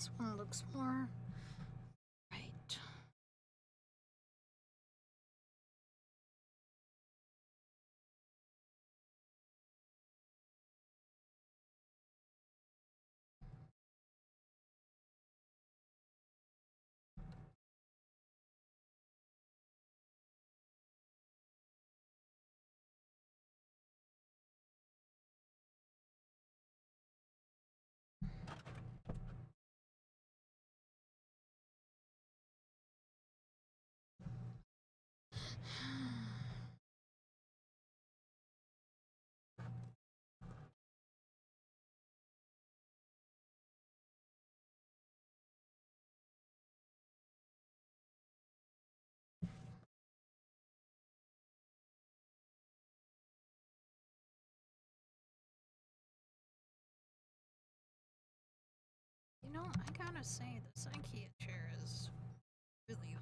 This one looks more right. You know, I gotta say, this IKEA chair is really.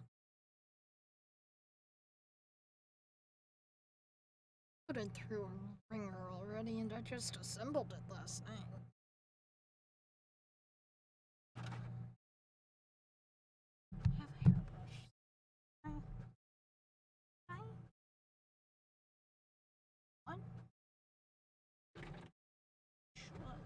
Put it through a ringer already, and I just assembled it last night. I have a hairbrush. Hi. What? What?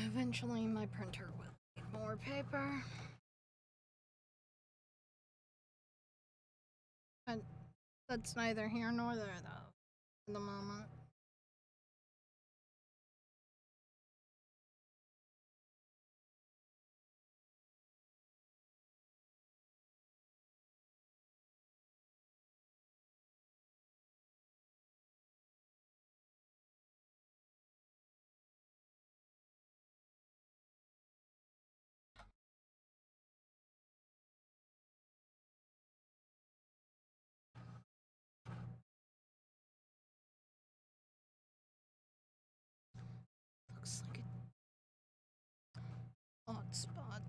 Eventually, my printer will need more paper. But that's neither here nor there, though, for the moment. Looks like an odd spot.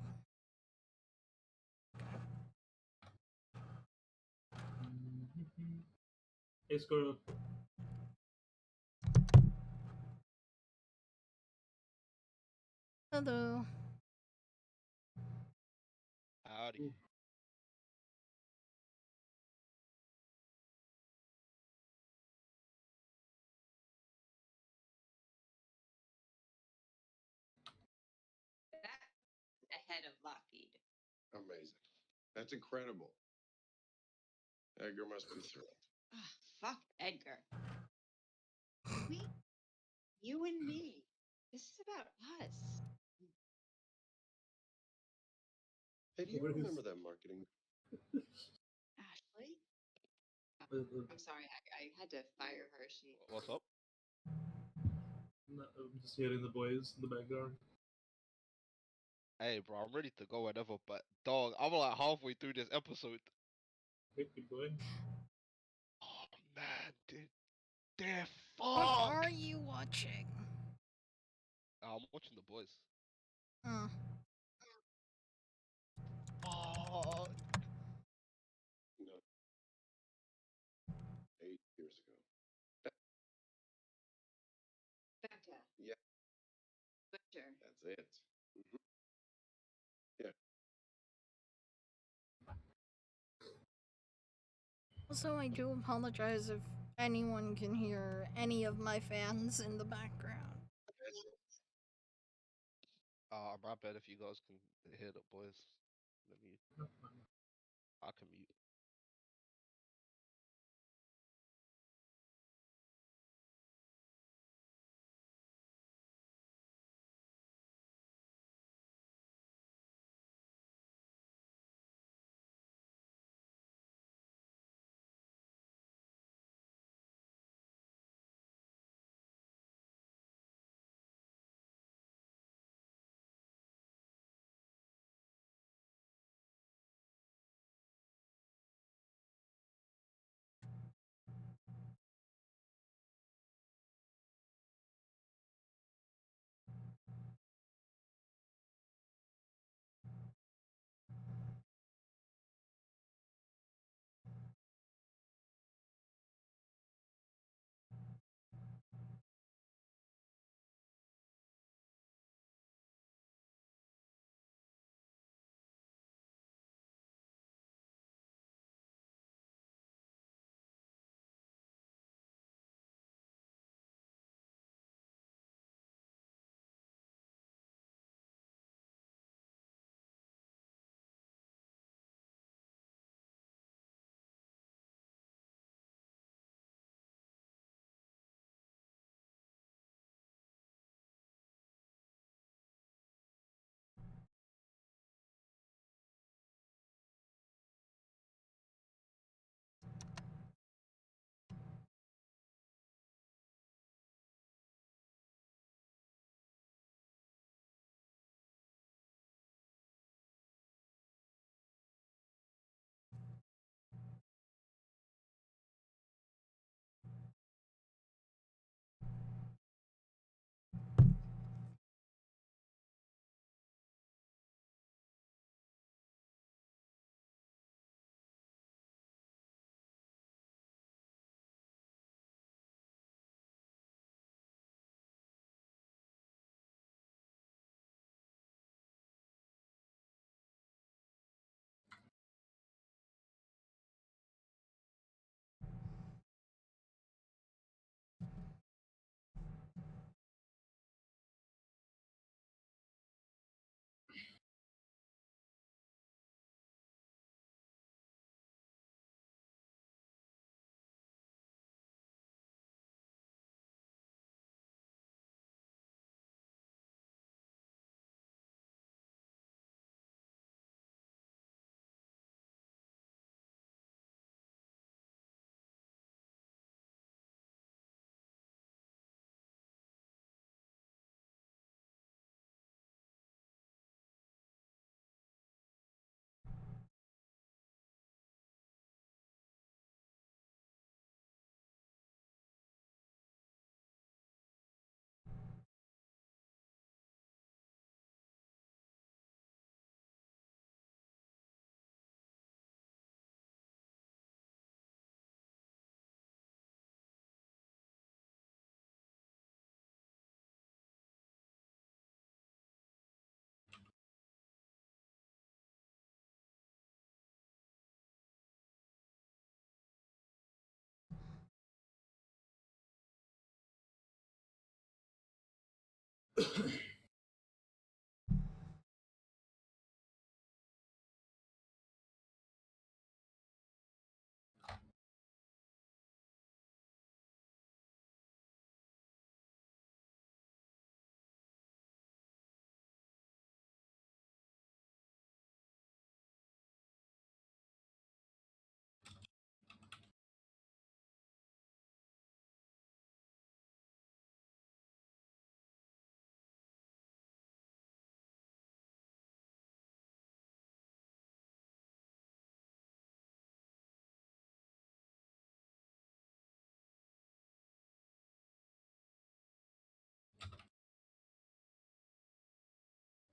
Hey, Squirrel. Hello. Howdy. Ahead of Lockheed. Amazing. That's incredible. Edgar must be thrilled. Fuck Edgar. You and me. This is about us. Hey, do you What is- remember that marketing? Ashley? Uh, I'm sorry, I had to fire her. She. What's up? I'm just hearing the boys in the background. Hey, bro, I'm ready to go whenever, but dog, I'm like halfway through this episode. Keep going. Oh man, dude, they're What fucked. are you watching? I'm watching the boys. Hmm. Oh, No, 8 years ago. Becca. Yeah. Butcher. That's it. Mhm. Yeah. Also, I do apologize if anyone can hear any of my fans in the background. my bad if you guys can hear the boys. Let me. I can mute.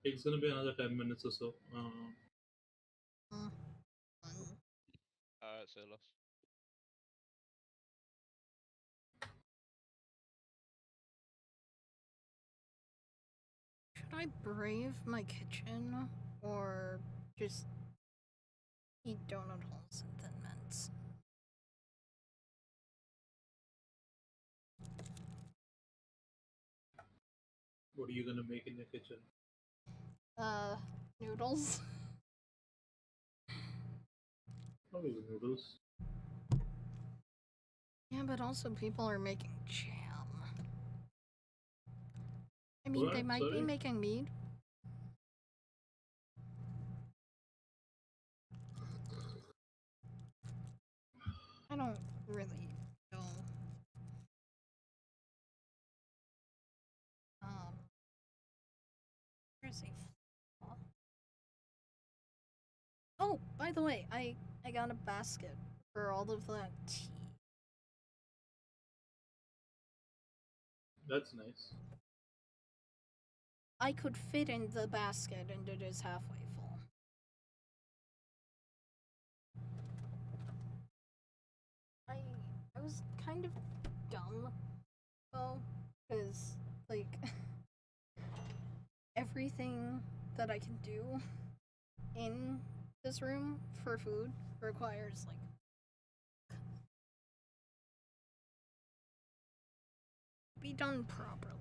It's gonna be another 10 minutes or so. Mm. Alright, say less. Should I brave my kitchen or just eat donut holes and Thin Mints? What are you gonna make in the kitchen? Noodles. Probably the noodles. Yeah, but also people are making jam. I mean, they What? might be Sorry? making mead. I don't really know. Where's he? Oh, by the way, I got a basket for all of that tea. That's nice. I could fit in the basket and it is halfway full. I was kind of dumb though, because like everything that I can do in this room for food requires like be done properly.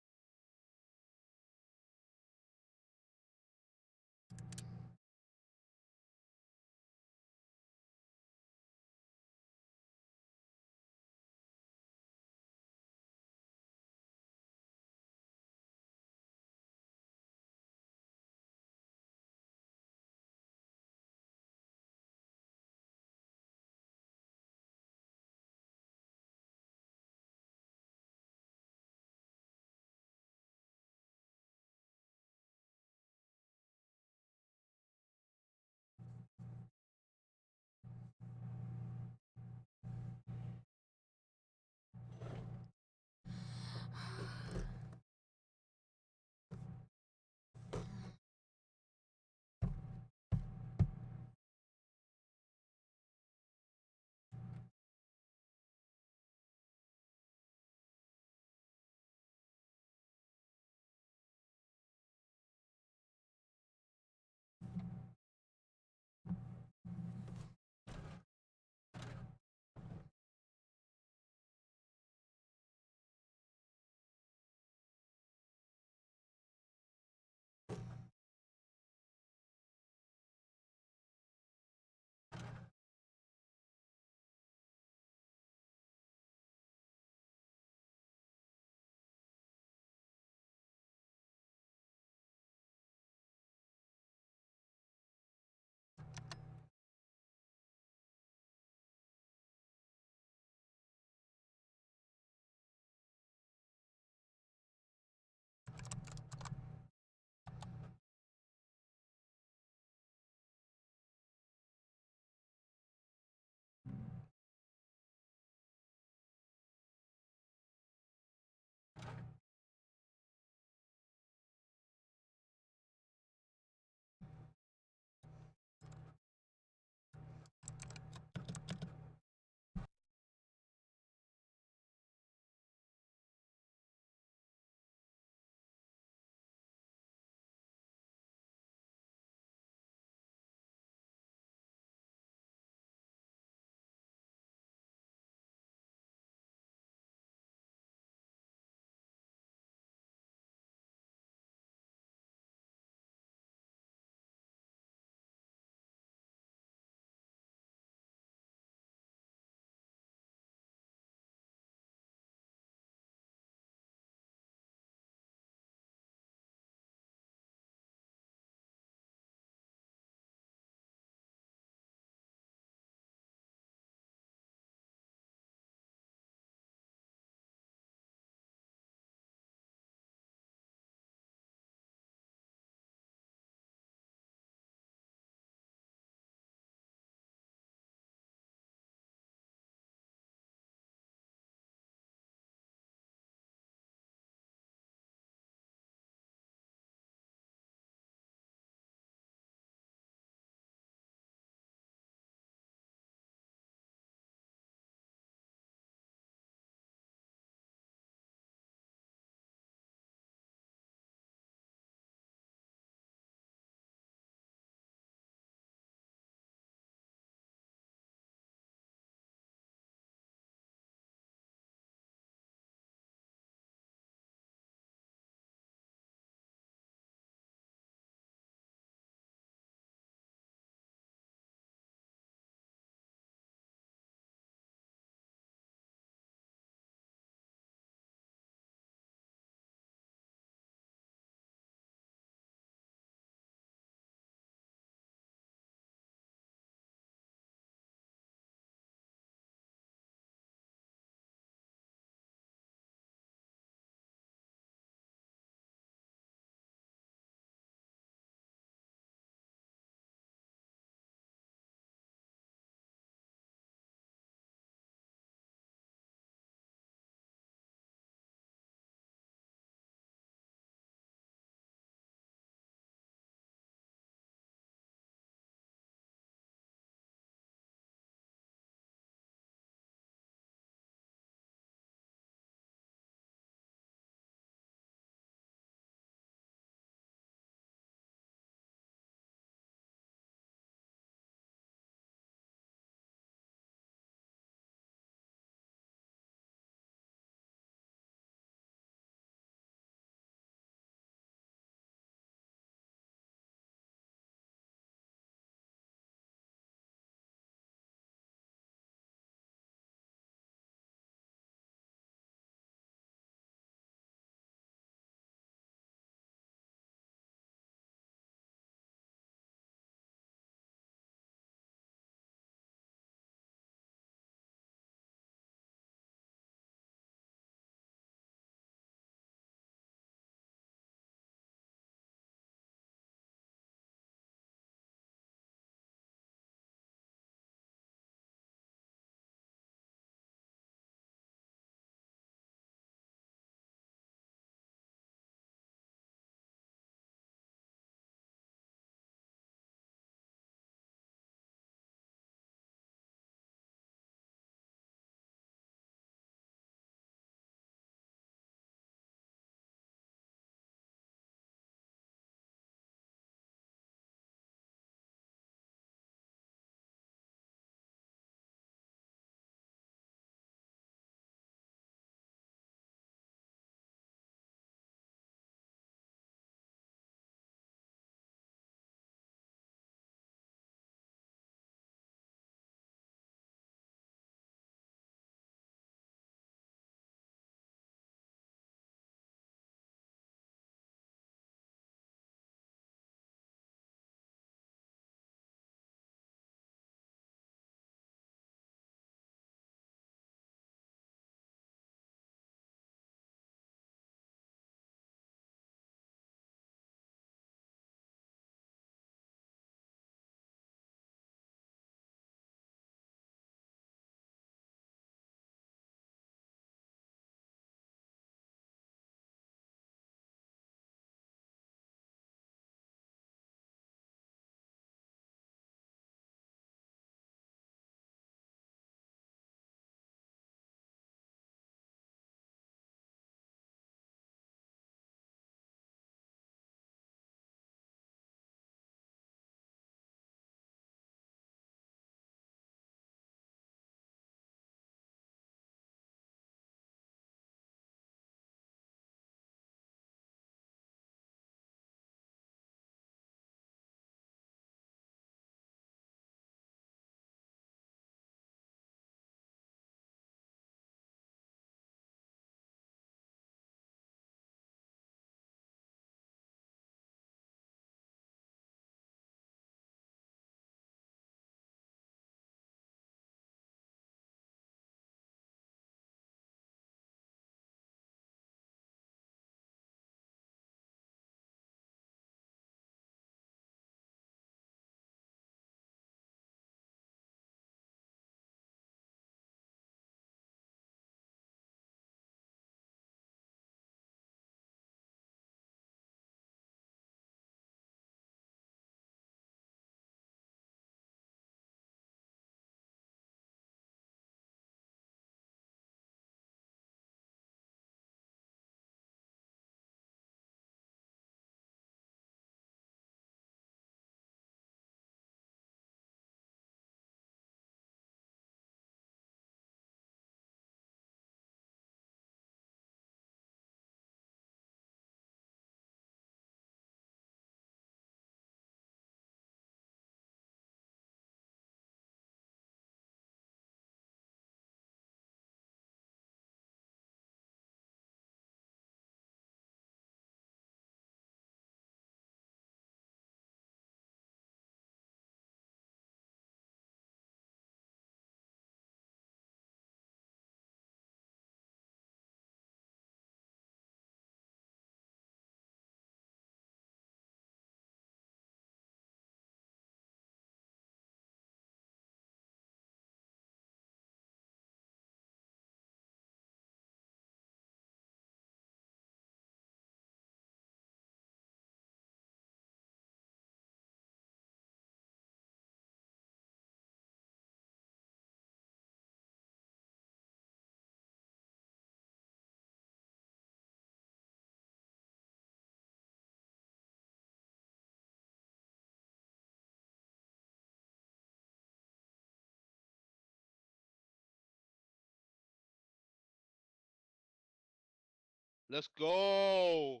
Let's go.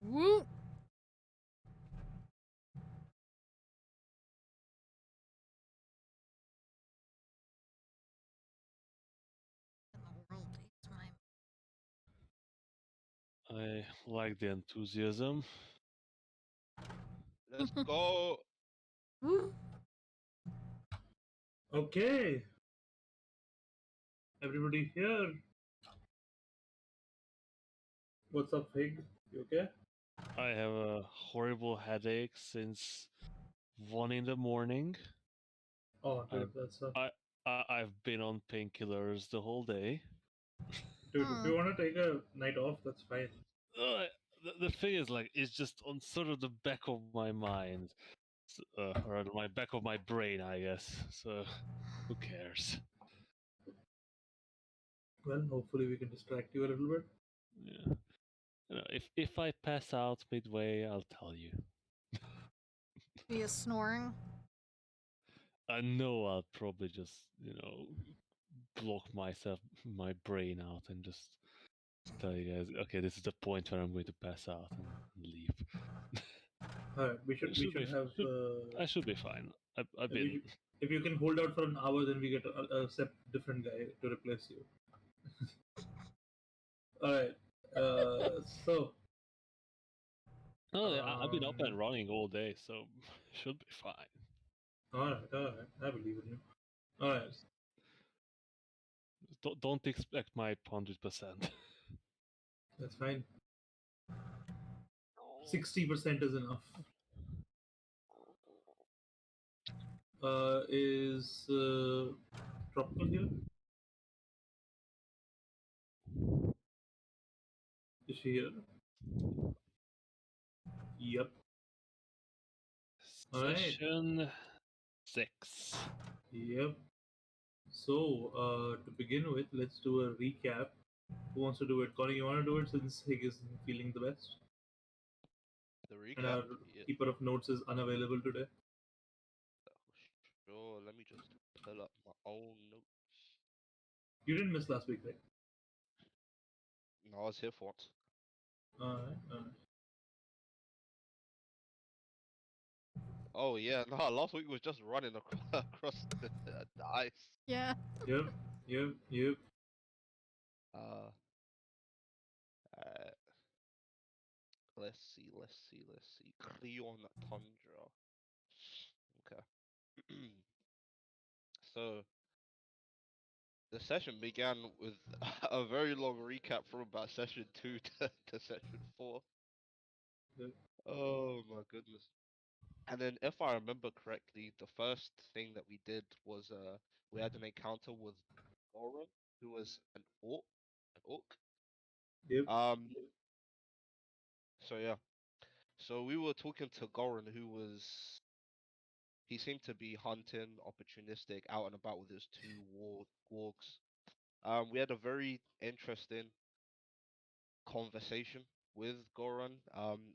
Woo! In the world hates my I like the enthusiasm. Let's go. Woo! Okay. Everybody here. What's up, Fig? You okay? I have a horrible headache since 1 in the morning. Oh, dude, that's I've been on painkillers the whole day. dude. If you want to take a night off, that's fine. The thing is, like, it's just on sort of the back of my mind, or on my back of my brain, I guess. So, who cares? Well, hopefully we can distract you a little bit. Yeah. You know, if I pass out midway, I'll tell you. Via snoring. I know I'll probably just, block my brain out, and just tell you guys, okay, this is the point where I'm going to pass out and leave. Alright, we should have. I should be fine. I've we been. should, if you can hold out for an hour, then we get a different guy to replace you. Alright. So. Oh, I've been up Um, and running all day, so should be fine. Alright. I believe in you. Alright. Don't expect my 100%. That's fine. 60% is enough. Is Tropical here? Is she here? Yep. Alright. Session 6. Yep. So, to begin with, let's do a recap. Who wants to do it? Connie, you want to do it since Hig is feeling the best? The And recap. our Yeah. keeper of notes is unavailable today. Sure. Let me just pull up my own notes. You didn't miss last week, right? No, I was here for once. Alright. Oh yeah, no. Last week was just running across the ice. Yeah. Yep. Uh, uh, let's see. Creon Tundra. Okay. So the session began with a very long recap from about session 2 to session 4. Yep. Oh my goodness. And then, if I remember correctly, the first thing that we did was we had an encounter with Goron, who was an orc. An orc. Yep. Um. So yeah. So we were talking to Goron, he seemed to be hunting, opportunistic, out and about with his two wargs. We had a very interesting conversation with Goron.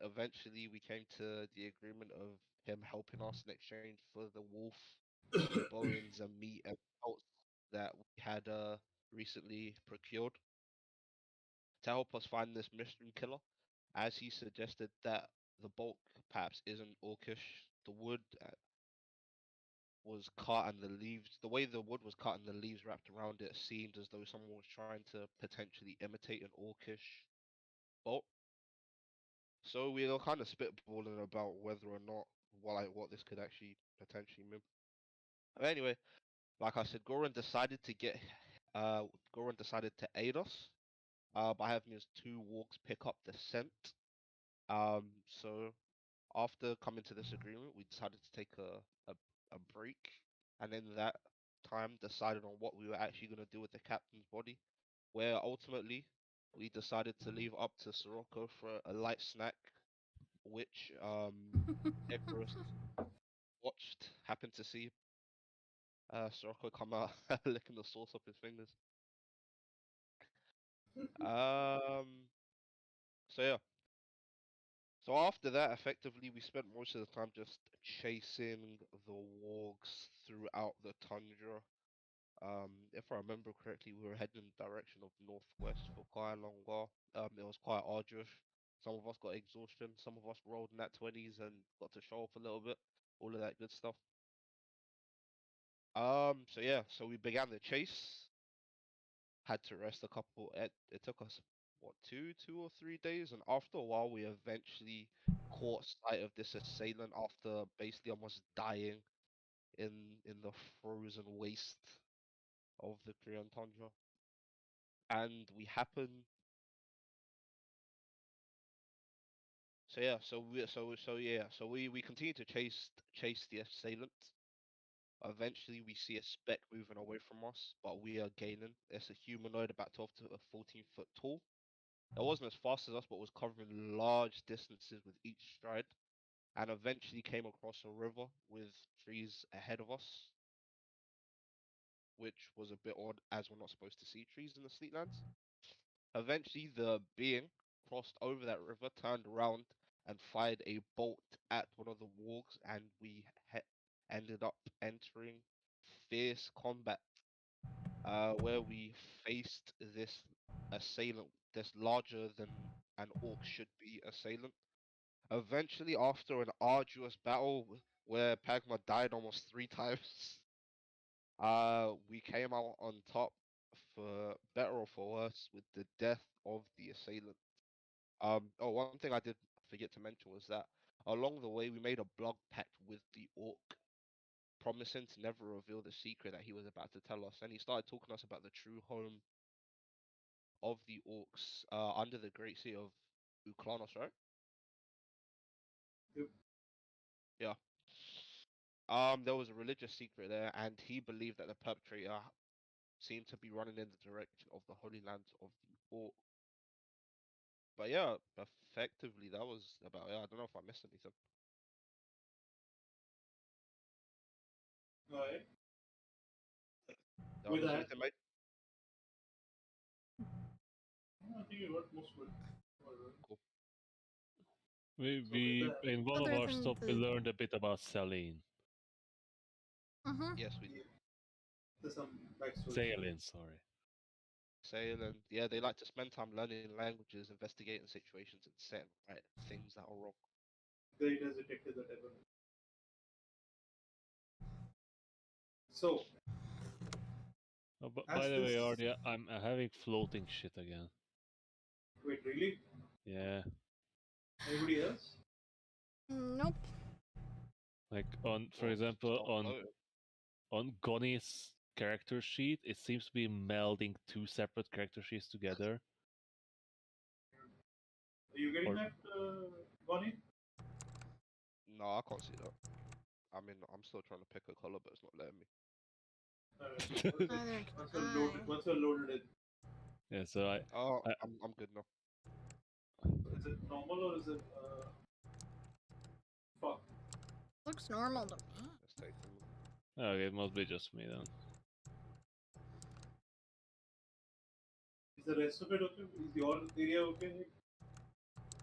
Eventually we came to the agreement of him helping us in exchange for the wolf bones and meat and pelts that we had recently procured to help us find this mystery killer, as he suggested that the bulk perhaps isn't orcish. The wood was cut and the leaves, the way the wood was cut and the leaves wrapped around it, seemed as though someone was trying to potentially imitate an orcish bolt. So we were kind of spitballing about whether or not what this could actually potentially mean. But anyway, like I said, Goran decided to aid us by having his two wargs pick up the scent. So after coming to this agreement, we decided to take a break, and in that time decided on what we were actually going to do with the captain's body, where ultimately we decided to leave up to Sirocco for a light snack, which Icarus happened to see Sirocco come out licking the sauce off his fingers. So yeah. So after that, effectively, we spent most of the time just chasing the wargs throughout the tundra. If I remember correctly, we were heading in the direction of northwest for quite a long while. It was quite arduous. Some of us got exhaustion. Some of us rolled in that 20s and got to show off a little bit. All of that good stuff. So yeah, so we began the chase. Had to rest a couple. It took us what 2 or 3 days, and after a while, we eventually caught sight of this assailant after basically almost dying in in the frozen waste of the Korean tundra. And we happen. So yeah, so we continue to chase the assailant. Eventually, we see a speck moving away from us, but we are gaining. It's a humanoid about 12 to 14 foot tall. It wasn't as fast as us, but was covering large distances with each stride, and eventually came across a river with trees ahead of us, which was a bit odd as we're not supposed to see trees in the Sleetlands. Eventually, the being crossed over that river, turned around, and fired a bolt at one of the wargs, and we ended up entering fierce combat, where we faced this assailant, this larger than an orc should be assailant. Eventually, after an arduous battle where Pagma died almost 3 times, we came out on top for better or for worse with the death of the assailant. Oh, one thing I did forget to mention was that along the way we made a blood pact with the orc, promising to never reveal the secret that he was about to tell us. And he started talking to us about the true home of the orcs under the great sea of Uklanos, right? Yep. Yeah. There was a religious secret there, and he believed that the perpetrator seemed to be running in the direction of the holy lands of the orc. But yeah, effectively that was about it. I don't know if I missed anything. Alright. Did I With miss that, anything, mate? I think you got most of it. Cool. We, So with that, in one of Other our than stops, we the- learned a bit about Celine. Mm-hmm. Yes, we yeah, did. there's some backstory. Celine, sorry. Sail and yeah, they like to spend time learning languages, investigating situations, and setting right things that are wrong. Greatest detective that ever. So, Oh, but as by the way, this. Ardia, I'm having floating shit again. Wait, really? Yeah. Anybody else? Nope. Like on, for Well, example, stop on floating. Gonnie's character sheet, it seems to be melding two separate character sheets together. Are you getting Or- that, Bonnie? No, I can't see that. I mean, I'm still trying to pick a color, but it's not letting me. Neither Once can you're loaded, I. once you're loaded in, Yeah, so Oh, I I'm good now. is it normal or is it fuck? Looks normal to me. Let's take them. okay, it must be just me then. Is the rest of it okay? Is your area okay?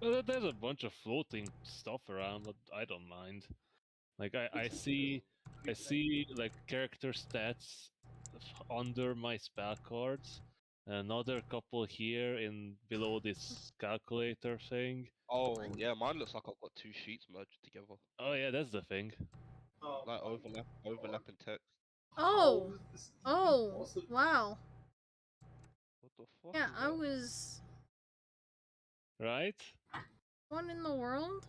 Well, there's a bunch of floating stuff around, but I don't mind. Like I see like character stats under my spell cards. Another couple here in below this calculator thing. Oh, yeah, mine looks like I've got two sheets merged together, Oh yeah, that's the thing. like My overlapping text. Oh. How is this Oh. possible? Wow. What the fuck Yeah, is I that? was. Right? What in the world?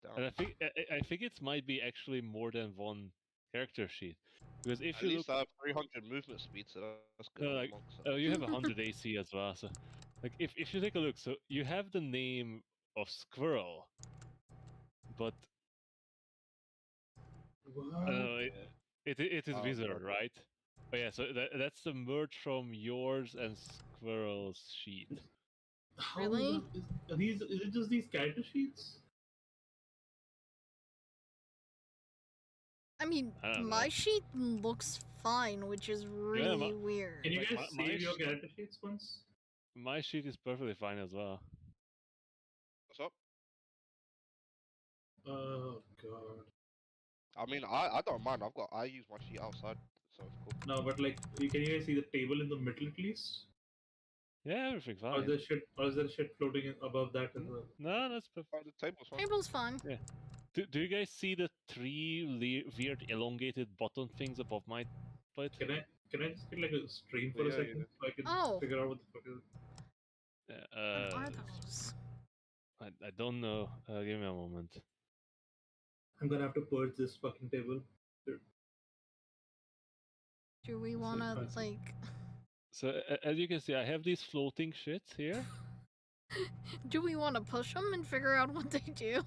Oh, And damn. I think it might be actually more than one character sheet. Because if At you least look I have 300 movement speed, so that's good on like a monk. So. you have 100 AC as well, so like if you take a look, so you have the name of Squirrel, but What? it is Wizard, Merge. right? Oh yeah, so that's the merge from yours and Squirrel's sheet. How Really? are these? Is it just these character sheets? I mean, I don't my know. sheet looks fine, which is really weird. Can you Like, guys my save your sh- character sheets once? My sheet is perfectly fine as well. What's up? Oh god. I mean, I don't mind. I use my sheet outside, so cool. No, but like, can you guys see the table in the middle at least? Yeah, everything Or fine. is there shit? Or is there shit floating above that as well? No, that's Oh, the table's fine. Table's fine. Do you guys see the three weird elongated button things above my foot? Can I just get like a stream for a Yeah, second yeah. so I can Oh. figure out what the fuck is it? What are those? I don't know. Give me a moment. I'm gonna have to purge this fucking table. Do we This is want to, fancy. like... So as you can see, I have these floating shits here. Do we want to push them and figure out what they do?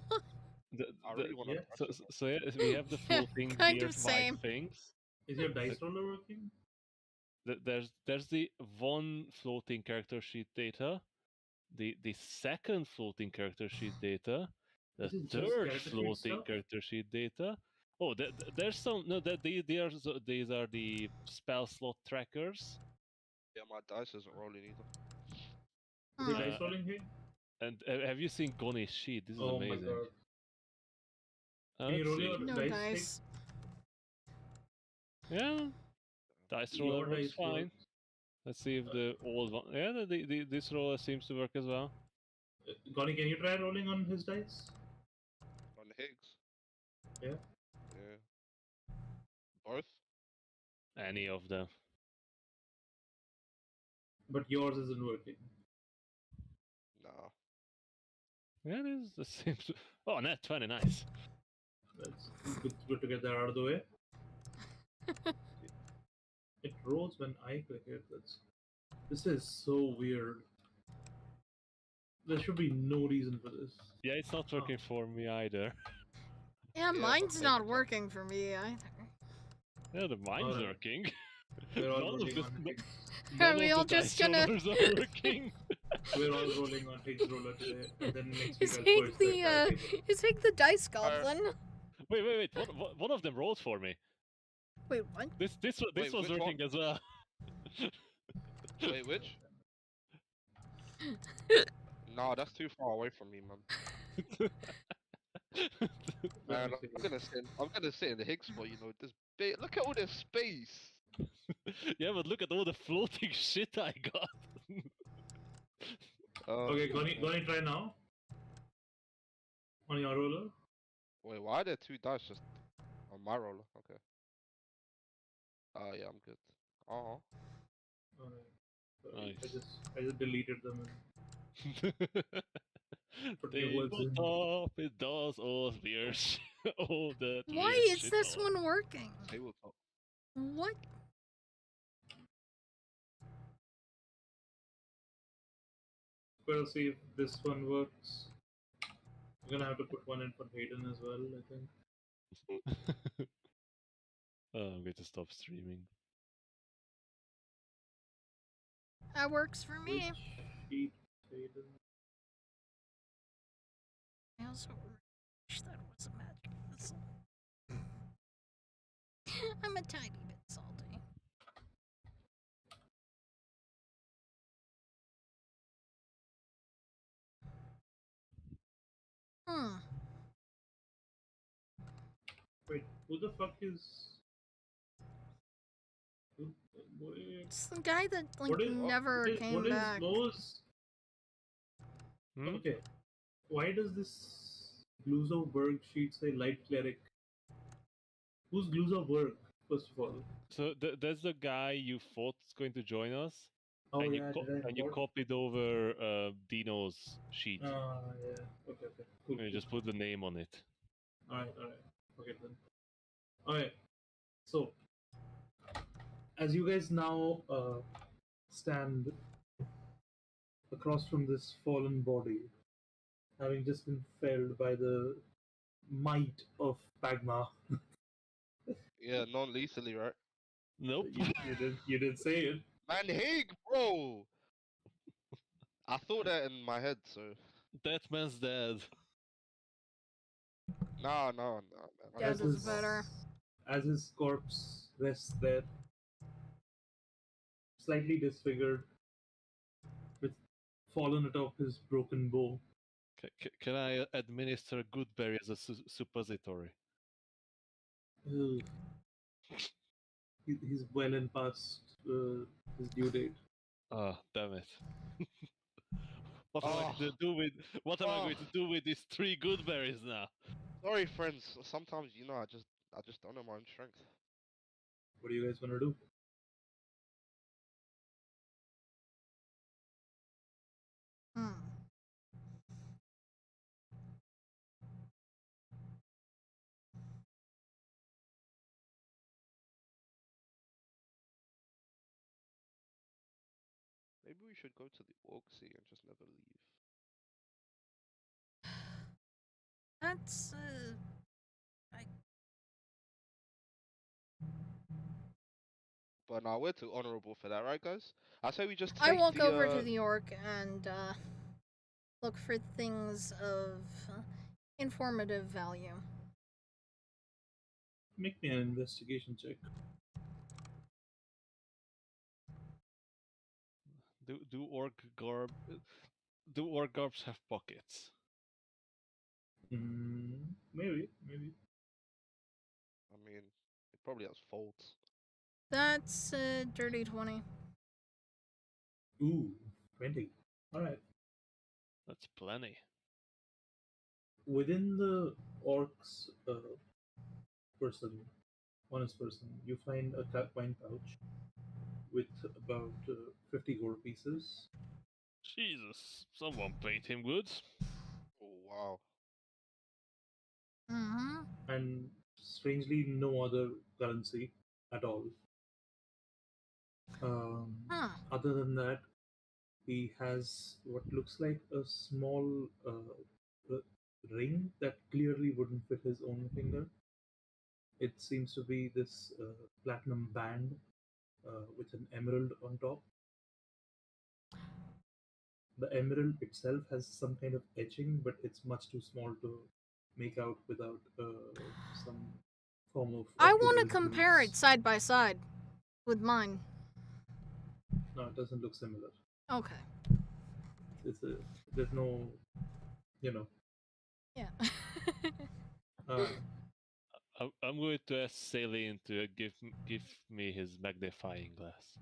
I really want to. yeah. So yeah, we have the Yeah, floating kind weird of same. white things. Is your dice roller working? There's the one floating character sheet data, the second floating character sheet data, the Is it just third character sheet floating stuff? character sheet data. Oh, there's some no that these are the spell slot trackers. Yeah, my dice isn't rolling either. Is your Hmm. dice rolling here? And have you seen Goni's sheet? This is Oh amazing. my god. Can you Let's roll see. your No dice? dice. Yeah, dice Your roller works dice fine. works. Let's see if the old one. Yeah, this roller seems to work as well. Connie, can you try rolling on his dice? On the Higgs. Yeah. Yeah. Both. Any of them. But yours isn't working. Nah. Yeah, this seems. Oh, net 20, nice. That's good to get that out of the way. It rolls when I click it. This is so weird. There should be no reason for this. Yeah, it's not working for me either. Yeah, Yeah, mine's but not tabletop. working for me either. Yeah, the mine's Alright. working. We're all None of rolling the, on Higgs. none Are we of all the just dice gonna- rollers are working. We're all rolling on Higgs roller today, and then next week Is I'll Hig purge the the, entire table. is Hig the dice goblin? Wait. One of them rolled for me. Wait, what? This Wait, was which working one? as well. Wait, which? Nah, that's too far away from me, man. Man, I'm gonna sit in the Higgs spot. You know, this big. Look at all this space. Yeah, but look at all the floating shit I got. Okay, Goni, try now. On your roller. Wait, why are there two dice just on my roller? Okay. Oh yeah, I'm good. Oh. Alright. Nice. I just deleted them. Put new words in. Tabletop, it does all weird all that Why weird is shit this on. one working? Tabletop. What? We'll see if this one works. I'm gonna have to put one in for Hayden as well, I think. Oh, I'm going to stop streaming. That works for me. Which sheet, Hayden? I also wish that was a magic missile. I'm a tiny bit salty. Hmm. Wait, who the fuck is? Wait, It's the guy that like what is never came what is back. Lowe's? Hmm? Okay, why does this Gluzovberg sheet say light cleric? Who's Gluzovberg, first of all? So that's the guy you thought is going to join us, Oh and yeah, you copied over Dino's sheet. yeah. Okay, cool. And you just put the name on it. Alright. Okay then. Alright. So, as you guys now stand across from this fallen body, having just been felled by the might of Pagma. Yeah, non-lethally, right? Nope. you did say it. Man, Hig, bro. I thought that in my head, so That man's dead. no, man. Yeah, As that's his- better. As his corpse rests there, slightly disfigured, with fallen atop his broken bow. Can I administer Goodberry as a suppository? Ugh. He's well and past his due date. Ah, damn it. What am I Oh, going to do with what am I oh, going to do with these 3 good berries now? sorry, friends. Sometimes I just don't know my own strength. What do you guys want to do? Hmm. Maybe we should go to the Orc Sea and just never leave. That's But now we're too honorable for that, right, guys? I say we just I take walk the over to the orc and look for things of informative value. Make me an investigation check. Do orc garbs have pockets? Maybe, maybe. I mean, it probably has folds. That's a dirty 20. Ooh, 20. All right. That's plenty. Within the orc's person, honest person, you find a wine pouch with about 50 gold pieces Jesus, someone paid him good. Oh wow. Mm-hmm. and strangely no other currency at all. Um, Huh. Other than that, he has what looks like a small ring that clearly wouldn't fit his own finger. It seems to be this platinum band with an emerald on top. The emerald itself has some kind of etching, but it's much too small to make out without some form of I optical want to compare it instruments. side by side with mine. No, it doesn't look similar. Okay. It's a there's no, you know. Yeah. Uh, I'm going to ask Celine to give me his magnifying glass.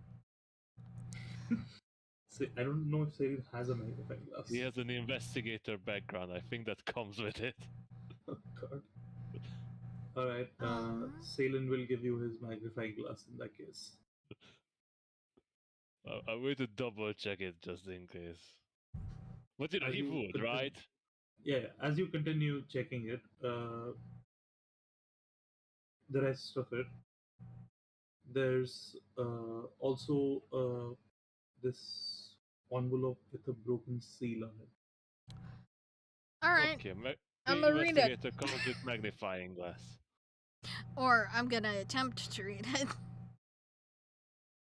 I don't know if Cyril has a magnifying glass. He has an investigator background. I think that comes with it. Oh God. All right. Um, Salen will give you his magnifying glass in that case. I'm going to double check it just in case. But you know, As he you would, continue, right? yeah, as you continue checking it, the rest of it, there's also this envelope with a broken seal on it. all right. Okay, I'm the gonna read it, investigator comes with magnifying glass. or I'm gonna attempt to read it.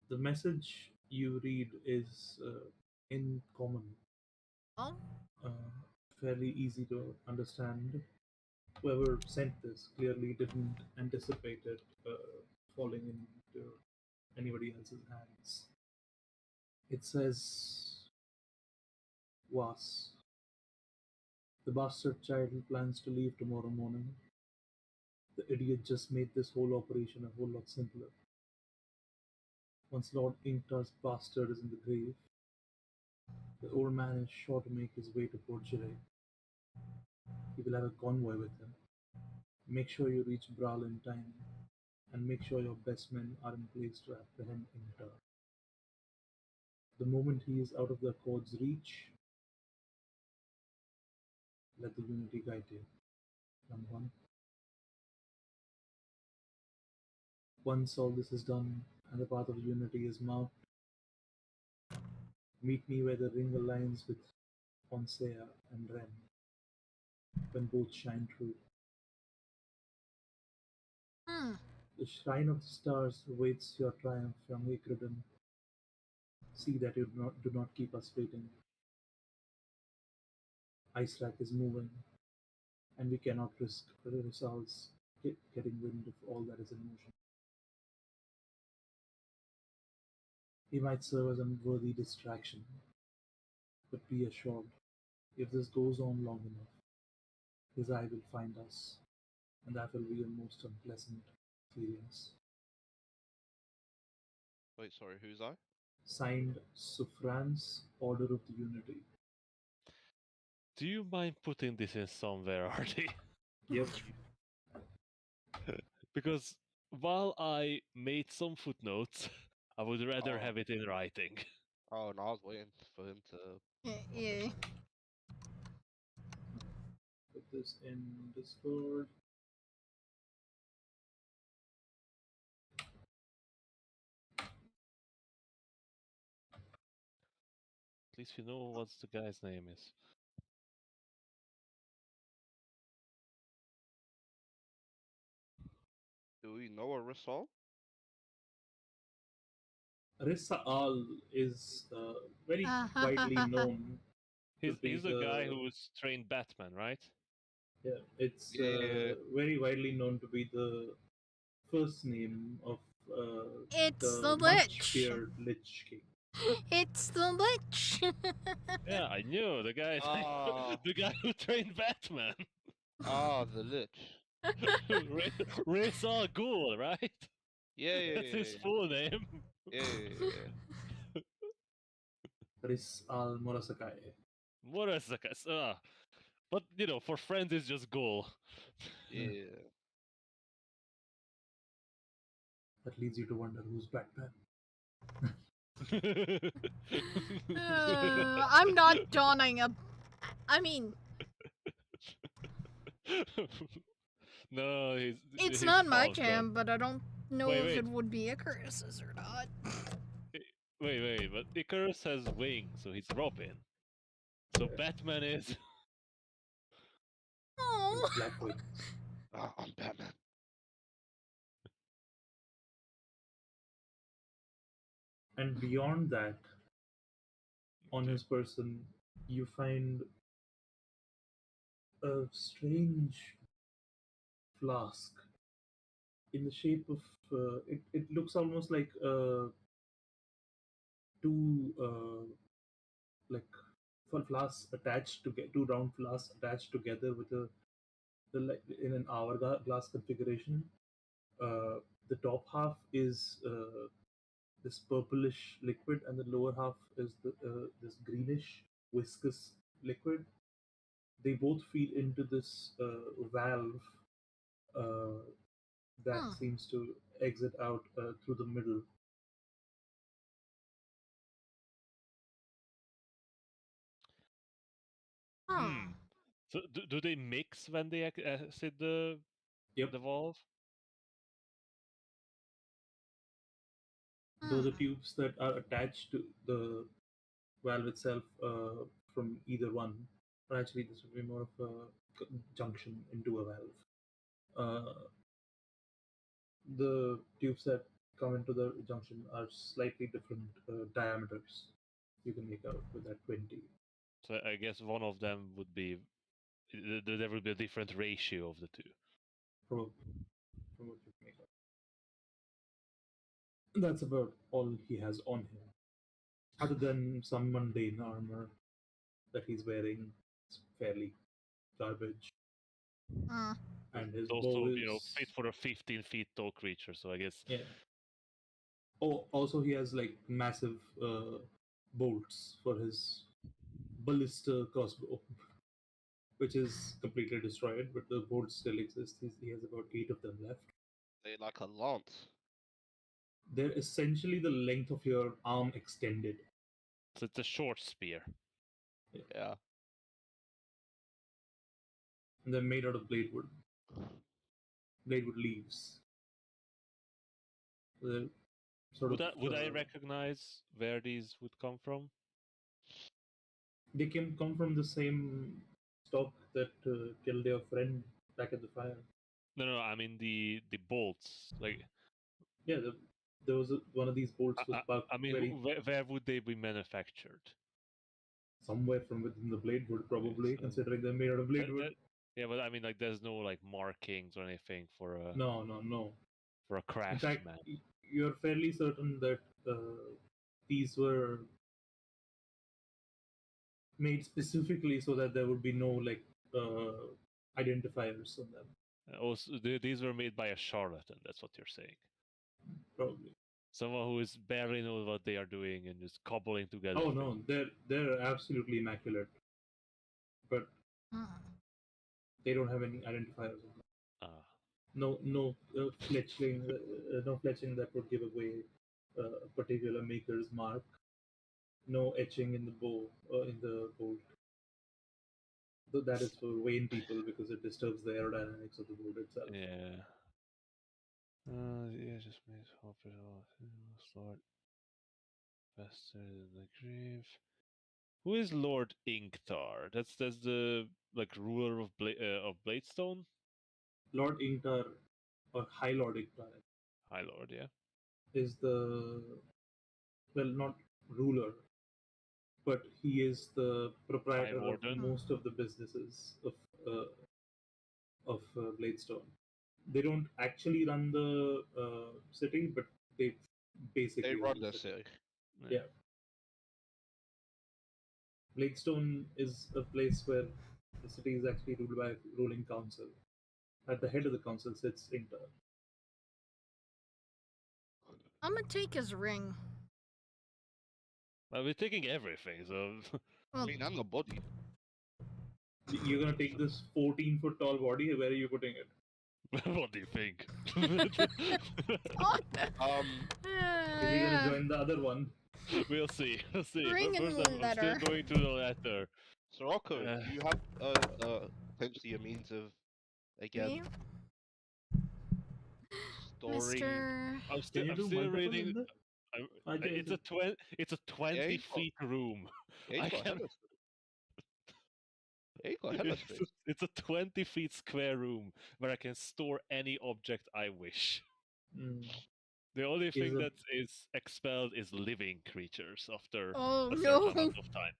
The message you read is in common, Oh. uh, fairly easy to understand. Whoever sent this clearly didn't anticipate it falling into anybody else's hands. It says, Was. The bastard child plans to leave tomorrow morning. The idiot just made this whole operation a whole lot simpler. Once Lord Inktar's bastard is in the grave, the old man is sure to make his way to Port Jirai. He will have a convoy with him. Make sure you reach Brawl in time, and make sure your best men are in place to apprehend Inktar. The moment he is out of the Accord's reach, let the Unity guide you. Young one. Once all this is done, and the path of Unity is marked, meet me where the ring aligns with Ponsea and Ren, when both shine true. Hmm. The shrine of the stars awaits your triumph, young Ikridan. See that you do not keep us waiting. Ice Rack is moving, and we cannot risk the results getting wind of all that is in motion. He might serve as a worthy distraction, but be assured, if this goes on long enough, his eye will find us, and that will be a most unpleasant experience. Wait, sorry, who's I? Signed, Sufran's Order of the Unity. Do you mind putting this in somewhere, Artie? Yep. Because while I made some footnotes, I would rather Oh. have it in writing. Oh, no, I was waiting for him to. Yeah. Put this in Discord. At least you know what the guy's name is. Do we know a Risol? Rissa Al is very widely known to be He's the guy who was trained Batman, right? yeah, it's Yeah. very widely known to be the first name of It's the the much Lich. feared Lich King. It's the Lich. Yeah, I knew the guy. Ah. The guy who trained Batman. Ah, the Lich. Ra's al Ghul, right? Yeah, yeah, That's yeah, his full name. yeah, yeah. Riz Al Murasakai. Murasaka. But you know, for friends, it's just Ghul. Yeah. That leads you to wonder who's Batman. I'm not donning a. I mean, No, it's he's not my Falcon. jam, but I don't know Wait, if wait. it would be Icarus's or not. Wait, but Icarus has wings, so he's Robin. So Batman is. Oh. It's Black Wings. Ah, I'm Batman. And beyond that, on Okay. his person, you find a strange flask in the shape of it looks almost like two like flasks attached to get two round flasks attached together with like in an hourglass configuration. The top half is this purplish liquid, and the lower half is this greenish viscous liquid. They both feed into this valve uh, that Hmm. seems to exit out through the middle. Hmm. So do they mix when they exit Yep, the valve? those are tubes that are attached to the valve itself from either one. Or actually, this would be more of a junction into a valve. The tubes that come into the junction are slightly different diameters. You can make out with that 20. So I guess one of them would be there would be a different ratio of the two. Probably from what you can make out. That's about all he has on him, other than some mundane armor that he's wearing. It's fairly garbage, and his It's bow also is fit for a 15 feet tall creature. So I guess yeah. Oh, also he has like massive bolts for his ballista crossbow, which is completely destroyed, but the bolts still exist. He has about 8 of them left. They like a lance. They're essentially the length of your arm extended. so it's a short spear. Yeah. And they're made out of blade wood leaves. They're sort of. Would I recognize where these would come from? They can come from the same stock that killed your friend back at the fire. No, I mean the bolts. Like Yeah, there was one of these bolts was parked I mean, very where would they be manufactured? somewhere from within the blade wood, probably, so considering they're made out of blade wood. Yeah, but I mean, like, there's no like markings or anything for a No. for a In fact, craftsman. you're fairly certain that these were made specifically so that there would be no like identifiers on them. Also, these were made by a charlatan. That's what you're saying. Probably. Someone who is barely knows what they are doing and just cobbling together. Oh things. no, they're absolutely immaculate, but Hmm. they don't have any identifiers. Ah, No no fletching that would give away a particular maker's mark. No etching in the bow in the bolt. So that is for vain people because it disturbs the aerodynamics of the boat itself. yeah. Yeah, just makes hospital start faster than the grave. Who is Lord Inktar? That's the like ruler of Bladestone. Lord Ingtar, or High Lord Ingtar, High Lord, yeah. is the, well, not ruler, but he is the High proprietor of Warden. most of the businesses of Bladestone. They don't actually run the city, but they basically They run run the the city. city. Yeah. Bladestone is a place where the city is actually ruled by a ruling council. At the head of the council sits Ingtar. I'm gonna take his ring. Well, we're taking everything, so I Well, mean, and the body. You're gonna take this 14-foot tall body. Where are you putting it? what do you think? oh, Is he gonna yeah. join the other one? We'll see. We'll see. Ring But first, and I'm still letter. going to the letter. Sirocco, Uh, do you have potentially a means of Me, again storing? Mr. Can you I'm do still multiple reading. in there? It's a 20 Yeah, feet room. yeah, I he's got can. hella space. Yeah, he's got hella space. It's a 20 feet square room where I can store any object I wish. Mm. The only thing a- that is expelled is living creatures after Oh a certain no. amount of time.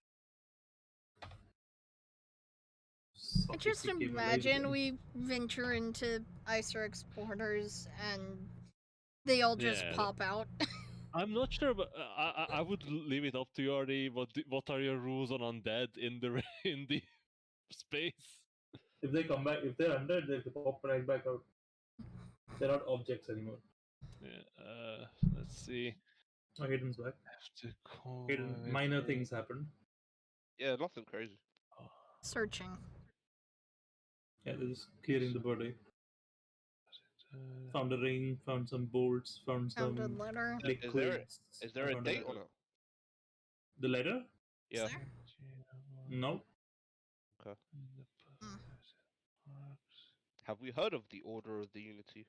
I just Sophisticated imagine library. we venture into Icerix borders and they all just Yeah, pop out. I'm not sure, but I would leave it up to you, Artie. What are your rules on undead in the in the space? If they come back, if they're under, they pop right back out. They're not objects anymore. Yeah, let's see. Oh, Hayden's back. Have to call Hayden, my minor thing. things happen. Yeah, nothing crazy. Searching. Yeah, they're just clearing the body. Uh, Found a ring, found some bolts, found Found a some letter. liquids. Is I there a found date letter. on it? The letter? Is Yeah. there? No. Okay. Mm. Have we heard of the Order of the Unity?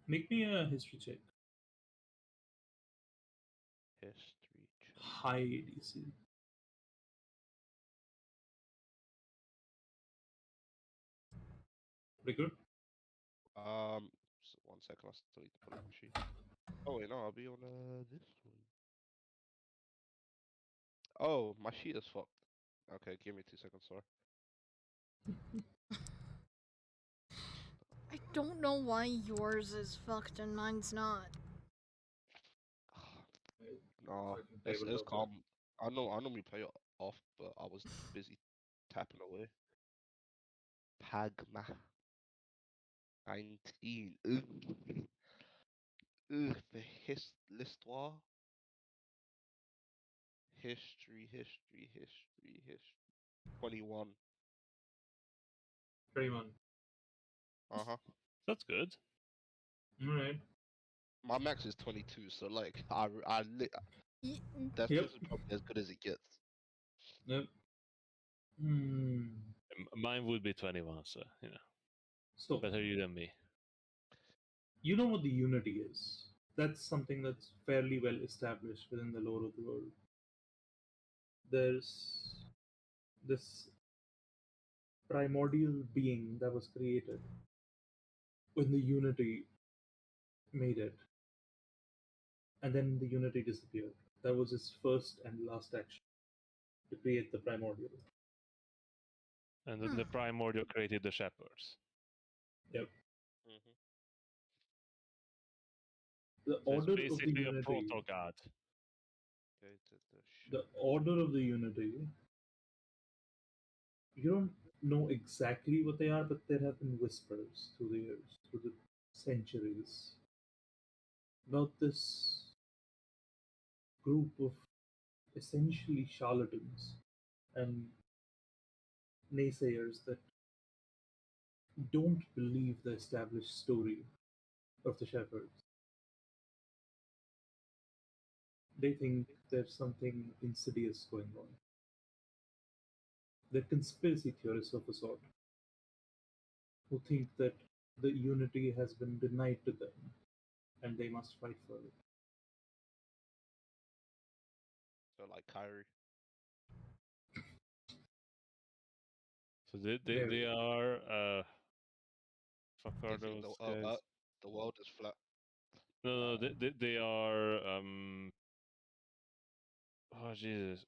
Make me a history check. History check. High ADC. Pretty good. One second. I still need to pull up the sheet. Oh wait, no, I'll be on this one. Oh, my sheet is fucked. Okay, give me 2 seconds. Sorry. I don't know why yours is fucked and mine's not. No, it's Tabletop. calm. I normally play it off, but I was busy tapping away. Pagma 19. Ugh. Ugh, l'histoire. History. 21. 21. Uh-huh. That's good. Alright. My max is 22, so like Y- this Yep. is probably as good as it gets. Yep. Hmm. Mine would be 21, so you know, So, better you than me. you know what the unity is. That's something that's fairly well established within the lore of the world. There's this primordial being that was created when the unity made it, and then the unity disappeared. That was his first and last action, to create the primordial. And then the primordial created the shepherds. Yep. Mm-hmm. The So it's order of the basically a unity. proto god. The order of the unity. You don't know exactly what they are, but there have been whispers through the years, through the centuries, about this group of essentially charlatans and naysayers that don't believe the established story of the shepherds. They think there's something insidious going on. They're conspiracy theorists of a sort who think that the unity has been denied to them and they must fight for it. So like Kyrie. So they Very. they are fuck They are think those guys? the world is flat. No, they are oh Jesus.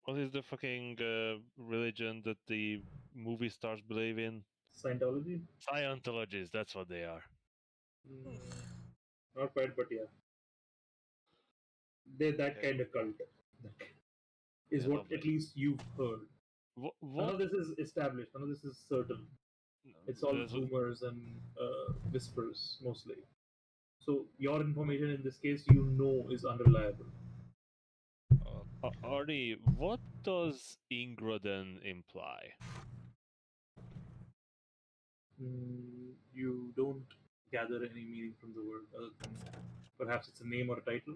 What is the fucking religion that the movie stars believe in? Scientology? Scientologists, that's what they are. Mm, not quite, but yeah. They're that Okay. kind of cult. That is Yeah, what lovely. at least you've heard. None What? of this is established, none of this is certain. It's all That's what, rumors and whispers mostly. So your information in this case, you know, is unreliable. Okay. Arnie, what does Ingraden imply? You don't gather any meaning from the word other than perhaps it's a name or a title.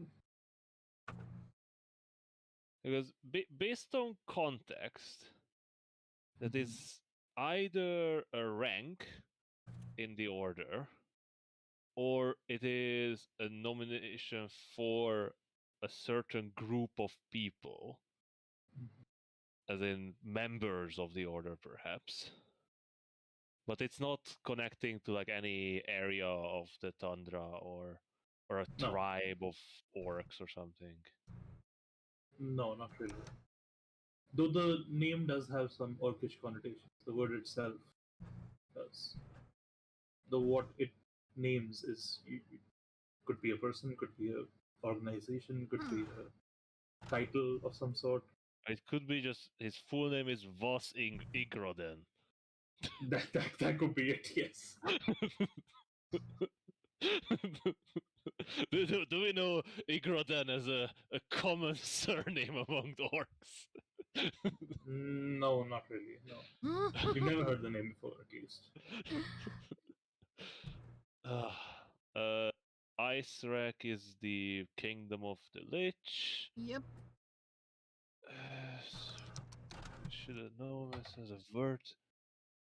Because based on context, that Mhm. is either a rank in the order or it is a nomination for a certain group of people, as in members of the order, perhaps. But it's not connecting to like any area of the tundra or a No, tribe of orcs or something. no, not really. Though the name does have some orcish connotations, the word itself does. The what it names is could be a person, could be a organization, could be a title of some sort. It could be just his full name is Voss Igroden. That could be it. Yes. Do we know Igroden as a common surname among the orcs? No, not really. No, you've never heard the name before, at least. uh, Icerack is the kingdom of the Lich. Yep. Should have known this as a vert.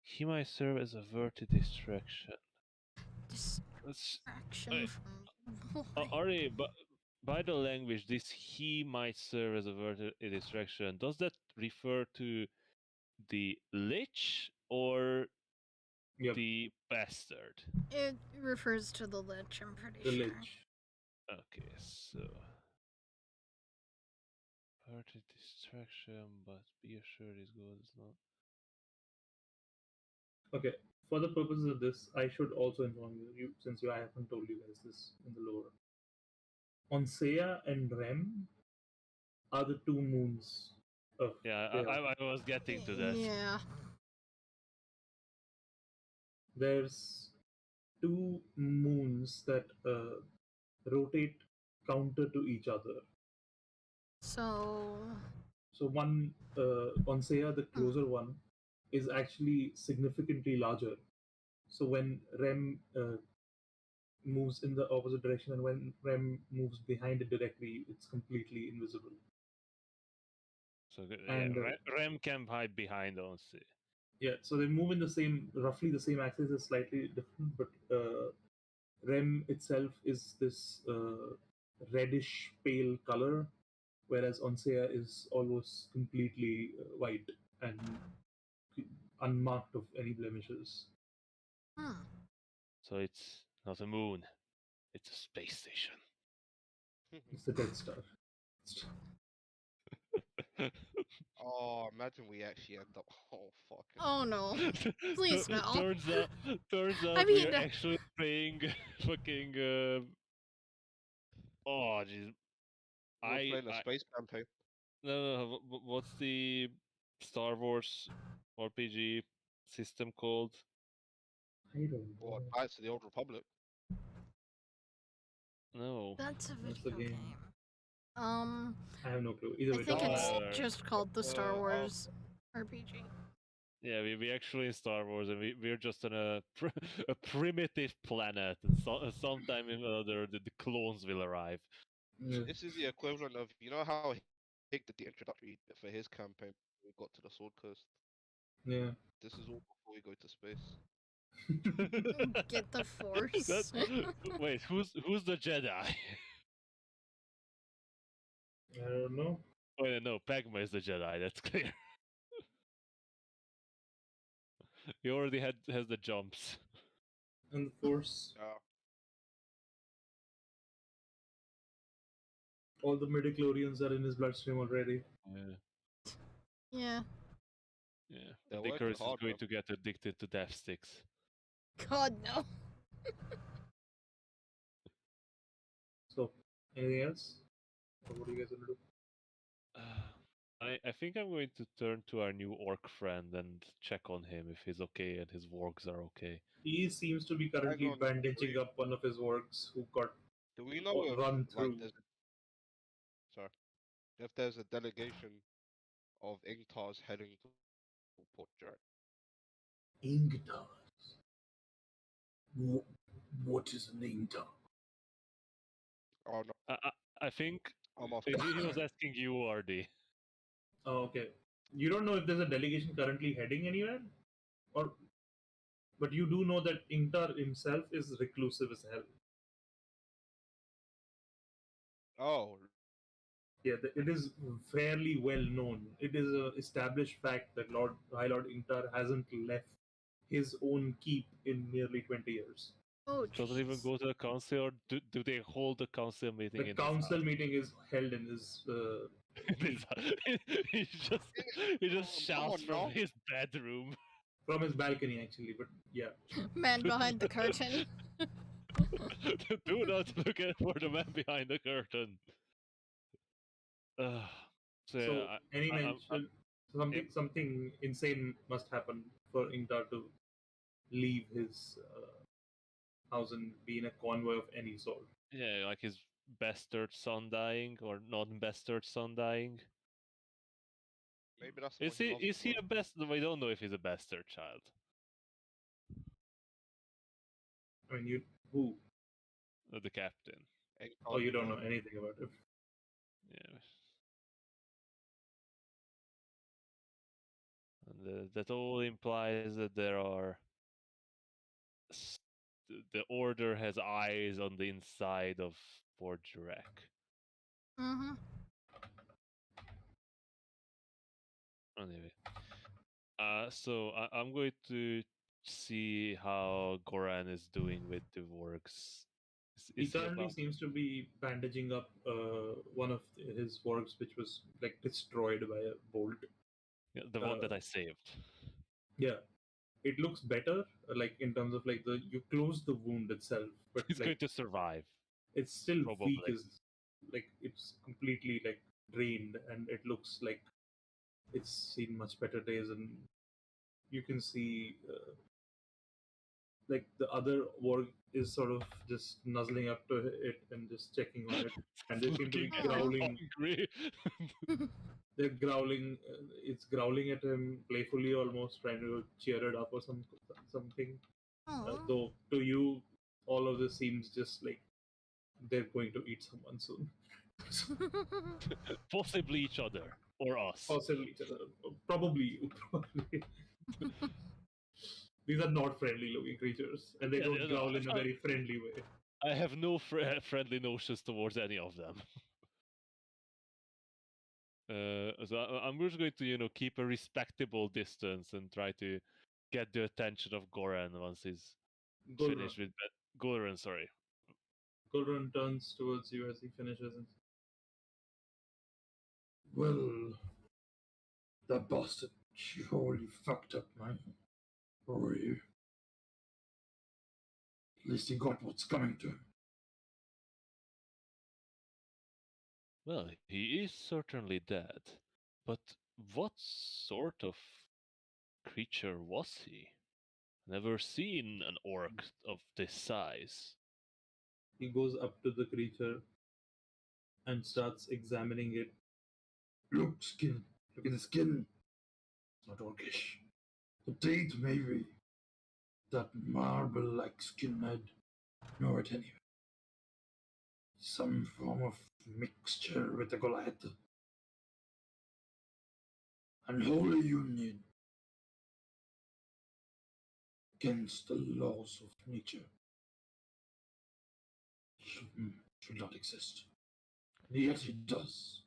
He might serve as a verted distraction. That's Distraction from Ari, but by the language, this he might serve as a verted distraction. Does that refer to the Lich or Yep, the bastard? It refers to the Lich, I'm pretty the sure. Lich. Okay, so verted distraction, but be assured his goal is not. Okay, for the purposes of this, I should also inform since I haven't told you guys this in the lore. Onsea and Rem are the two moons of Yeah, Theia. I was getting to that. Yeah. There's two moons that rotate counter to each other. So. So one Onsea, the closer one, is actually significantly larger. So when Rem moves in the opposite direction and when Rem moves behind it directly, it's completely invisible. So yeah, And Rem can hide behind on C. yeah, so they move in the same, roughly the same axis, is slightly different, but Rem itself is this reddish pale color, whereas Onsea is almost completely white and unmarked of any blemishes. Hmm. So it's not a moon; it's a space station. It's the Death Star. Oh, imagine we actually end up. Oh, fucking Oh hell. no. Please no. turns I out we mean, are actually playing fucking. Oh jeez, We're playing a I space campaign. no. What's the Star Wars RPG system called? I don't know. What, Knights of the Old Republic? No. That's a That's the video game. game. Um, I have no clue. Either I way, think doesn't it's matter. just called the Star Wars RPG. Yeah, we actually in Star Wars, and we're just on a a primitive planet, and sometime in another the clones will arrive. Yeah. This is the equivalent of, you know how Hig did the introductory bit for his campaign when we got to the Sword Coast. Yeah. This is all before we go to space. Get the Force. Wait, who's the Jedi? I don't know. Wait, no, Pegma is the Jedi. That's clear. He already has the jumps. And the Force, all the midichlorians are in his bloodstream already. Yeah, Yeah. yeah. They're And working Icarus is hard, going man. to get addicted to death sticks. God no. So, anything else? Or what are you guys gonna do? I think I'm going to turn to our new orc friend and check on him if he's okay and his wargs are okay. He seems to be Hang currently on, bandaging up one of his works who got do we know if run like through. sorry, if there's a delegation of Ingtars heading to Port Jack? Ingtars. What is an Ingtar? Oh no, I think I'm off. he was asking you, RD. Oh, okay. You don't know if there's a delegation currently heading anywhere, or but you do know that Ingtar himself is reclusive as hell. Oh, Yeah, it is fairly well known. It is a established fact that High Lord Ingtar hasn't left his own keep in nearly 20 years. Oh Doesn't even jeez. go to the council, or do they hold the council meeting The in his council house? meeting is held in his keep. he just he just come shouts on from now. his bedroom. From his balcony, actually, but yeah. Man behind the curtain. Do not look for the man behind the curtain. Uh, so So, yeah, any I'm mention, something insane must happen for Ingtar to leave his house and be in a convoy of any sort. yeah, like his bastard son dying or non-bastard son dying. Maybe that's Is what he he loves is the he most. a bastard? We don't know if he's a bastard child. I mean, you who? The captain. Oh, Ingtar's you don't know son. anything about it. Yeah. And that all implies that there are the order has eyes on the inside of Port Jurek. Mm-hmm. Anyway, so I'm going to see how Goran is doing with the works. He Is he currently about? seems to be bandaging up one of his works, which was like destroyed by a bolt. Yeah, the one that I saved. Yeah, it looks better, like in terms of like the you close the wound itself, but He's like going to survive, it's still weak. probably. Is like it's completely like drained, and it looks like it's seen much better days, and you can see like the other work is sort of just nuzzling up to it and just checking on it, and they seem to be Looking very Aw. growling. hungry. They're growling. It's growling at him playfully, almost trying to cheer it up or something. Aw. Though to you, all of this seems just like they're going to eat someone soon. Possibly each other or us. Possibly each other. Probably you. Probably. These are not friendly looking creatures, and they Yeah, don't no, growl in a very friendly way. I have no friendly notions towards any of them. So I'm just going to, keep a respectable distance and try to get the attention of Goran once he's Gulrun. finished with Goran. Sorry. Gulrun turns towards you as he finishes and well, that bastard surely fucked up, man. Or you. At least he got what's coming to him. Well, he is certainly dead, but what sort of creature was he? Never seen an orc of this size. He goes up to the creature and starts examining it. Look, skin. Look at the skin. It's not orcish. The teeth, maybe. That marble-like skin, I'd know it anyway. Some form of mixture with the Goliath. Unholy union against the laws of nature. Should not exist. And yet it does.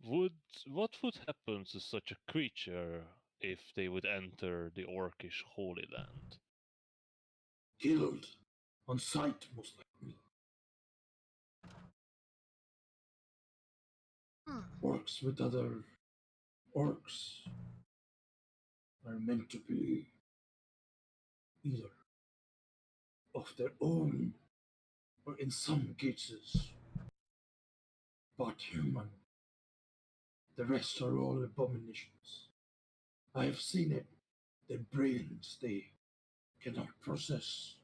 What would happen to such a creature if they would enter the Orcish Holy Land? Killed. On sight, most likely. Orcs with other orcs are meant to be either of their own or in some cases but human. The rest are all abominations. I have seen it. Their brains, they cannot process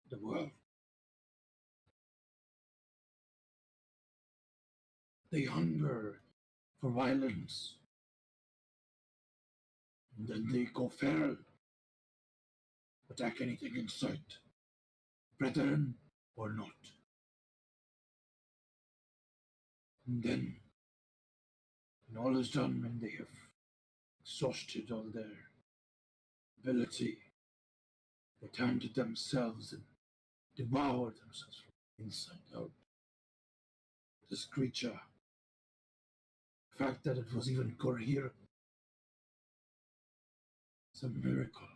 the world. They hunger for violence. And then they go feral. Attack anything in sight, brethren or not. And then, when all is done, when they have exhausted all their ability, they turn to themselves and devour themselves from inside out. This creature, the fact that it was even coherent, is a miracle.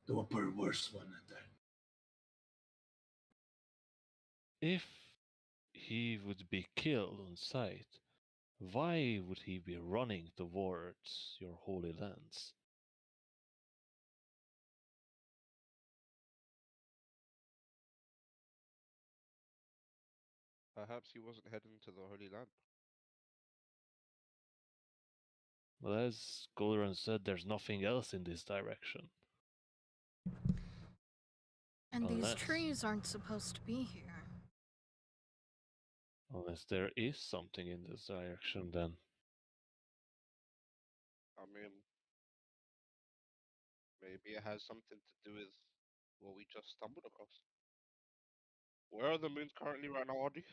Though a perverse one at that. If he would be killed on sight, why would he be running towards your holy lands? Perhaps he wasn't heading to the Holy Land. Well, as Golran said, there's nothing else in this direction. And these Unless- trees aren't supposed to be here. Unless there is something in this direction, then. I mean, maybe it has something to do with what we just stumbled across. Where are the moons currently right now, Audrey?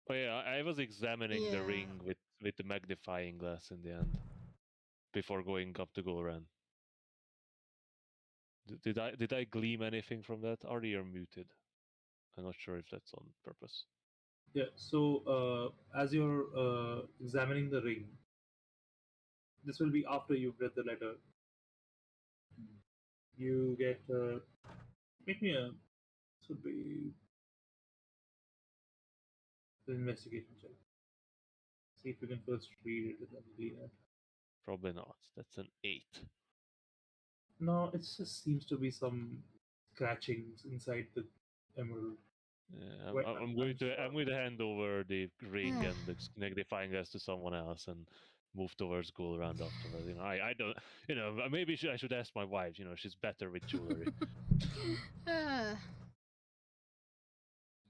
Oh yeah, I was examining the Yeah. ring with the magnifying glass in the end, before going up to Golran. Did I glean anything from that? Already you're muted. I'm not sure if that's on purpose. Yeah, so as you're examining the ring, this will be after you've read the letter. You get. Make me a. This would be. An investigation check. See if you can first read it and then glean it. Probably not. That's an 8. No, it just seems to be some scratchings inside the emerald. Yeah, Wait, I'm going to sure. I'm going to hand over the ring and the magnifying glass to someone else and move towards Golran afterwards. You know, I don't. You know, maybe I should ask my wife. You know, she's better with jewelry. Ah.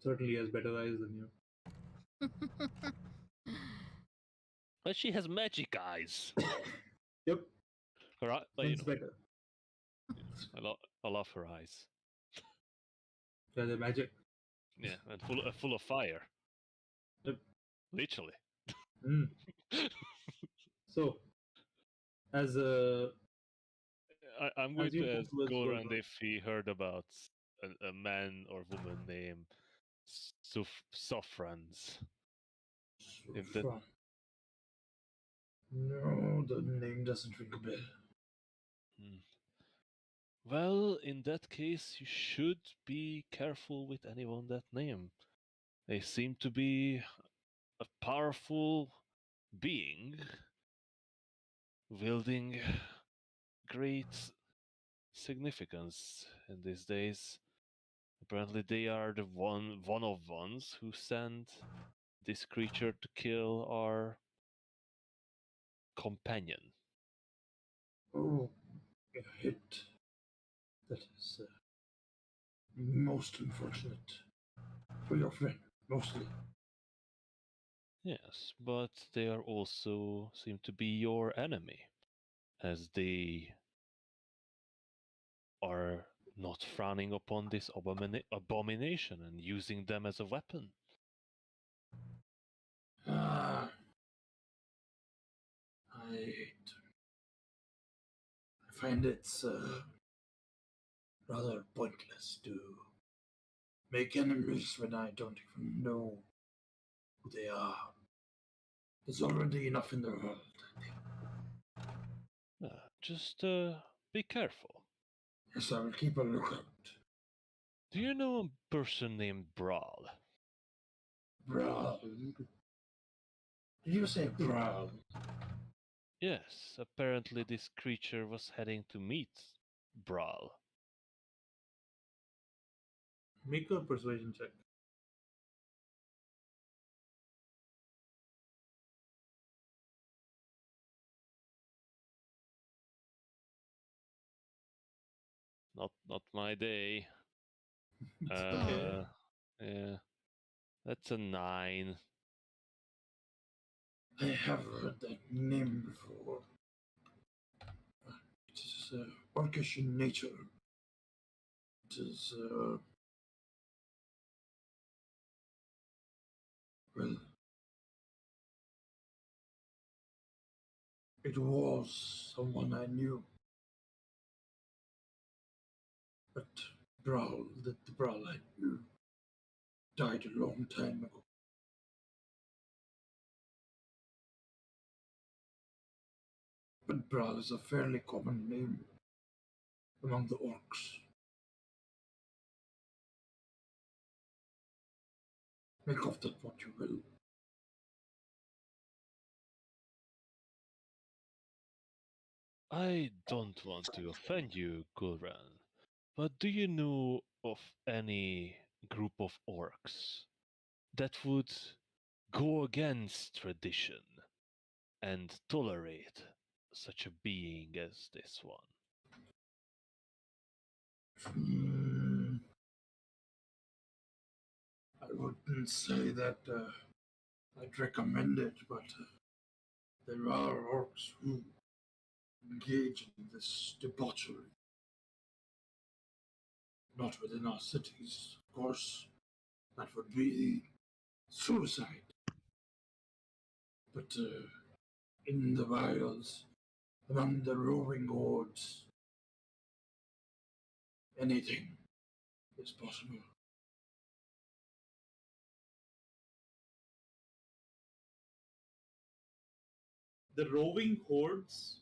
Certainly has better eyes than you. But she has magic eyes. Yep, Her, like, you that's know, better. I love her eyes. Yeah, the magic. Yeah, and full of fire. Yep. Literally. Mm. So, as I'm going as you to move ask towards Golran Golran, if he heard about a man or woman named Sofrans. If that- Sofran. No, the name doesn't ring a bell. Hmm. Well, in that case, you should be careful with anyone that name. They seem to be a powerful being wielding great significance in these days. Apparently, they are the one of ones who sent this creature to kill our companion. Oh, a hit that is most unfortunate for your friend, mostly. Yes, but they are also seem to be your enemy, as they are not frowning upon this abomination and using them as a weapon. Ah, I find it's rather pointless to make enemies when I don't even know who they are. There's already enough in the world. Just be careful. Yes, I will keep a lookout. Do you know a person named Brawl? Brawl. Did you say Brawl? Yes, apparently this creature was heading to meet Brawl. Make a persuasion check. Not my day. Okay. Yeah, that's a 9. I have heard that name before. It is orcish in nature. It is, well, it was someone I knew. But the Brawl I knew died a long time ago. But Brawl is a fairly common name among the orcs. Make of that what you will. I don't want to offend you, Gulran, but do you know of any group of orcs that would go against tradition and tolerate such a being as this one? Hmm, I wouldn't say that I'd recommend it, but there are orcs who engage in this debauchery. Not within our cities, of course. That would be suicide. But in the wilds, among the roving hordes, anything is possible. The roving hordes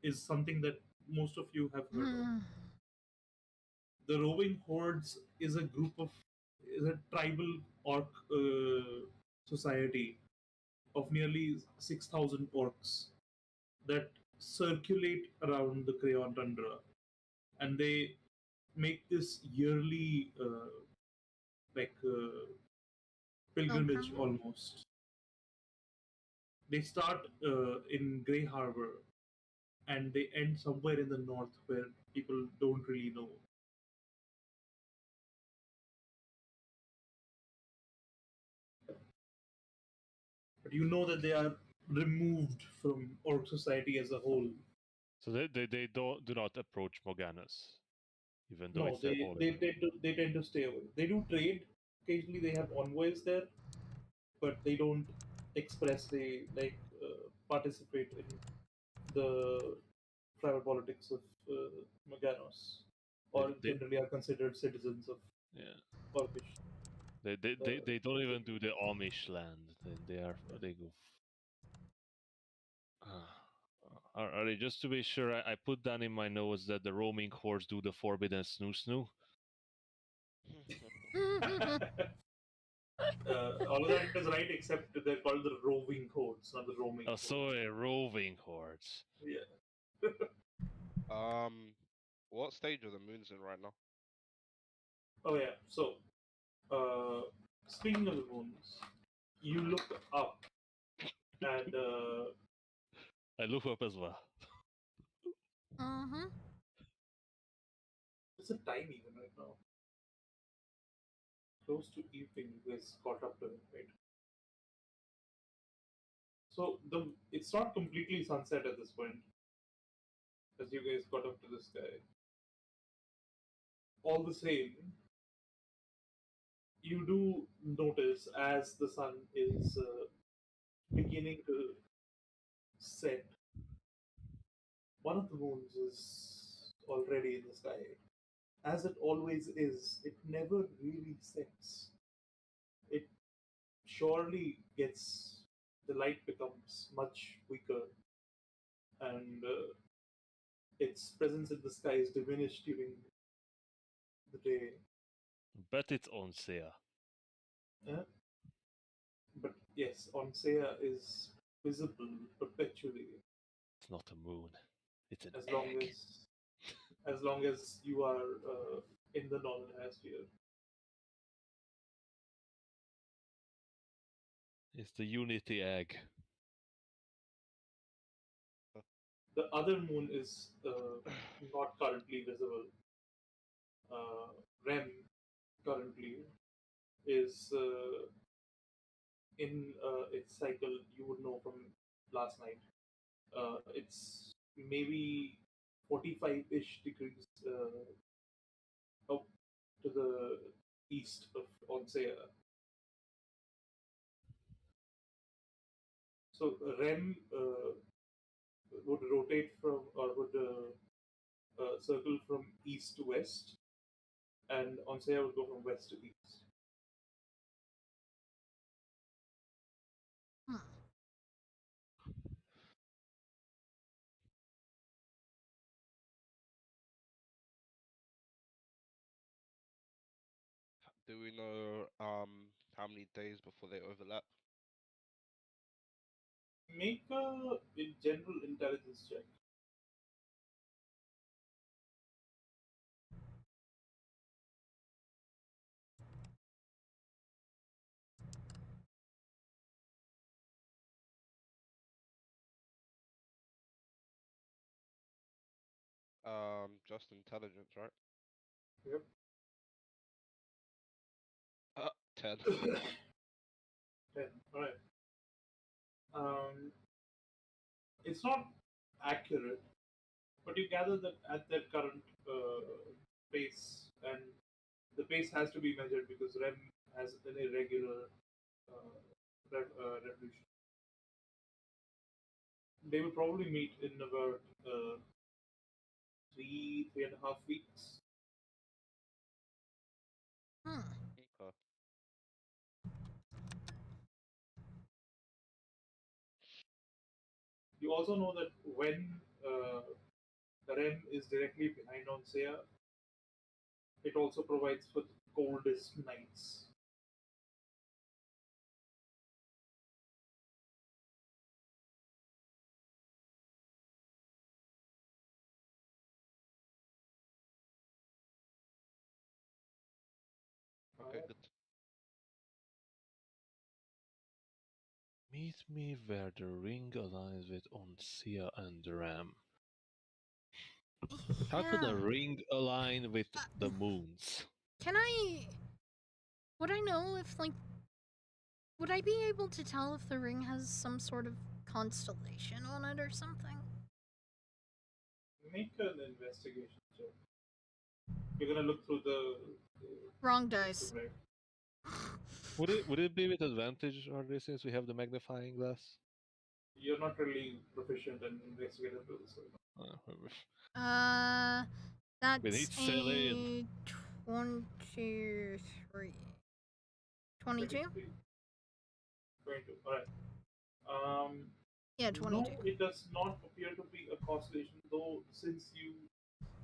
is something that most of you have heard of. The roving hordes is a tribal orc society of nearly 6,000 orcs that circulate around the Crayon Tundra, and they make this yearly pilgrimage Pilgrimage? almost. They start in Grey Harbor and they end somewhere in the north where people don't really know. But you know that they are removed from orc society as a whole. So they do not approach Morganus, even though No, it's their holiday. they tend to stay away. They do trade. Occasionally, they have envoys there, but they don't expressly participate in the tribal politics of Maganos, or They generally are considered citizens of yeah. Orcish. They don't even do the Amish land. They go. Alright, just to be sure, I put down in my notes that the roaming hordes do the forbidden snoo snoo. All of that is right, except they're called the roving hordes, not the roaming. Oh, hordes. sorry, roving hordes. Yeah. What stage of the moon's in right now? Oh yeah. So, speaking of the moons, you look up, and I look up as well. What's the time even right now? Close to evening. You guys caught up to it, right? So it's not completely sunset at this point, as you guys got up to the sky. All the same, you do notice as the sun is beginning to set, one of the moons is already in the sky. As it always is, it never really sets. It surely gets, the light becomes much weaker, and its presence in the sky is diminished during the day. Bet it's on Sia. Uh, but yes, Onsea is visible perpetually It's not a moon. It's an as long egg. as you are in the northern hemisphere. It's the Unity egg. The other moon is not currently visible. REM currently is in its cycle. You would know from last night. It's maybe 45-ish degrees up to the east of Onsea. So REM would rotate from, or would circle from east to west, and Onsea would go from west to east. Hmm. Do we know how many days before they overlap? Make a general intelligence check. Just intelligence, right? Yep. 10. 10. All right. It's not accurate, but you gather that at their current pace, and the pace has to be measured because REM has an irregular revolution. They will probably meet in about 3.5 weeks. Hmm. Okay. You also know that when REM is directly behind Onsea, it also provides for the coldest nights. Okay, good. Meet me where the ring aligns with Onsia and Ram. How could Yeah. a ring align with Uh, the moons? Would I know if, like, would I be able to tell if the ring has some sort of constellation on it or something? Make an investigation check. You're gonna look through the Wrong dice. right? Would it be with advantage, Andre, since we have the magnifying glass? You're not really proficient in investigative tools. So Uh, we need That's Celine. a 23. 22? 23, 22. All right. Yeah, No, 22. it does not appear to be a constellation, though, since you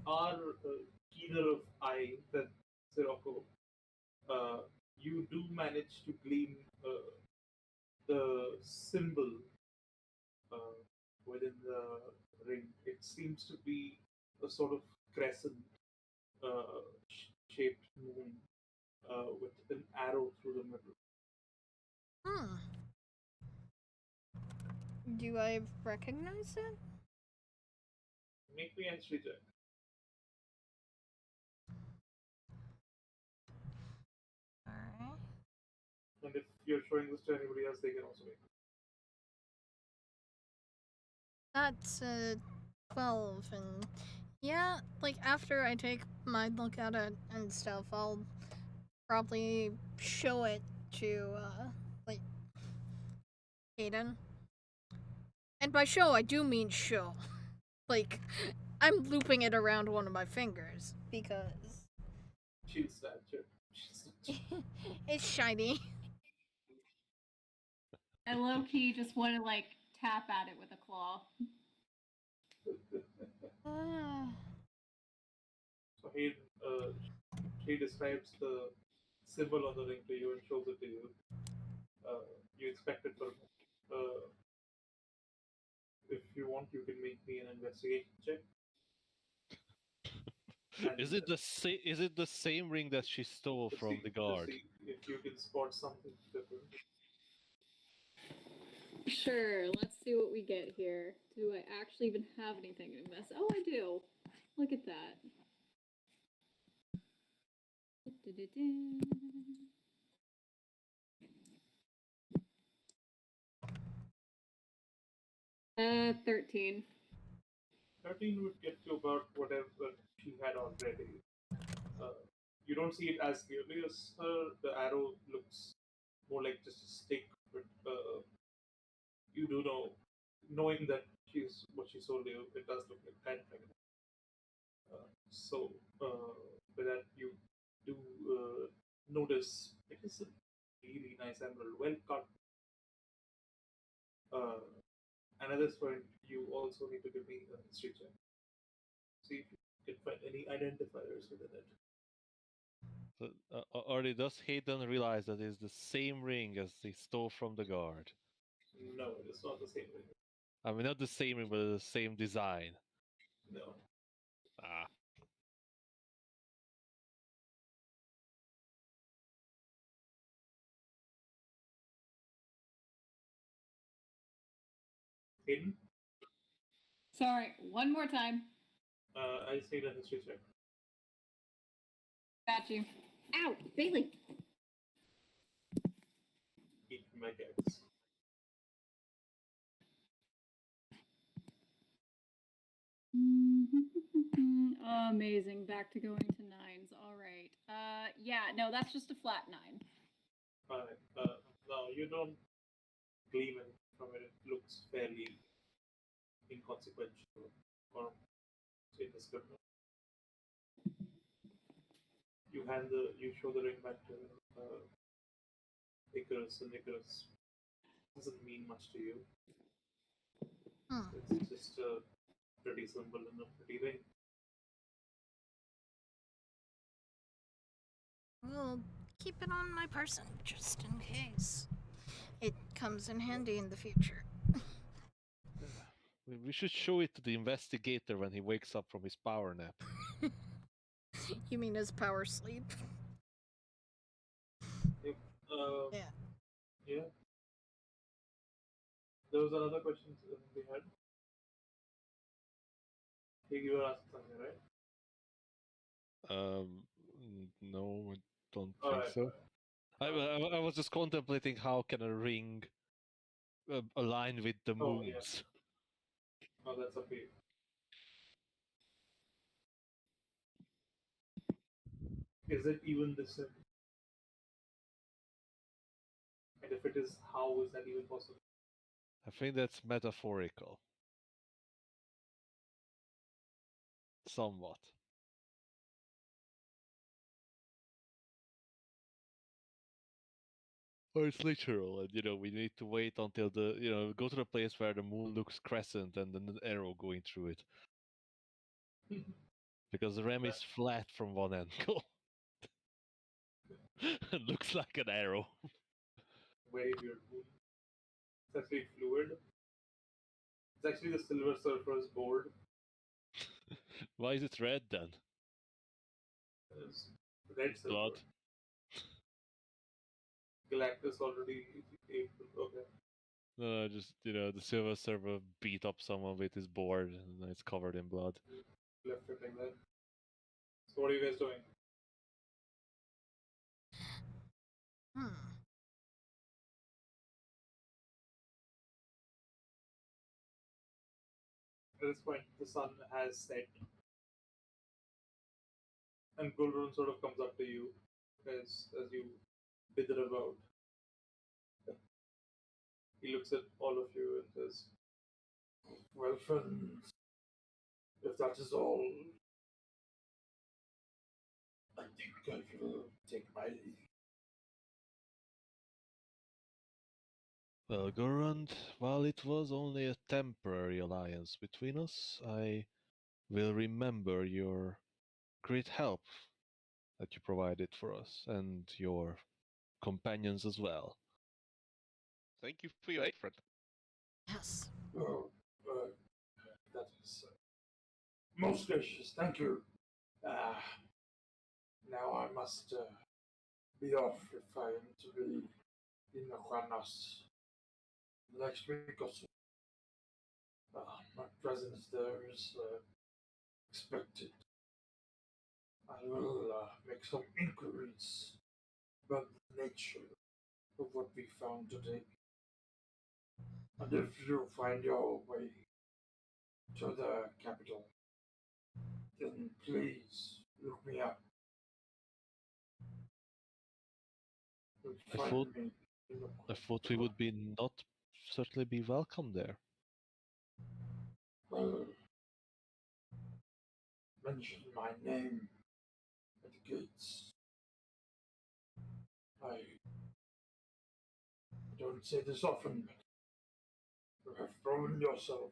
are keener of eye than Sirocco, you do manage to glean the symbol uh, within the ring. It seems to be a sort of crescent shaped moon with an arrow through the middle. Hmm. Do I recognize it? Make me a history check. And if you're showing this to anybody else, they can also make it. That's 12, and yeah, like after I take my look at it and stuff, I'll probably show it to like Hayden. And by show, I do mean show. Like, I'm looping it around one of my fingers because She'll snatch it. it's shiny. I low key just want to like tap at it with a claw. So he describes the symbol on the ring to you and shows it to you. You inspect it for a moment. If you want, you can make me an investigation check. Is it the same ring that she stole from the guard? To see if you can spot something different. Sure, let's see what we get here. Do I actually even have anything to invest? Oh, I do. Look at that. Uh, 13. 13 would get you about whatever she had already. You don't see it as clearly as her. The arrow looks more like just a stick, but you do know, knowing that she's what she sold you, it does look like hand dragon. With that, you do notice it is a really nice emerald, well cut. And at this point, you also need to give me a history check. See if you can find any identifiers within it. So, or does Hayden realize that it's the same ring as they stole from the guard? No, it is not the same ring. I mean, not the same ring, but the same design. No. Ah. Hayden, Sorry, one more time. I just need a history check. Got you. Ow, Bailey. Eat my cats. Amazing. Back to going to nines. All right. Yeah, no, that's just a flat 9. Alright. No, you don't glean from it. It looks fairly inconsequential or indiscriminate. You show the ring back to Icarus, and Icarus doesn't mean much to you. It's just a pretty symbol and a pretty ring. We'll keep it on my person just in case. It comes in handy in the future. We should show it to the investigator when he wakes up from his power nap. You mean his power sleep? Yep. Yeah. Yeah. There was another question we had. Hey, you were asking something, right? No, I don't All think right, so. I was just contemplating how can a ring align with the Oh, moons. yeah. Oh, that's okay. Is it even the same? And if it is, how is that even possible? I think that's metaphorical. Somewhat. Or it's literal, and we need to wait until go to the place where the moon looks crescent and then an arrow going through it. Because the ram is flat from one angle. It looks like an arrow. Very weird moon. It's actually fluid. It's actually the Silver Surfer's board. Why is it red then? It's red silver. Blood. Galactus already. Okay. No, just the Silver Surfer beat up someone with his board and it's covered in blood. Left it like that. So what are you guys doing? this point, the sun has set, and Gulrun sort of comes up to you as you dither about. He looks at all of you and says, "Well, friends, if that is all, I think I will take my leave." Well, Gurund, while it was only a temporary alliance between us, I will remember your great help that you provided for us and your companions as well. Thank you for your aid, friend. Yes. Oh, that is most gracious. Thank you. Now I must be off if I am to be in Juanas next week or so. My presence there is expected. I will make some inquiries about the nature of what we found today. And if you find your way to the capital, then please look me up. You'll I find thought me in the I thought we would be not certainly be welcome there. Well, mention my name at the gates. I don't say this often, but you have proven yourself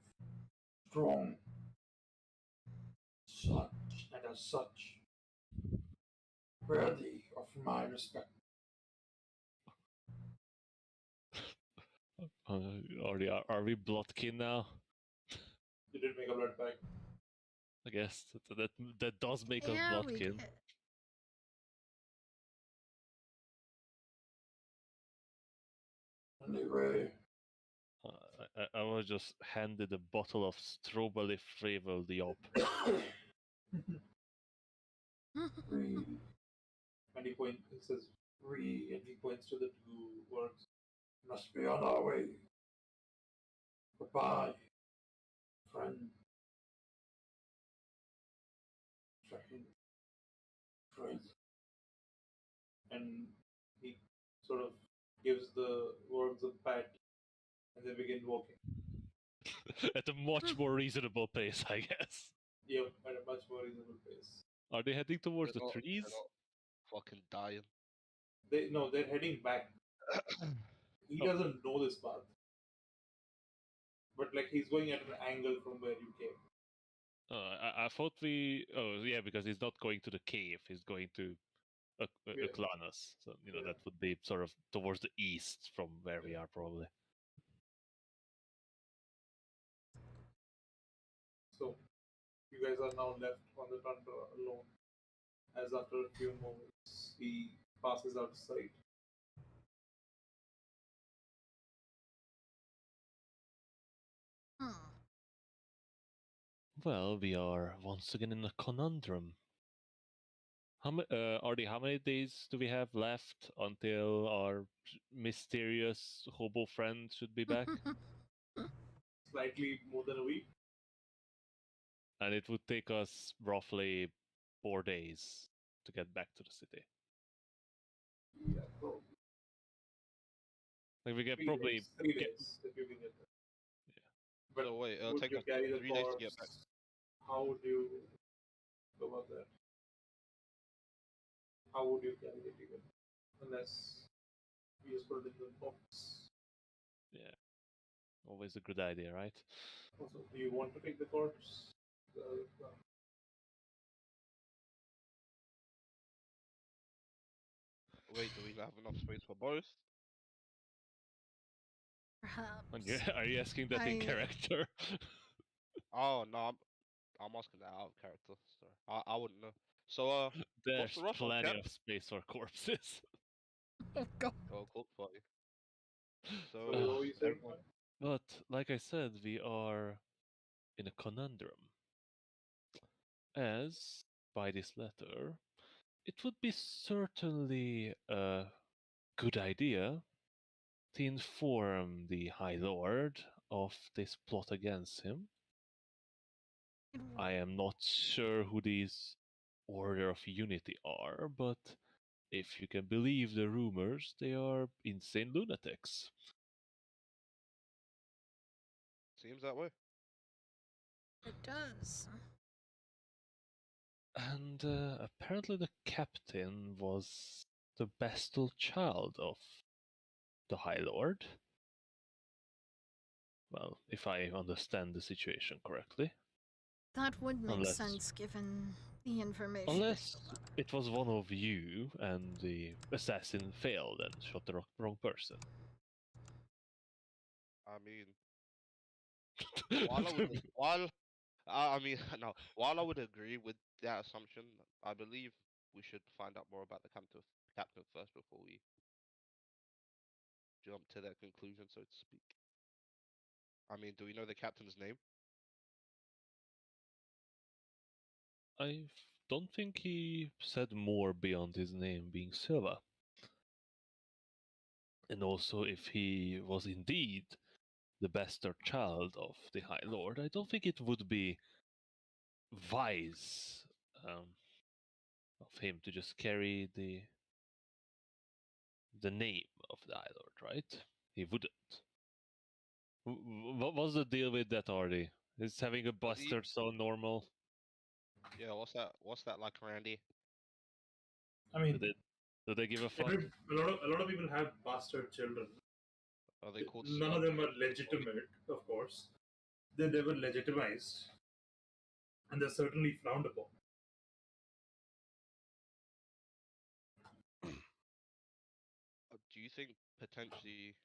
strong, such and as such, worthy of my respect. Are we bloodkin now? You did make a blood pact. I guess that does make us Yeah, we bloodkin. did. Anyway, I was just handed a bottle of strawberry flavored yop. we, and he says, we, and he points to the two words, must be on our way. Goodbye, friend. Friend. Friend. And he sort of gives the words a pat, and they begin walking. At a much more reasonable pace, I guess. Yep, at a much more reasonable pace. Are they heading towards the They're trees? not fucking dying. They're heading back. He Oh. doesn't know this path, but like he's going at an angle from where you came. I thought we. Oh, yeah, because he's not going to the cave. He's going to Yeah. Uklanas. So Yeah. that would be sort of towards the east from where we are, probably. So you guys are now left on the Tundra alone. As after a few moments, he passes out of sight. Hmm. Well, we are once again in a conundrum. Artie, how many days do we have left until our mysterious hobo friend should be back? Slightly more than a week. And it would take us roughly 4 days to get back to the city. Yeah, probably. Like we get 3 probably days. 3 get, days if you can get there. Yeah. But So wait, it'll would take you us carry the 3 days to get back. corpse? How would you go about that? How would you carry it even? Unless you just put it in the box. yeah, always a good idea, right? Also, do you want to take the corpse? Uh, Wait, do we have enough space for both? Perhaps. Are you asking that in I- character? Oh no, I'm asking that out of character. Sorry, I wouldn't know. So what's There's the rush on, plenty chat? of space for corpses. Oh god. Oh, cool party. so So what were you saying? everyone, But like I said, we are in a conundrum. As by this letter, it would be certainly a good idea to inform the High Lord of this plot against him. I am not sure who these Order of Unity are, but if you can believe the rumors, they are insane lunatics. Seems that way. It does. And apparently the captain was the bastard child of the High Lord. Well, if I understand the situation correctly. That would make Unless- sense given the information. Unless it was one of you and the assassin failed and shot the wrong person. I mean, while I would I mean no, while I would agree with that assumption, I believe we should find out more about the captain first before we jump to that conclusion, so to speak. I mean, do we know the captain's name? I don't think he said more beyond his name being Silva. And also, if he was indeed the bastard child of the High Lord, I don't think it would be wise of him to just carry the name of the High Lord, right? He wouldn't. What was the deal with that, Artie? Is having a Does he- bastard so normal? Yeah, what's that like, Randy? I mean, Do they give a fuck? a lot of people have bastard children. Are they called None of them are slugs? legitimate, of course. They're never legitimized, and they're certainly frowned upon. Do you think potentially?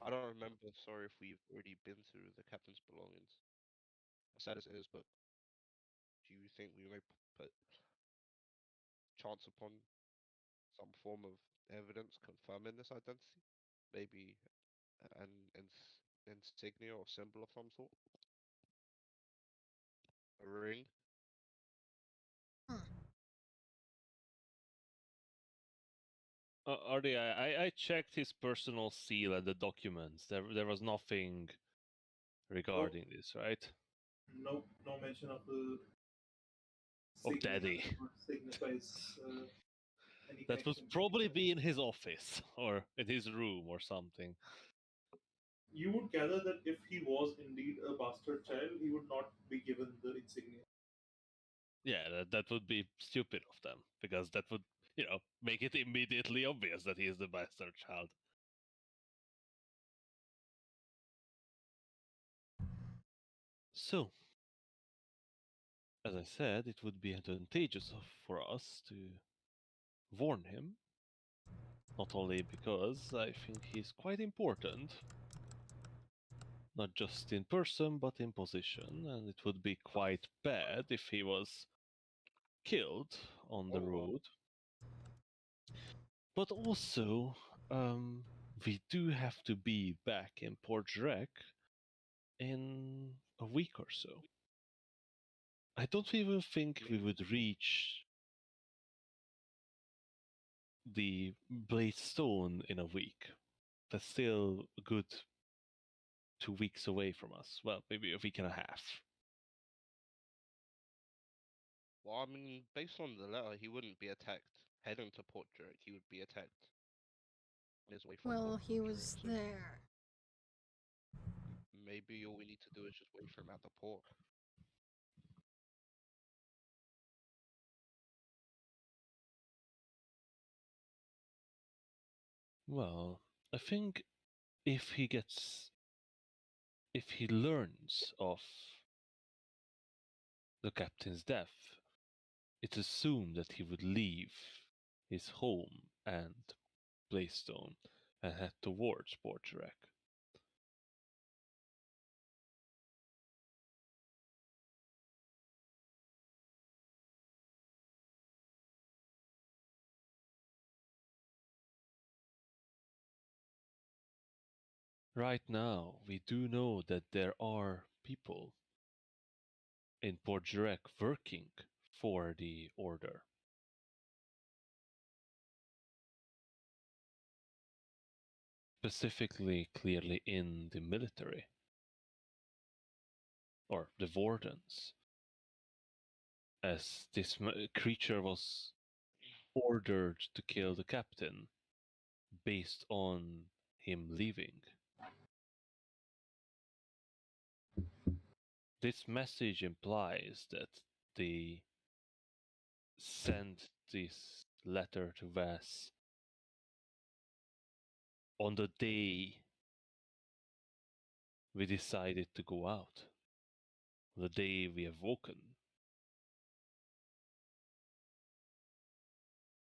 I don't remember. Sorry if we've already been through the captain's belongings. As sad as it is, but do you think we may put chance upon some form of evidence confirming this identity? Maybe an insignia or symbol of some sort? A ring? Hmm. Artie, I checked his personal seal and the documents. There was nothing regarding this, right? No mention of the Of signia daddy. that signifies any That would connection. probably be in his office or in his room or something. You would gather that if he was indeed a bastard child, he would not be given the insignia. Yeah, that would be stupid of them because that would, make it immediately obvious that he is the bastard child. So, as I said, it would be advantageous for us to warn him. Not only because I think he's quite important, not just in person but in position, and it would be quite bad if he was killed on the road. But also, we do have to be back in Port Jurek in a week or so. I don't even think we would reach the Blade Stone in a week. That's still a good 2 weeks away from us. Well, maybe a week and a half. Well, I mean, based on the letter, he wouldn't be attacked heading to Port Drake. He would be attacked on his way from Well, Port he Drake, was so there. maybe all we need to do is just wait for him at the port. Well, I think if he learns of the captain's death, it's assumed that he would leave his home and Blaystone and head towards Port Jurek. Right now, we do know that there are people in Port Jurek working for the Order. Specifically, clearly in the military. Or the Wardens. as this creature was ordered to kill the captain based on him leaving. This message implies that they sent this letter to Vass on the day we decided to go out, the day we have woken.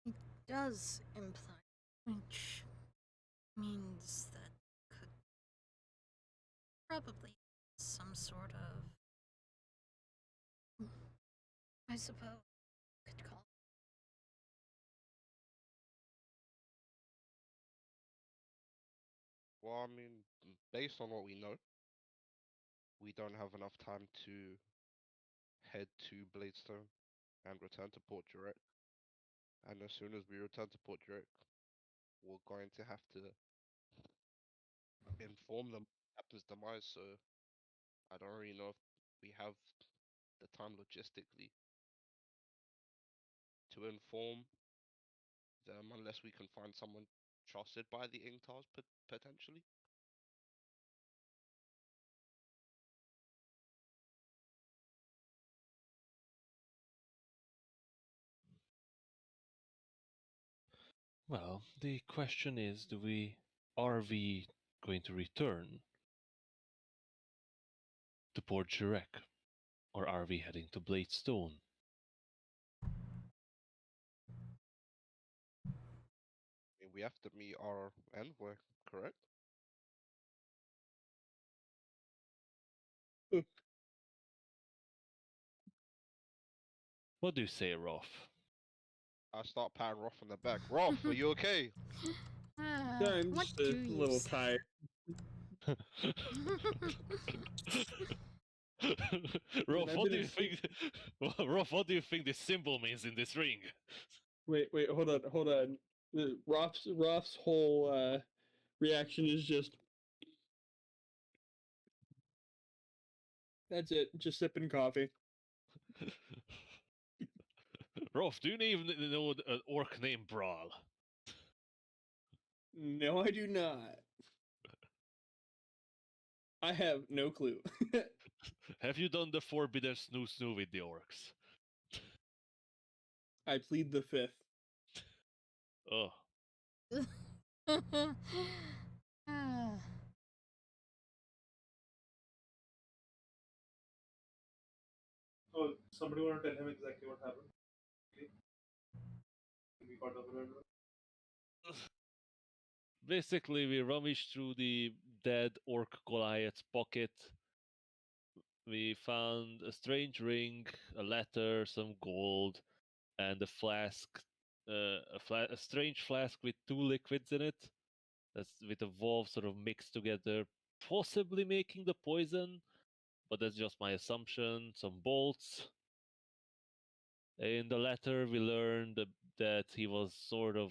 It does imply, which means that could probably some sort of, I suppose, could call. Well, I mean, based on what we know, we don't have enough time to head to Bladestone and return to Port Jurek. And as soon as we return to Port Jurek, we're going to have to inform them of Captain's demise. So I don't really know if we have the time logistically to inform them unless we can find someone trusted by the Ingtars potentially. Well, the question is, are we going to return to Port Jurek, or are we heading to Bladestone? I mean, we have to meet our envoy, correct? What do you say, Rolf? I start patting Rolf on the back. Rolf, are you okay? Yeah, I'm What just do a you little say? tired. Rolf, I've what been do you asleep. think? Rolf, what do you think this symbol means in this ring? Wait, hold on. Roth's whole reaction is just. That's it. Just sipping coffee. Rolf, do you even know an orc named Brawl? No, I do not. I have no clue. Have you done the forbidden snoo with the orcs? I plead the fifth. Oh, Ah, Oh, somebody want to tell him exactly what happened? We got up and basically, we rummaged through the dead orc Goliath's pocket. We found a strange ring, a letter, some gold, and a flask, a strange flask with two liquids in it. That's with a valve sort of mixed together, possibly making the poison, but that's just my assumption. Some bolts. In the letter, we learned that he was sort of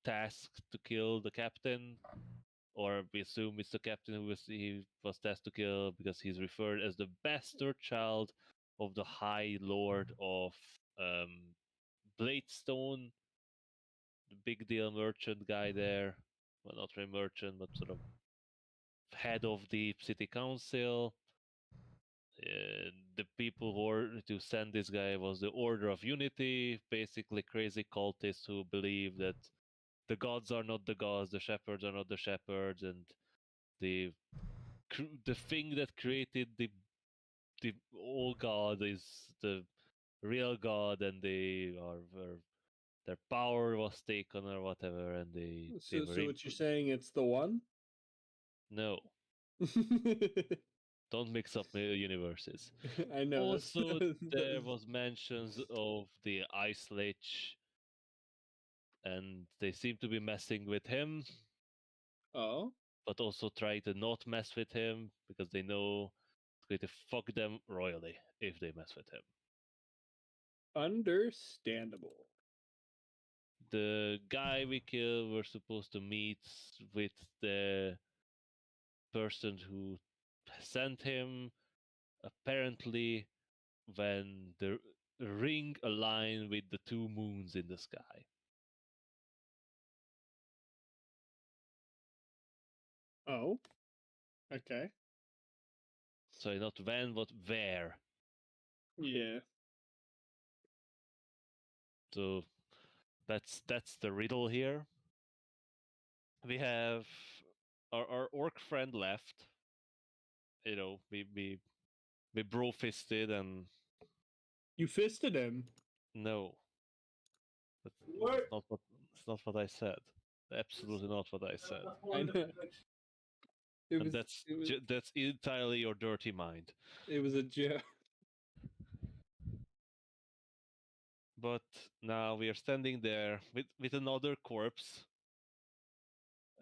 tasked to kill the captain, or we assume it's the captain he was tasked to kill because he's referred as the bastard child of the High Lord of um, Bladestone, the big deal merchant guy there. Well, not really merchant, but sort of head of the city council. The people who were to send this guy was the Order of Unity, basically crazy cultists who believe that the gods are not the gods, the shepherds are not the shepherds, and the the thing that created the old god is the real god, and their power was taken or whatever, and they So, were what you're saying? It's the one? no, don't mix up universes. I know. Also, there was mentions of the Ice Lich, and they seem to be messing with him, Oh, but also trying to not mess with him because they know it's going to fuck them royally if they mess with him. understandable. The guy we killed were supposed to meet with the person who sent him. Apparently, when ring a line with the two moons in the sky. Oh. Okay. So not when, but where. Yeah. So that's the riddle here. We have our orc friend left. You know, we bro fisted and You fisted him. no, What? it's not what I said. Absolutely not what I said. I know. It And was. that's entirely your dirty mind. It was a joke. But now we are standing there with another corpse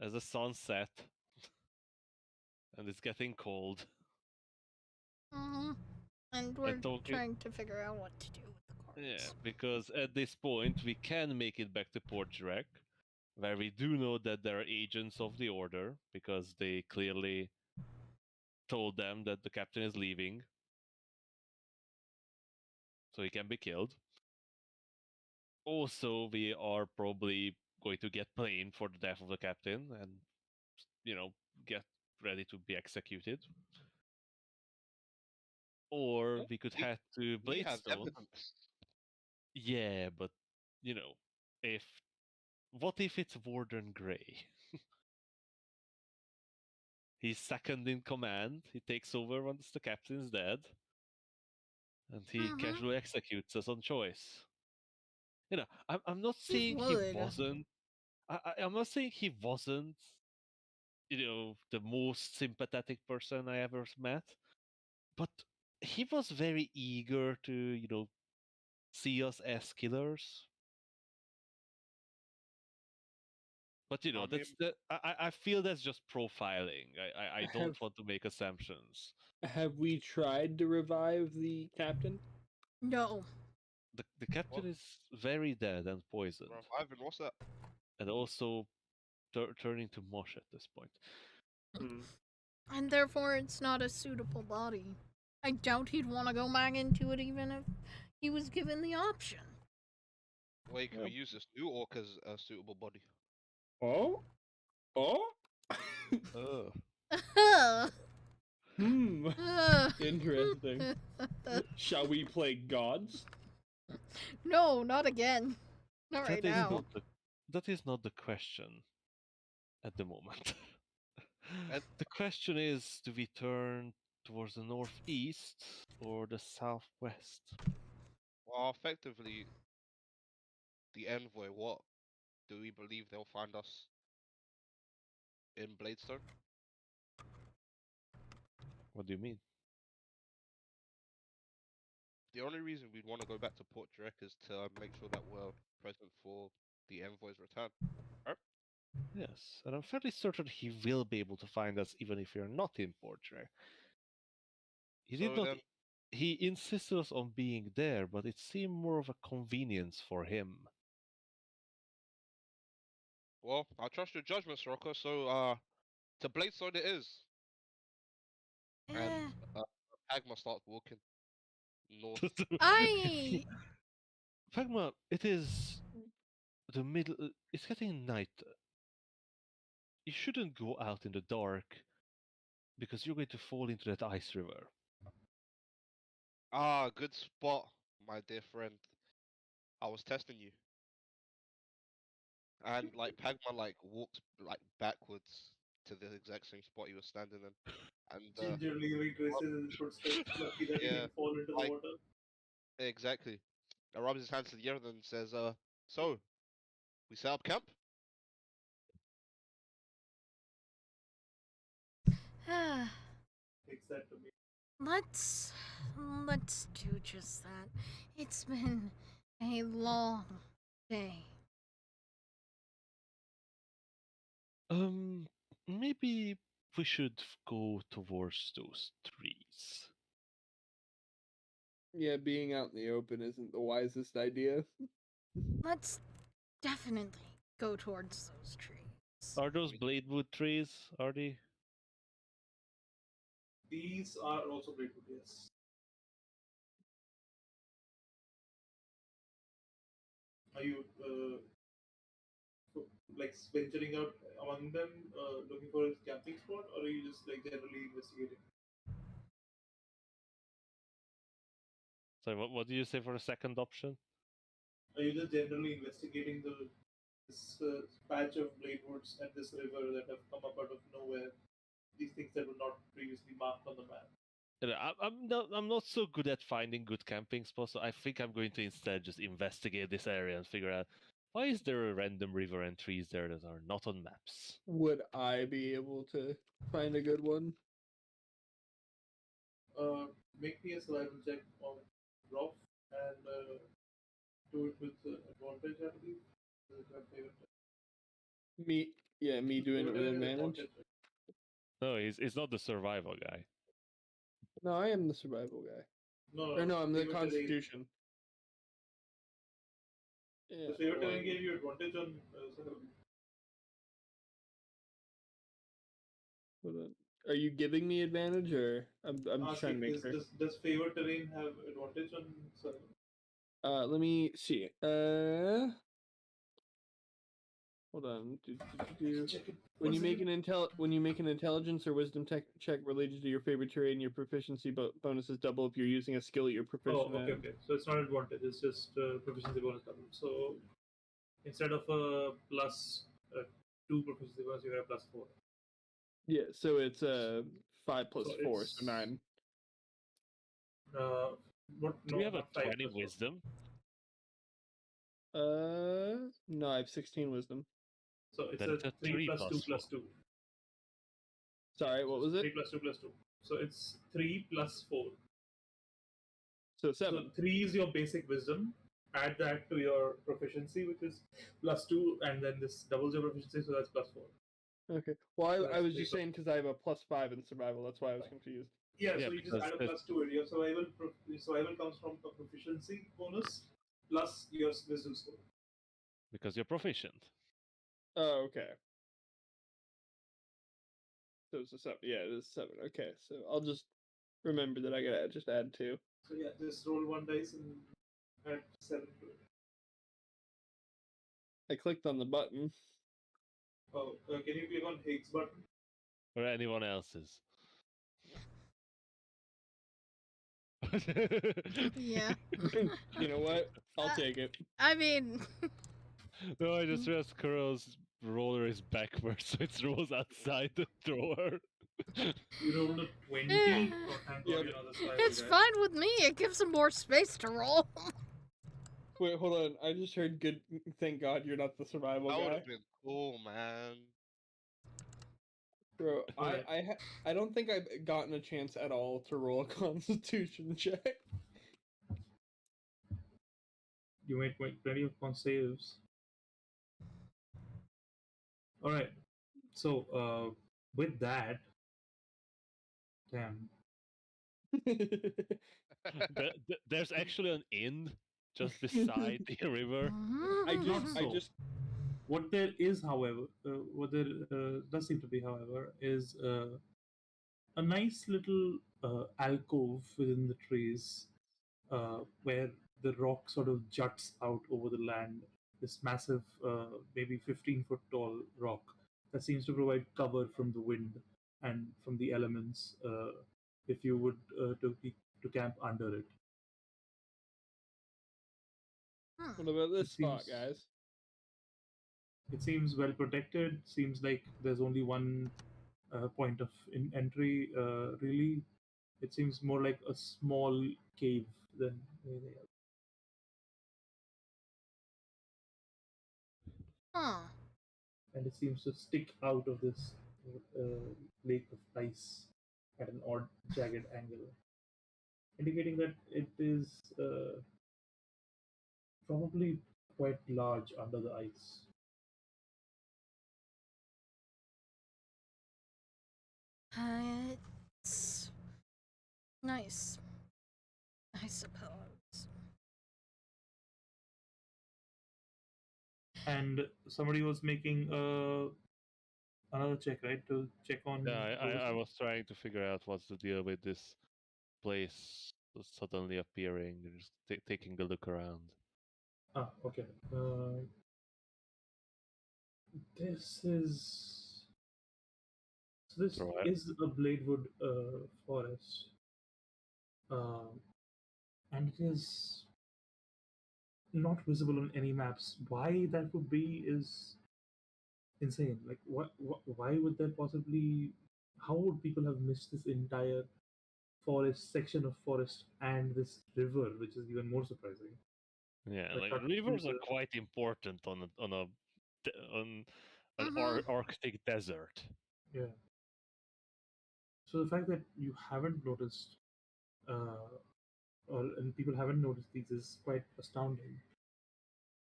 as the sun set, and it's getting cold. Mm-hmm. And we're talking- trying to figure out what to do with the corpse. Yeah, because at this point we can make it back to Port Drek, where we do know that there are agents of the Order, because they clearly told them that the captain is leaving, so he can be killed. Also, we are probably going to get blamed for the death of the captain and, get ready to be executed. Or we could head to He has Bladestone. evidence. Yeah, but, if what if it's Warden Grey? He's second in command. He takes over once the captain's dead, and he Mhm. casually executes us on choice. I'm not He saying he would. wasn't. I'm not saying he wasn't. The most sympathetic person I ever met, but he was very eager to, see us as killers. But I mean- that's I feel that's just profiling. I don't want to make assumptions. Have we tried to revive the captain? No. The captain What? is very dead and poisoned, Bro, Ivan, what's that? and also turning to mush at this point. Hmm. And therefore, it's not a suitable body. I doubt he'd want to go back into it even if he was given the option. Wait, can we Yep. use this new orc as a suitable body? Oh? Oh? Hmm. Interesting. Shall we play gods? No, not again. Not right That is now. not that is not the question at the moment. And- The question is, do we turn towards the northeast or the southwest? Well, effectively, the envoy, what? Do we believe they'll find us in Bladestone? What do you mean? The only reason we'd want to go back to Port Drek is to make sure that we're present for the envoy's return. Yes, and I'm fairly certain he will be able to find us even if we're not in Portrait. He did So not. then, He insisted us on being there, but it seemed more of a convenience for him. well, I trust your judgment, Sirocco. So, to Bladestone it is. Eh, And Agma starts walking north. I. Pagma, it is the middle. It's getting night. You shouldn't go out in the dark because you're going to fall into that ice river. Ah, good spot, my dear friend. I was testing you. And like Pagma like walked like backwards to the exact same spot he was standing in. And Gingerly retraces his footsteps, lucky that he Yeah, didn't fall into the like- water. exactly. I rubs his hands together and says, so we set up camp? Takes that to me. let's do just that. It's been a long day. Maybe we should go towards those trees. Yeah, being out in the open isn't the wisest idea. Let's definitely go towards those trees. Are those bladewood trees? Are they? These are also great yes. Are you like venturing out among them, looking for a camping spot, or are you just like generally investigating? So what do you say for the second option? Are you just generally investigating this patch of blade woods and this river that have come up out of nowhere? These things that were not previously marked on the map. I'm not so good at finding good camping spots, so I think I'm going to instead just investigate this area and figure out why is there a random river and trees there that are not on maps. Would I be able to find a good one? Make me a survival check on Rough and do it with advantage, I believe. This is my favorite. Me doing it with advantage. No, he's not the survival guy. No, I am the survival guy. No, Or no, I'm the favorite terrain. Constitution. Yeah, The favorite hold terrain on. gave you advantage on survival. Hold on. Are you giving me advantage, or I'm just trying to Asking, make sure. does favorite terrain have advantage on survival? Let me see. Hold on. Check it. When One you make second. when you make an intelligence or wisdom check related to your favorite terrain, your proficiency bonuses double if you're using a skill you're proficient Oh, okay, at. okay. So it's not advantage. It's just proficiency bonus double. So instead of a plus 2 proficiency bonus, you get a plus 4. Yeah, so it's 5 plus So 4, it's so 9. what? Do No, we have a not 5 20 plus 4. wisdom? No, I have 16 wisdom. So it's Then a it's a 3 3 plus plus 2 4. plus 2. Sorry, what was it? 3 plus 2 plus 2. So it's 3 plus 4. So So 7. 3 is your basic wisdom. Add that to your proficiency, which is plus 2, and then this doubles your proficiency, so that's plus 4. Okay. Well, So I that's was 3 just plus saying because I have a plus 5 in survival. That's why I was confused. Yeah, Yeah, so you just because add a plus 2 and your survival comes from a proficiency bonus plus your wisdom score. because you're proficient. Oh, okay. So it's a 7. Yeah, it is 7. Okay, so I'll just remember that I gotta just add 2. So yeah, just roll 1 dice and add 7 to it. I clicked on the button. Oh, can you click on Higgs button? Or anyone else's. Yeah. You know what? I'll take it. I mean, No, I just realized Kuro's roller is backwards, so it rolls outside the drawer. You rolled a 20. Oh, thank God Yep. you're not the survival it's guy. fine with me. It gives him more space to roll. Wait, hold on. I just heard good. Thank God you're not the survival That would guy, have been cool, man. bro. Alright. I don't think I've gotten a chance at all to roll a Constitution check. You made plenty of con saves. Alright. So, with that, damn. There's actually an inn just beside the river. I just what there is, however, what there does seem to be, however, is a nice little alcove within the trees where the rock sort of juts out over the land. This massive, maybe 15-foot tall rock that seems to provide cover from the wind and from the elements if you would to camp under it. What about this It spot, seems guys? it seems well protected. Seems like there's only one point of entry. Really, it seems more like a small cave than anything else. Huh. And it seems to stick out of this lake of ice at an odd, jagged angle, indicating that it is probably quite large under the ice. It's nice, I suppose. And somebody was making another check, right, to check on. Yeah, I was trying to figure out what's the deal with this place suddenly appearing, just taking a look around. Okay. This is this Right. is a Bladewood forest, um, and it is not visible on any maps. Why that would be is insane. Like, why would there possibly? How would people have missed this entire forest section of forest and this river, which is even more surprising? Yeah, Like like cut through rivers are the quite important on an Mm-hmm. Arctic desert. yeah. So the fact that you haven't noticed, uh, or and people haven't noticed these is quite astounding.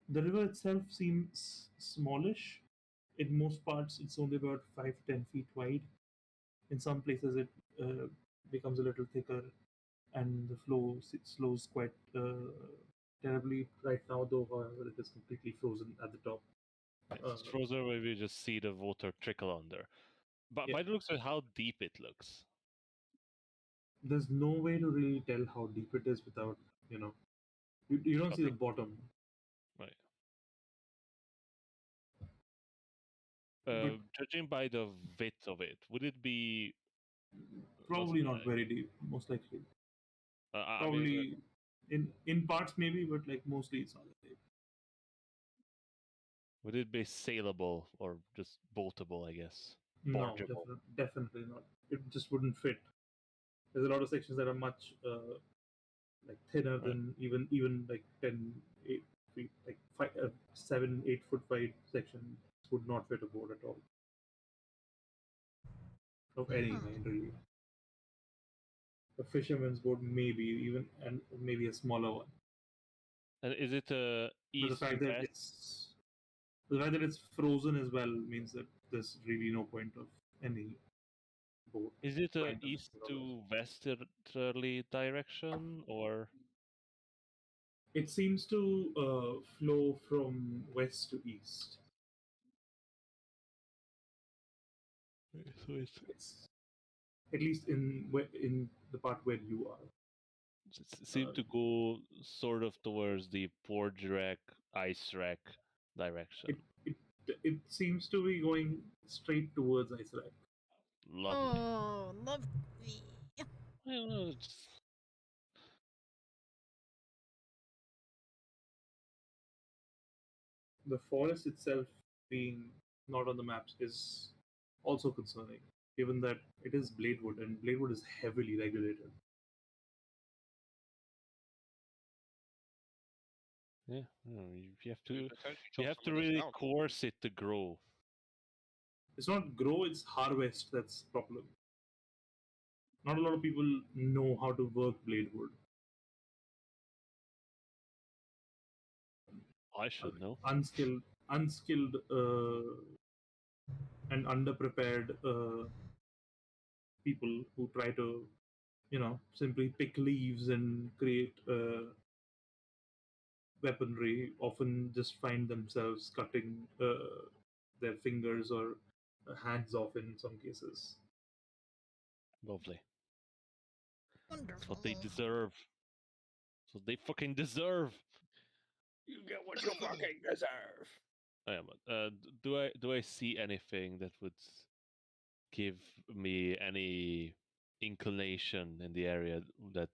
The river itself seems smallish. In most parts, it's only about 5 to 10 feet wide. In some places, it becomes a little thicker, and the flow slows quite terribly. Right now, though, however, it is completely frozen at the top. It's frozen where we just see the water trickle under. But Yeah, by the looks of it, how deep it looks. there's no way to really tell how deep it is without, you know, you don't see the Nothing. bottom. Right. But Judging by the width of it, would it be not? probably not very deep, most likely. I mean, Probably in parts maybe, but like mostly it's not that deep. would it be sailable or just boatable? I guess No, bargeable. definitely not. It just wouldn't fit. There's a lot of sections that are much like thinner Right. than even like 10, 8 feet, like 7, 8 foot wide section would not fit a boat at all of any Hmm. kind really. A fisherman's boat maybe even, and maybe a smaller one. And is it a But east to west? the fact that it's frozen as well means that there's really no point of any boat Is it a trying to east explore this. to westerly direction or? It seems to flow from west to east. So it's It's at least in the part where you are. seem Uh, to go sort of towards the Porge Wreck, Ice Wreck direction. it it seems to be going straight towards Iceland. Lovely. Oh, lovely. Well, it's- The forest itself being not on the maps is also concerning, given that it is Bladewood and Bladewood is heavily regulated. yeah, you have We to potentially you chop have some to of this really down. course it to grow. It's not grow, it's harvest that's problem. Not a lot of people know how to work Bladewood. I should know. Unskilled and underprepared people who try to, simply pick leaves and create weaponry often just find themselves cutting their fingers or hands off in some cases. Lovely. That's what they Wonderful. deserve. So they fucking deserve. You get what you fucking deserve. Oh, yeah, but do I see anything that would give me any inclination in the area that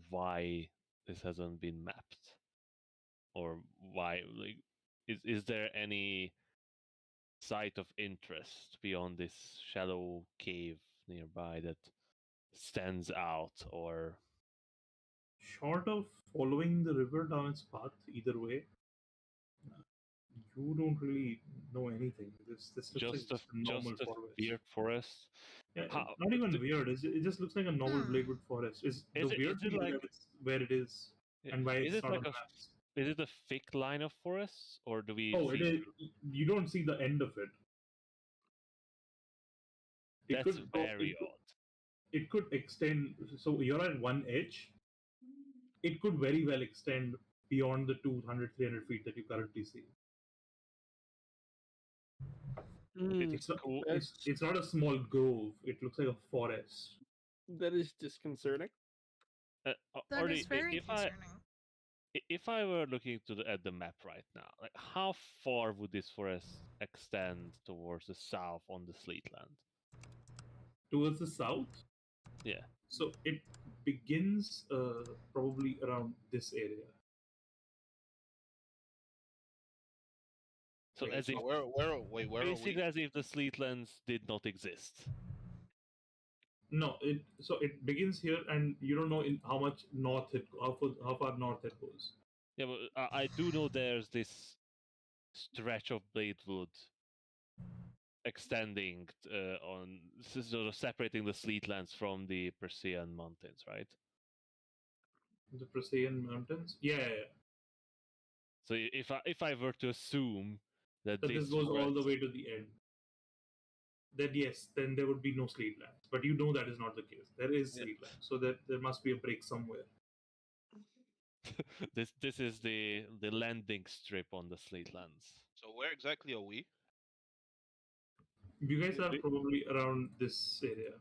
why this hasn't been mapped or why like is there any site of interest beyond this shallow cave nearby that stands out or Short of following the river down its path, either way, you don't really know anything. This looks like just a normal just a forest. weird forest? Yeah, How not even d- weird. It just looks like a normal Hmm. Bladewood forest. Is the is weird it thing is like that it's where it is and why is it's it not on like the maps. is it a thick line of forests or do we Oh, it see is. through? You don't see the end of it. It That's could go. very odd. It could extend. So you're at one edge. It could very well extend beyond the 200, 300 feet that you currently see. It's not. Cool. It's not a small grove. It looks like a forest. That is disconcerting. That Already, is very concerning. If I were looking at the map right now, like how far would this forest extend towards the south on the Sleetland? Towards the south. Yeah. So it begins probably around this area. So Okay, as if Where are basically we? as if the Sleetlands did not exist. No, it begins here, and you don't know in how much north how far north it goes. Yeah, but I do know there's this stretch of Bladewood extending on sort of separating the Sleetlands from the Persean Mountains, right? The Prasean Mountains. Yeah. So if I were to assume that That this this goes all forest, the way to the end. Then yes, then there would be no Sleetlands. But you know that is not the case. There is Yeah. Sleetland, so that there must be a break somewhere. this is the landing strip on the Sleetlands. So where exactly are we? You guys are We- probably around this area,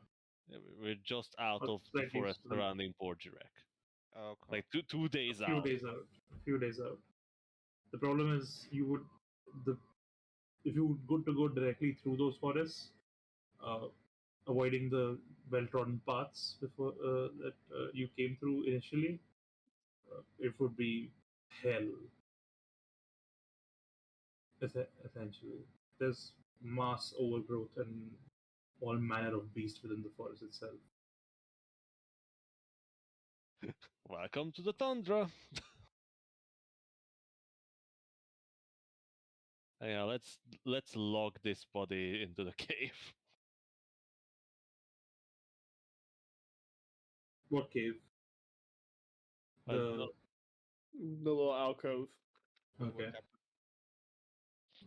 We're just out or of the slightly forest surrounding Borgerek. Okay. Like two a days few out. days out. A few days out. The problem is the if you would go to go directly through those forests, uh, avoiding the well-trodden paths before that you came through initially, it would be hell. Essentially, there's mass overgrowth and all manner of beasts within the forest itself. Welcome to the Tundra. Yeah, let's log this body into the cave. What cave? The The little alcove. okay. Kept-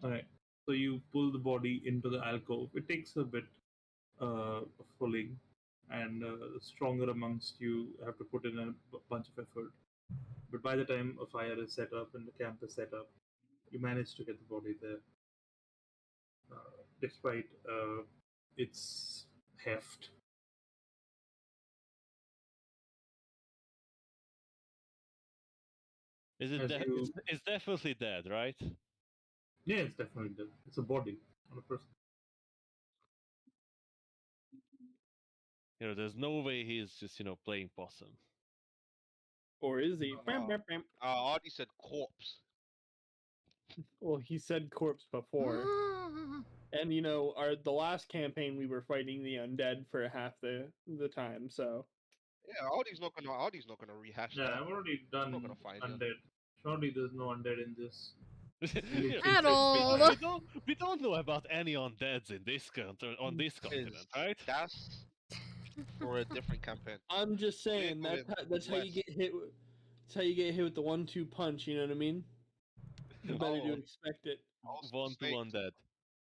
All right. So you pull the body into the alcove. It takes a bit of pulling, and the stronger amongst you have to put in a bunch of effort. But by the time a fire is set up and the camp is set up, you manage to get the body there, despite its heft. Is it As dead? you, It's definitely dead, right? yeah, it's definitely dead. It's a body, not a person. You know, there's no way he's just playing possum. Or is he? Artie said corpse. Well, he said corpse before. And the last campaign we were fighting the undead for half the time, so Yeah, Artie's not gonna rehash Yeah, that. I've already I'm not done gonna find him. undead. Surely there's no undead in this. Yeah, At all. we don't know about any undeads in this country on this continent, right? That's for a different campaign. I'm just saying We're that's how you west. get hit. That's how you get hit with the 1-2 punch. You know what I mean? You better Oh, to expect it. also 1 to snakes. 1 dead.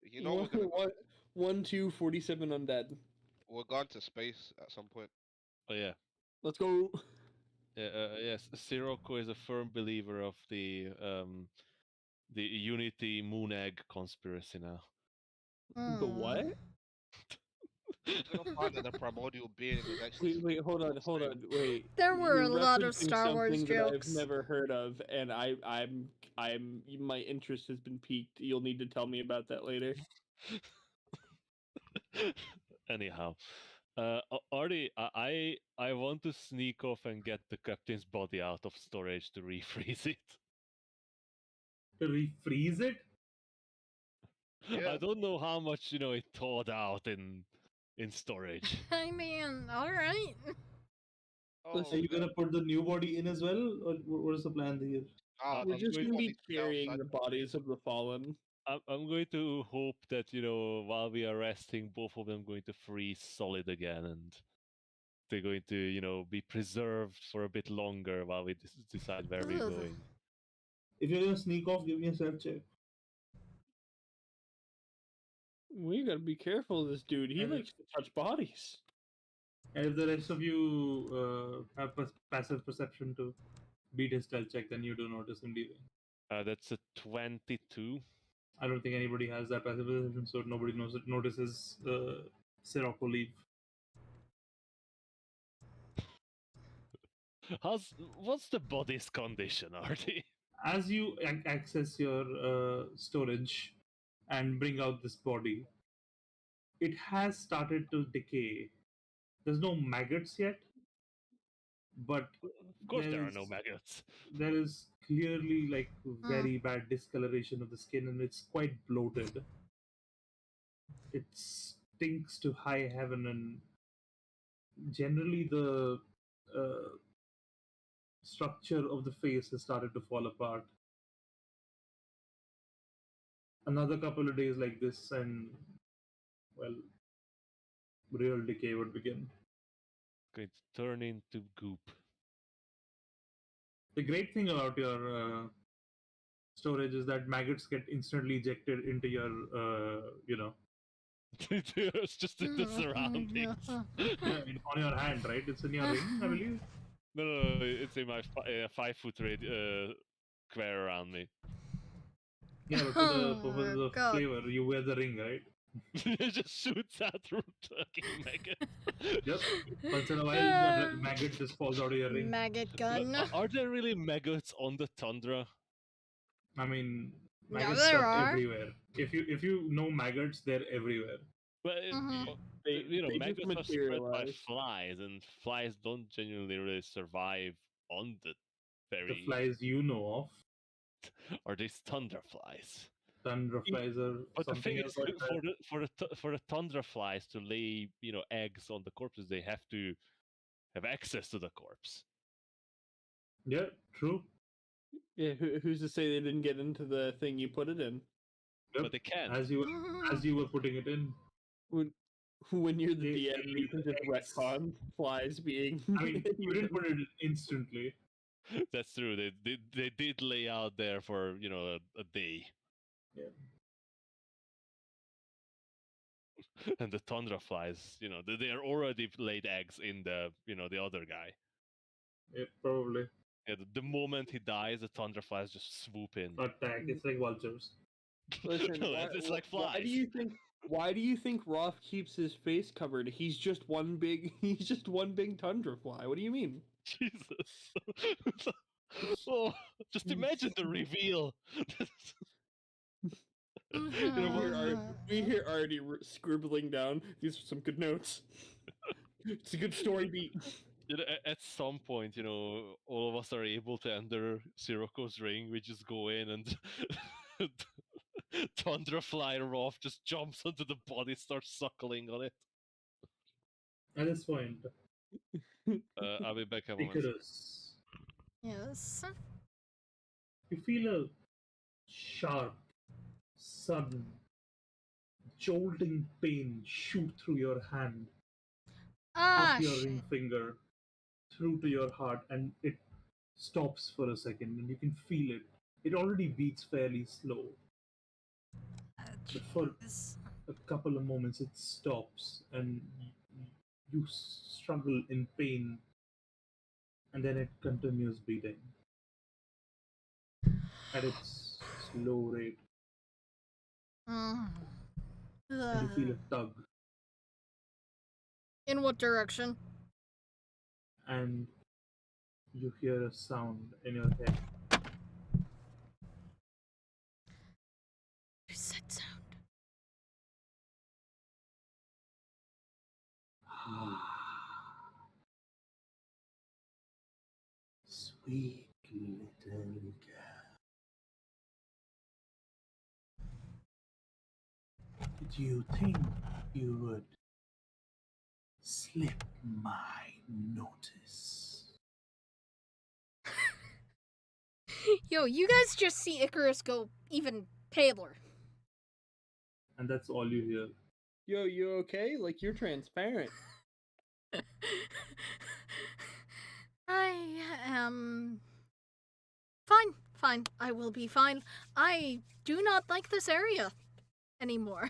You know we're gonna go. 1-2 47 undead. We're going to space at some point. Oh yeah. Let's go. Yes, Sirocco is a firm believer of the Unity Moon Egg conspiracy now. The what? We're gonna find that the primordial being was actually. Wait, hold on, wait. There were You're a lot of referencing Star Wars something that I've jokes. never heard of, and my interest has been piqued. You'll need to tell me about that later. Anyhow, Artie, I want to sneak off and get the captain's body out of storage to refreeze it. To refreeze it? Yeah. I don't know how much it thawed out in storage. I mean, alright. Oh, Are you gonna put the new body in as well, or what is the plan here? We're I'm just going gonna to be carrying the bodies of the fallen. I'm going to hope that while we are resting, both of them going to freeze solid again, and they're going to be preserved for a bit longer while we decide where we're Ugh. going. If you're gonna sneak off, give me a stealth check. We gotta be careful of this dude. He And likes to touch bodies. And if the rest of you have passive perception to beat his stealth check, then you do notice him leaving. That's a 22. I don't think anybody has that passive perception, so nobody notices Sirocco leave. What's the body's condition, Artie? As you access your storage and bring out this body, it has started to decay. There's no maggots yet, but Of course, there are no maggots. there is clearly like Mm. very bad discoloration of the skin, and it's quite bloated. It stinks to high heaven, and generally the uh, structure of the face has started to fall apart. Another couple of days like this, and well, real decay would begin. Going to turn into goop. The great thing about your storage is that maggots get instantly ejected into your, It's just in the Mm, surroundings. on your hand, right? It's in your ring, I believe. No, it's in my 5 foot square around me. Yeah, but for the purposes Oh, of God. flavor, you wear the ring, right? It just shoots out through fucking maggot. Yep. Once in a while, the maggot just falls out of your ring. Maggot But gun. are there really maggots on the tundra? I mean, Yeah, maggots there are are. everywhere. If you know maggots, they're everywhere. Well, Mhm. They just maggots are spread by materialize. flies, and flies don't genuinely really survive on the The very. flies you know of, Are these tundra flies? tundra flies are But the something thing else. is, for the tundra flies to lay eggs on the corpses, they have to have access to the corpse. Yeah, true. Yeah, who's to say they didn't get into the thing you put it in? Yep. But they can't. As you were putting it in, When you're the They- DM, they you leave can just eggs. retcon flies being. I mean, you didn't put it instantly. That's true. They did lay out there for a day. Yeah. And the tundra flies, they are already laid eggs in the other guy. Yeah, probably. Yeah, the moment he dies, the tundra flies just swoop in. Attack. It's like vultures. Listen, No, why, it's like why flies. do you think? Why do you think Roth keeps his face covered? He's just one big. He's just one big tundra fly. What do you mean? Jesus. Oh, just imagine the reveal. We hear already scribbling down. These are some good notes. It's a good story beat. At some point, all of us are able to enter Siroko's ring. We just go in and Tundra Fly Roth just jumps onto the body, starts suckling on it. At this point, I'll be back in a moment. Icarus, Yes. you feel a sharp, sudden, jolting pain shoot through your hand, Ah, up your shit. ring finger, through to your heart, and it stops for a second, and you can feel it. It already beats fairly slow, but for Jeez. a couple of moments it stops, and you struggle in pain, and then it continues beating at its slow rate, Mm. and you feel Ugh. a tug, In what direction? and you hear a sound in your head. What's that sound? Sweet little girl. Did you think you would slip my notice? Yo, you guys just see Icarus go even paler. And that's all you hear. Yo, you okay? Like you're transparent. I am fine. I will be fine. I do not like this area anymore.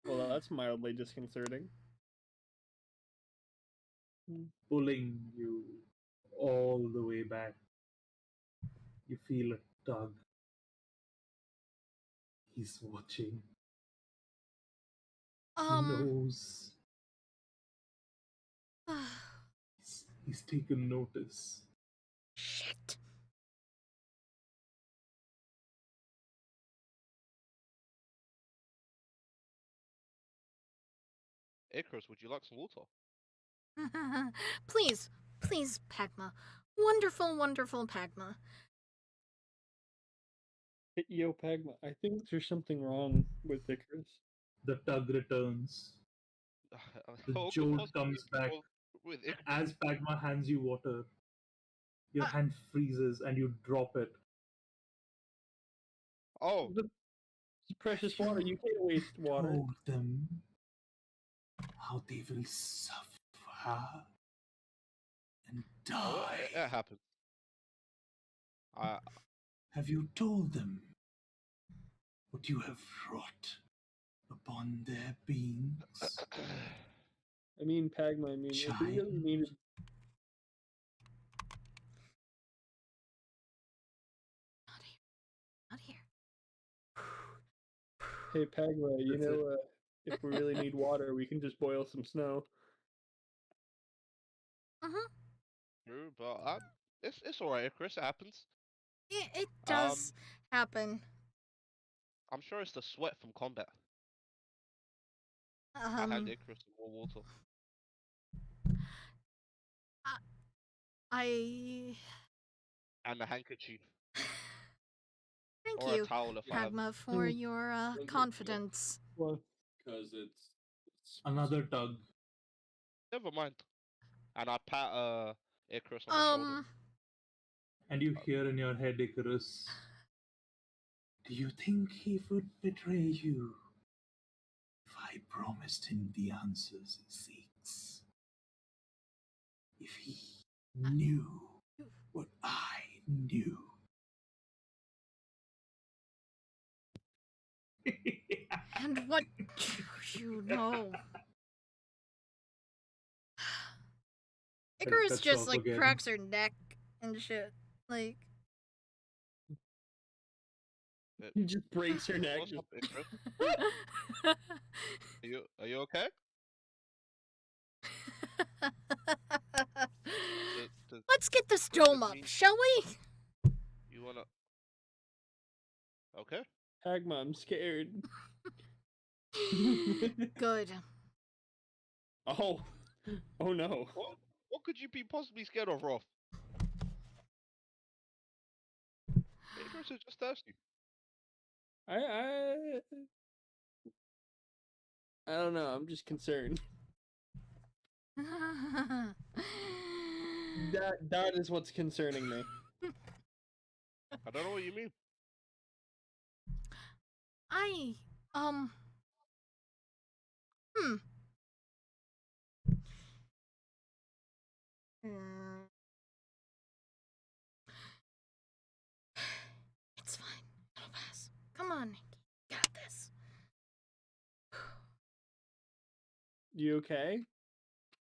Well, that's mildly disconcerting. Pulling you all the way back. You feel a tug. He's watching. He knows. He's taken notice. Shit. Icarus, would you like some water? Please, please, Pagma. Wonderful, wonderful Pagma. Yo, Pagma, I think there's something wrong with Icarus. The tug returns. The What could jolt possibly comes be back. wrong with Icarus? As Pagma hands you water, your hand freezes and you drop it. Oh, It's precious water. You can't waste water. Told them how they will suffer and oh, die. it happens. Have you told them what you have wrought upon their beings? I mean, Pagma, I mean, if we really needed. Not here. Hey, Pagma, you That's know, if we really need water, we can just boil some snow. True, but it's alright, Icarus. It happens. It does happen. I'm sure it's the sweat from combat. I hand Icarus some more water. I And a handkerchief. thank Or you, a towel if I have. Pagma, for your confidence. Well, Because it's Another tug. Never mind. And I pat Icarus on the shoulder. And you hear in your head, Icarus, do you think he would betray you if I promised him the answers he seeks? If he knew what I knew. And what do you know? Icarus Cuts just off like again. cracks her neck and shit. Like he just breaks her neck. What's up, Icarus? Are you okay? Let's get this does dome this up, mean- shall we? You wanna? Okay. Pagma, I'm scared. Good. Oh no. What could you be possibly scared of, Rolf? Icarus is just thirsty. I don't know. I'm just concerned. That is what's concerning me. I don't know what you mean. Hmm. It's fine. It'll pass. Come on, Nick. You got this. You okay?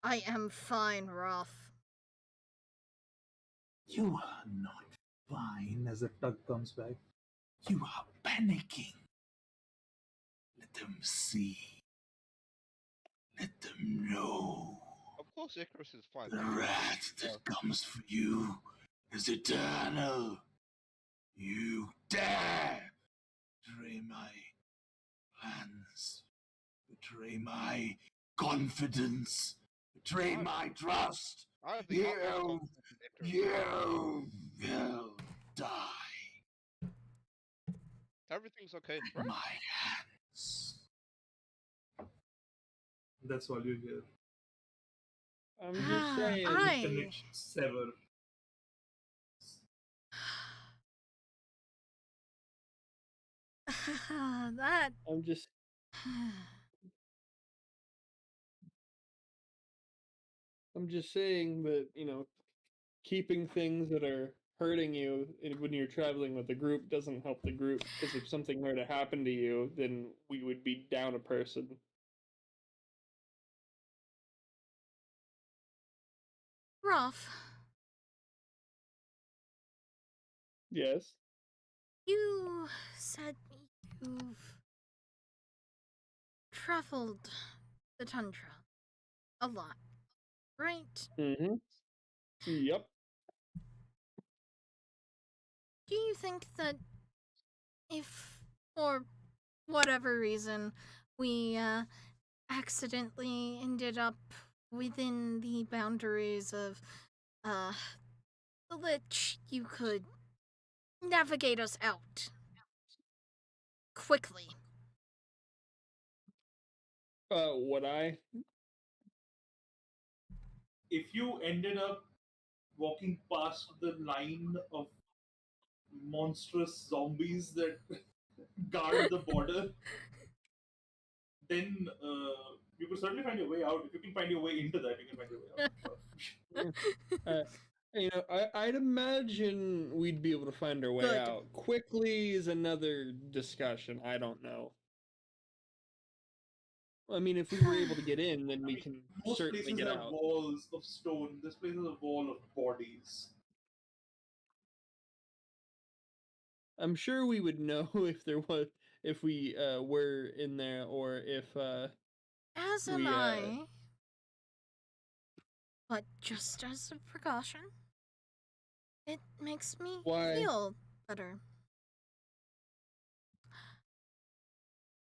I am fine, Roth. You are not fine as the tug comes back. You are panicking. Let them see. Let them know. Of course, Icarus is fine. The wrath that comes for you is eternal. You dare betray my plans, betray my confidence, betray my trust. I have the utmost You, confidence in Icarus. you will die Everything's okay, at right? my hands. That's all you hear. I'm just saying. Connection severed. That. I'm just. I'm just saying that, keeping things that are hurting you when you're traveling with a group doesn't help the group, because if something were to happen to you, then we would be down a person. Roth. Yes? You said you've traveled the Tundra a lot. right? Mm-hmm. Yep. Do you think that if, for whatever reason, we accidentally ended up within the boundaries of uh, the Lich, you could navigate us out quickly? Would I? If you ended up walking past the line of monstrous zombies that guard the border, then you could certainly find your way out. If you can find your way into that, you can find your way out. Sure. I'd imagine we'd be able to find our way Good. out. Quickly is another discussion. I don't know. I mean, if we were able to get in, then we can Most certainly places get have out. walls of stone. This place is a wall of bodies. I'm sure we would know if we were in there, or if As am we I. But just as a precaution, it makes me Why? feel better.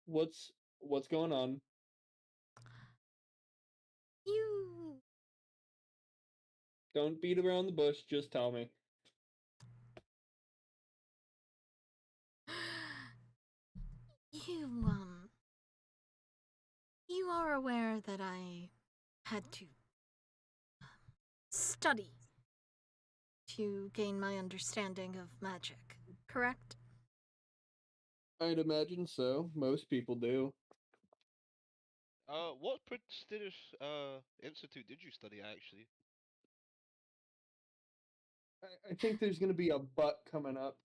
what's going on? You. Don't beat around the bush. Just tell me. You, you are aware that I had to study to gain my understanding of magic, correct? I'd imagine so. Most people do. What prestigious institute did you study at, actually? I think there's going to be a but coming up.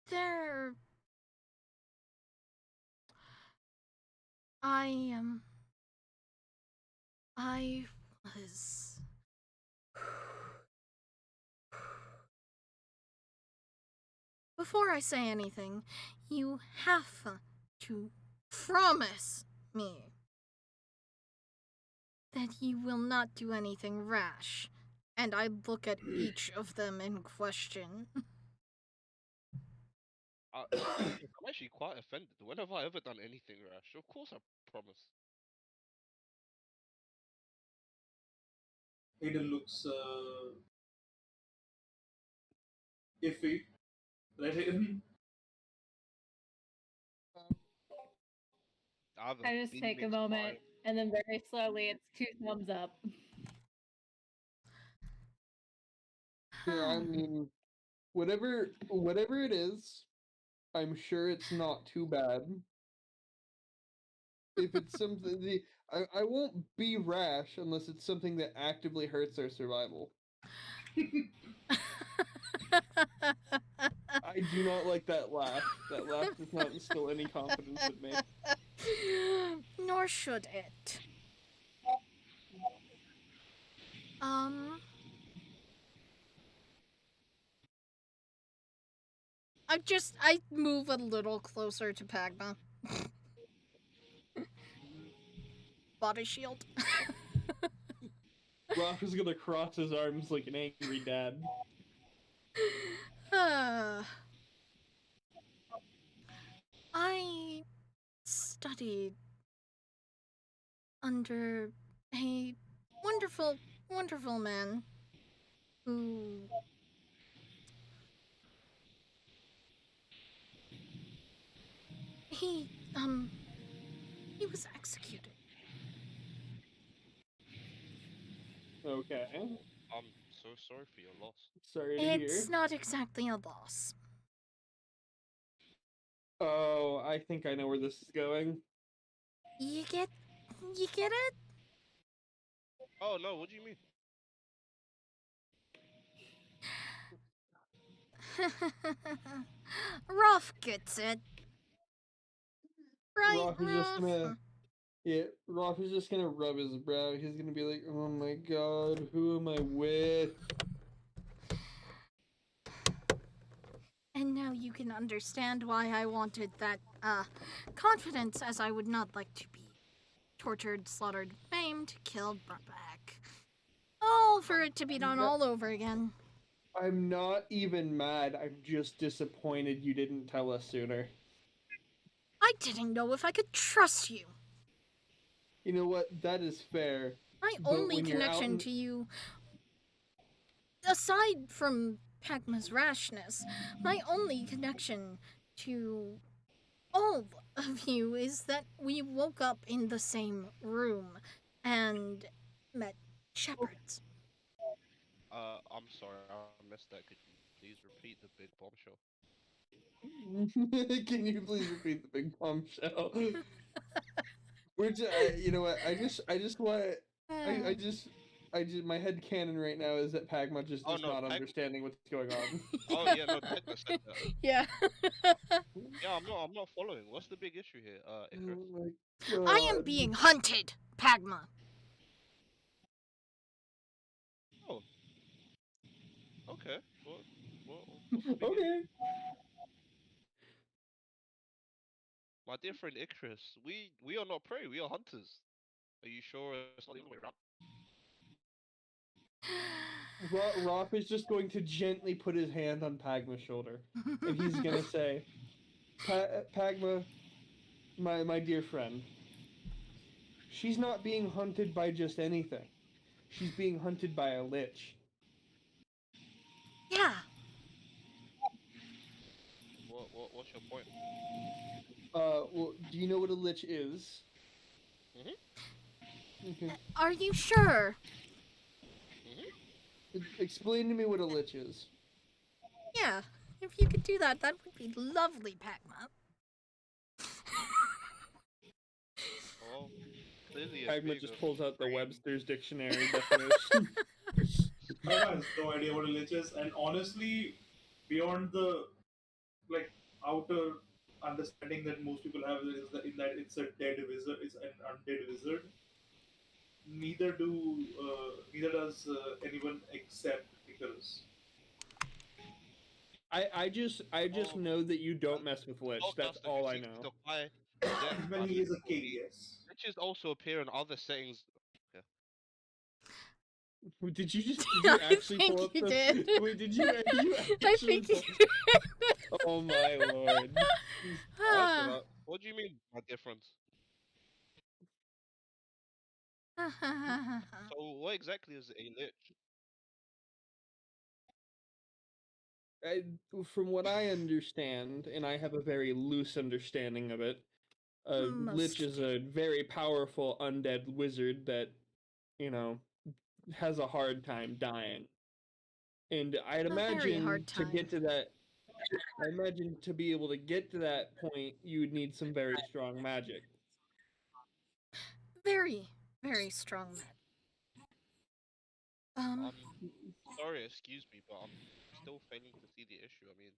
There. I I was. Before I say anything, you have to promise me that you will not do anything rash. And I look at each of them in question. To be honest, I'm actually quite offended. When have I ever done anything rash? Of course I promise. Aiden looks iffy. Right, Aiden? I have a I just take a beaming moment, smile. and then very slowly, it's 2 thumbs up. Yeah, I mean, whatever it is, I'm sure it's not too bad. If it's something I won't be rash unless it's something that actively hurts our survival. I do not like that laugh. That laugh does not instill any confidence in me. Nor should it. I move a little closer to Pagma. Body shield. Roth is gonna cross his arms like an angry dad. I studied under a wonderful, wonderful man who he he was executed. Okay. I'm so sorry for your loss. Sorry to It's hear. not exactly a loss. Oh, I think I know where this is going. You get it? Oh no, what do you mean? Ruff gets it. Right, Roth is just Ruff? gonna Roth is just gonna rub his brow. He's gonna be like, "Oh my god, who am I with?" And now you can understand why I wanted that confidence, as I would not like to be tortured, slaughtered, maimed, killed, brought back. All for it to be done No. all over again. I'm not even mad. I'm just disappointed you didn't tell us sooner. I didn't know if I could trust you. You know what? That is fair. My But only when you're out connection in- to you, aside from Pagma's rashness, my only connection to all of you is that we woke up in the same room and met shepherds. I'm sorry, I missed that. Could you please repeat the big bombshell? Can you please repeat the big bombshell? You know what? I just want, I just, my head canon right now is that Pagma just Oh is no, not understanding what's going on. Oh yeah, no, Pegma said that. Yeah. Yeah, I'm not following. What's the big issue here, Icarus? Oh my I am god. being hunted, Pagma. Oh, okay. What's the big issue? Okay. My dear friend Icarus, we are not prey. We are hunters. Are you sure it's not the other way around? Roth is just going to gently put his hand on Pagma's shoulder, and he's gonna say, Pagma, my dear friend, she's not being hunted by just anything. She's being hunted by a lich. Yeah. What's your point? Well, do you know what a lich is? Mhm. Okay. Are you sure? Explain to me what a lich is. Yeah. If you could do that, that would be lovely, Pagma. Well, clearly a Pagma big just of pulls out the brain. Webster's dictionary definition. Pagma has no idea what a lich is, and honestly, beyond the like outer understanding that most people have is that in that it's a dead wizard, it's an undead wizard. Neither does anyone except Icarus. I just Oh, know that you don't mess with lich. That's spellcaster who all I seeks to know. defy death Well, by he is a mythical king, means. yes. Witches also appear in other settings. Okay. Did you I actually think pull up you the? did. Wait, did you I actually? think you Pull... did. Oh my lord! What do you mean, my dear friends? So, what exactly is a lich? From what I understand, and I have a very loose understanding of it, lich Most is a very powerful undead wizard that, you know, has a hard time dying. And I'd A very imagine hard to get time. to that, I imagine to be able to get to that point, you would need some very strong magic. Very, very strong man. I'm sorry, excuse me, but I'm still failing to see the issue. I mean,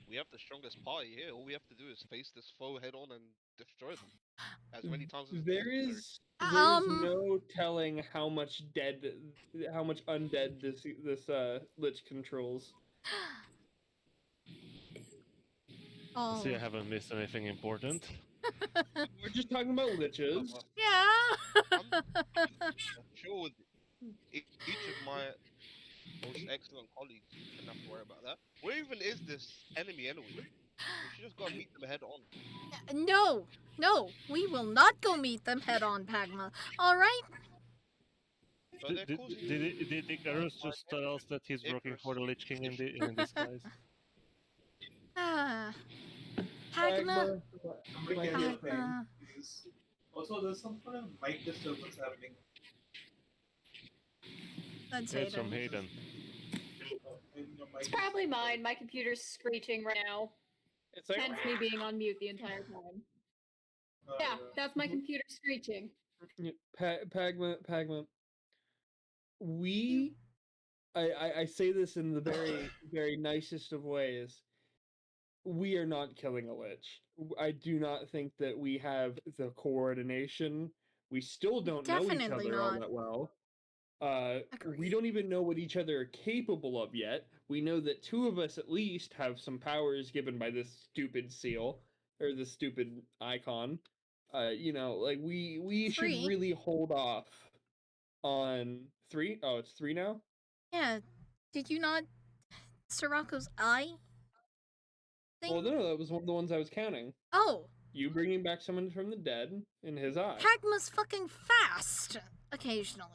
we have the strongest party here. All we have to do is face this foe head on and destroy them as many times as There necessary. is no telling how much undead this lich controls. Oh. See, I haven't missed anything important. We're just talking about liches. Yeah. I'm sure with each of my most excellent colleagues, we shouldn't have to worry about that. Where even is this enemy anyway? We should just go and meet them head on. No, no, we will not go meet them head on, Pagma. All right? But they're causing Did Icarus just tell us that he's working for the Lich King in disguise? Ah, Pagma, Pagma. Somebody my can dear hear friend. Pagma. please. Also, there's some kind of mic disturbance happening. That's It's from Hayden. Hayden. In your mic It's probably mine. My computer's screeching right now. It's like Hence me being on mute the entire time. Yeah, that's my computer screeching. Pagma. We, I say this in the very very nicest of ways. We are not killing a lich. I do not think that we have the coordination. We still don't know each Definitely other all not. that well. We Agreed. don't even know what each other are capable of yet. We know that two of us at least have some powers given by this stupid seal or this stupid icon. Like we should 3. really hold off on 3. Oh, it's 3 now? Yeah. Did you not Sirocco's eye thing? Well, no, that was one of the ones I was counting. Oh, You bringing back someone from the dead in his eye. Pagma's fucking fast occasionally.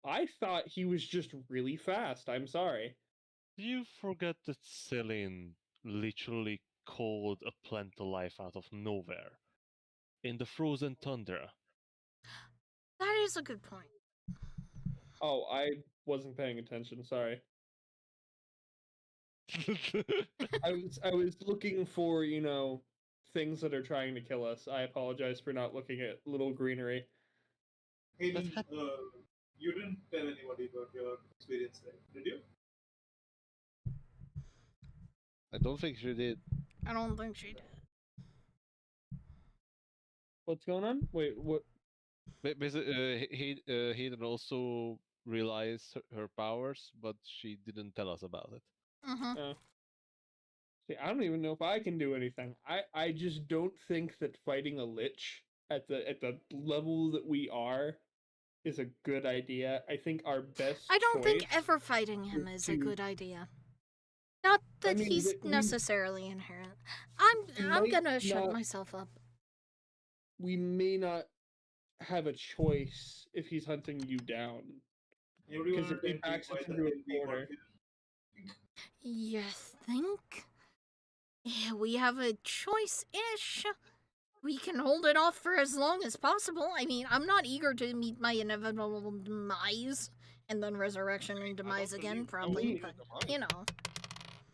I thought he was just really fast. I'm sorry. You forget that Celine literally called a plant to life out of nowhere in the frozen tundra. That is a good point. Oh, I wasn't paying attention. Sorry. I was looking for, things that are trying to kill us. I apologize for not looking at little greenery. Hayden, you didn't tell anybody about your experience there, did you? I don't think she did. I don't think she did. What's going on? Wait, what? Basically, Hayden also realized her powers, but she didn't tell us about it. Mm-hmm. See, I don't even know if I can do anything. I just don't think that fighting a lich at the level that we are is a good idea. I think our best I don't think choice ever fighting him is is a to- good idea. Not that mean, he's we- necessarily inherent. we I'm might gonna shut not- myself up. we may not have a choice if he's hunting you down. Everyone Because if he tend to backs us fight the into a enemy corner, confident. You think? Yeah, we have a choice-ish. We can hold it off for as long as possible. I mean, I'm not eager to meet my inevitable demise and then resurrection and demise again, probably. But you know,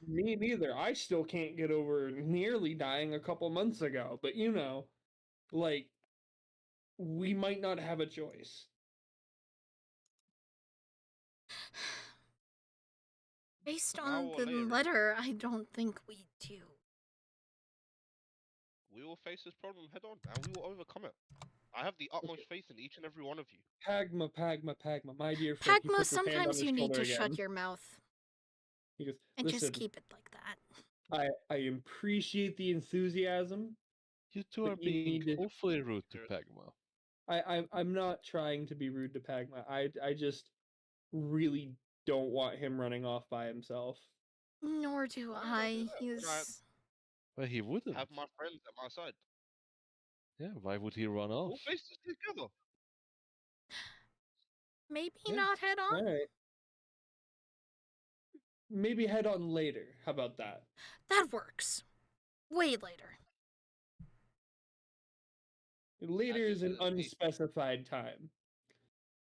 me neither. I still can't get over nearly dying a couple months ago. But like, we might not have a choice. based Now on or the later. letter, I don't think we do. We will face this problem head on, and we will overcome it. I have the utmost faith in each and every one of you. Pagma, my dear friend. He Pagma, puts his hand on sometimes his you need shoulder to again. shut your mouth He goes, and listen, just keep it like that. I appreciate the enthusiasm. You two But are you being need to- awfully rude to Pagma. I'm not trying to be rude to Pagma. I just really don't want him running off by himself. Nor do I. He's Well, he wouldn't. Have my friends at my side. Yeah, why would he run off? We'll face this together. maybe Yeah. not head on. All right. Maybe head on later. How about that? That works. Way later. Later you is an said, unspecified time.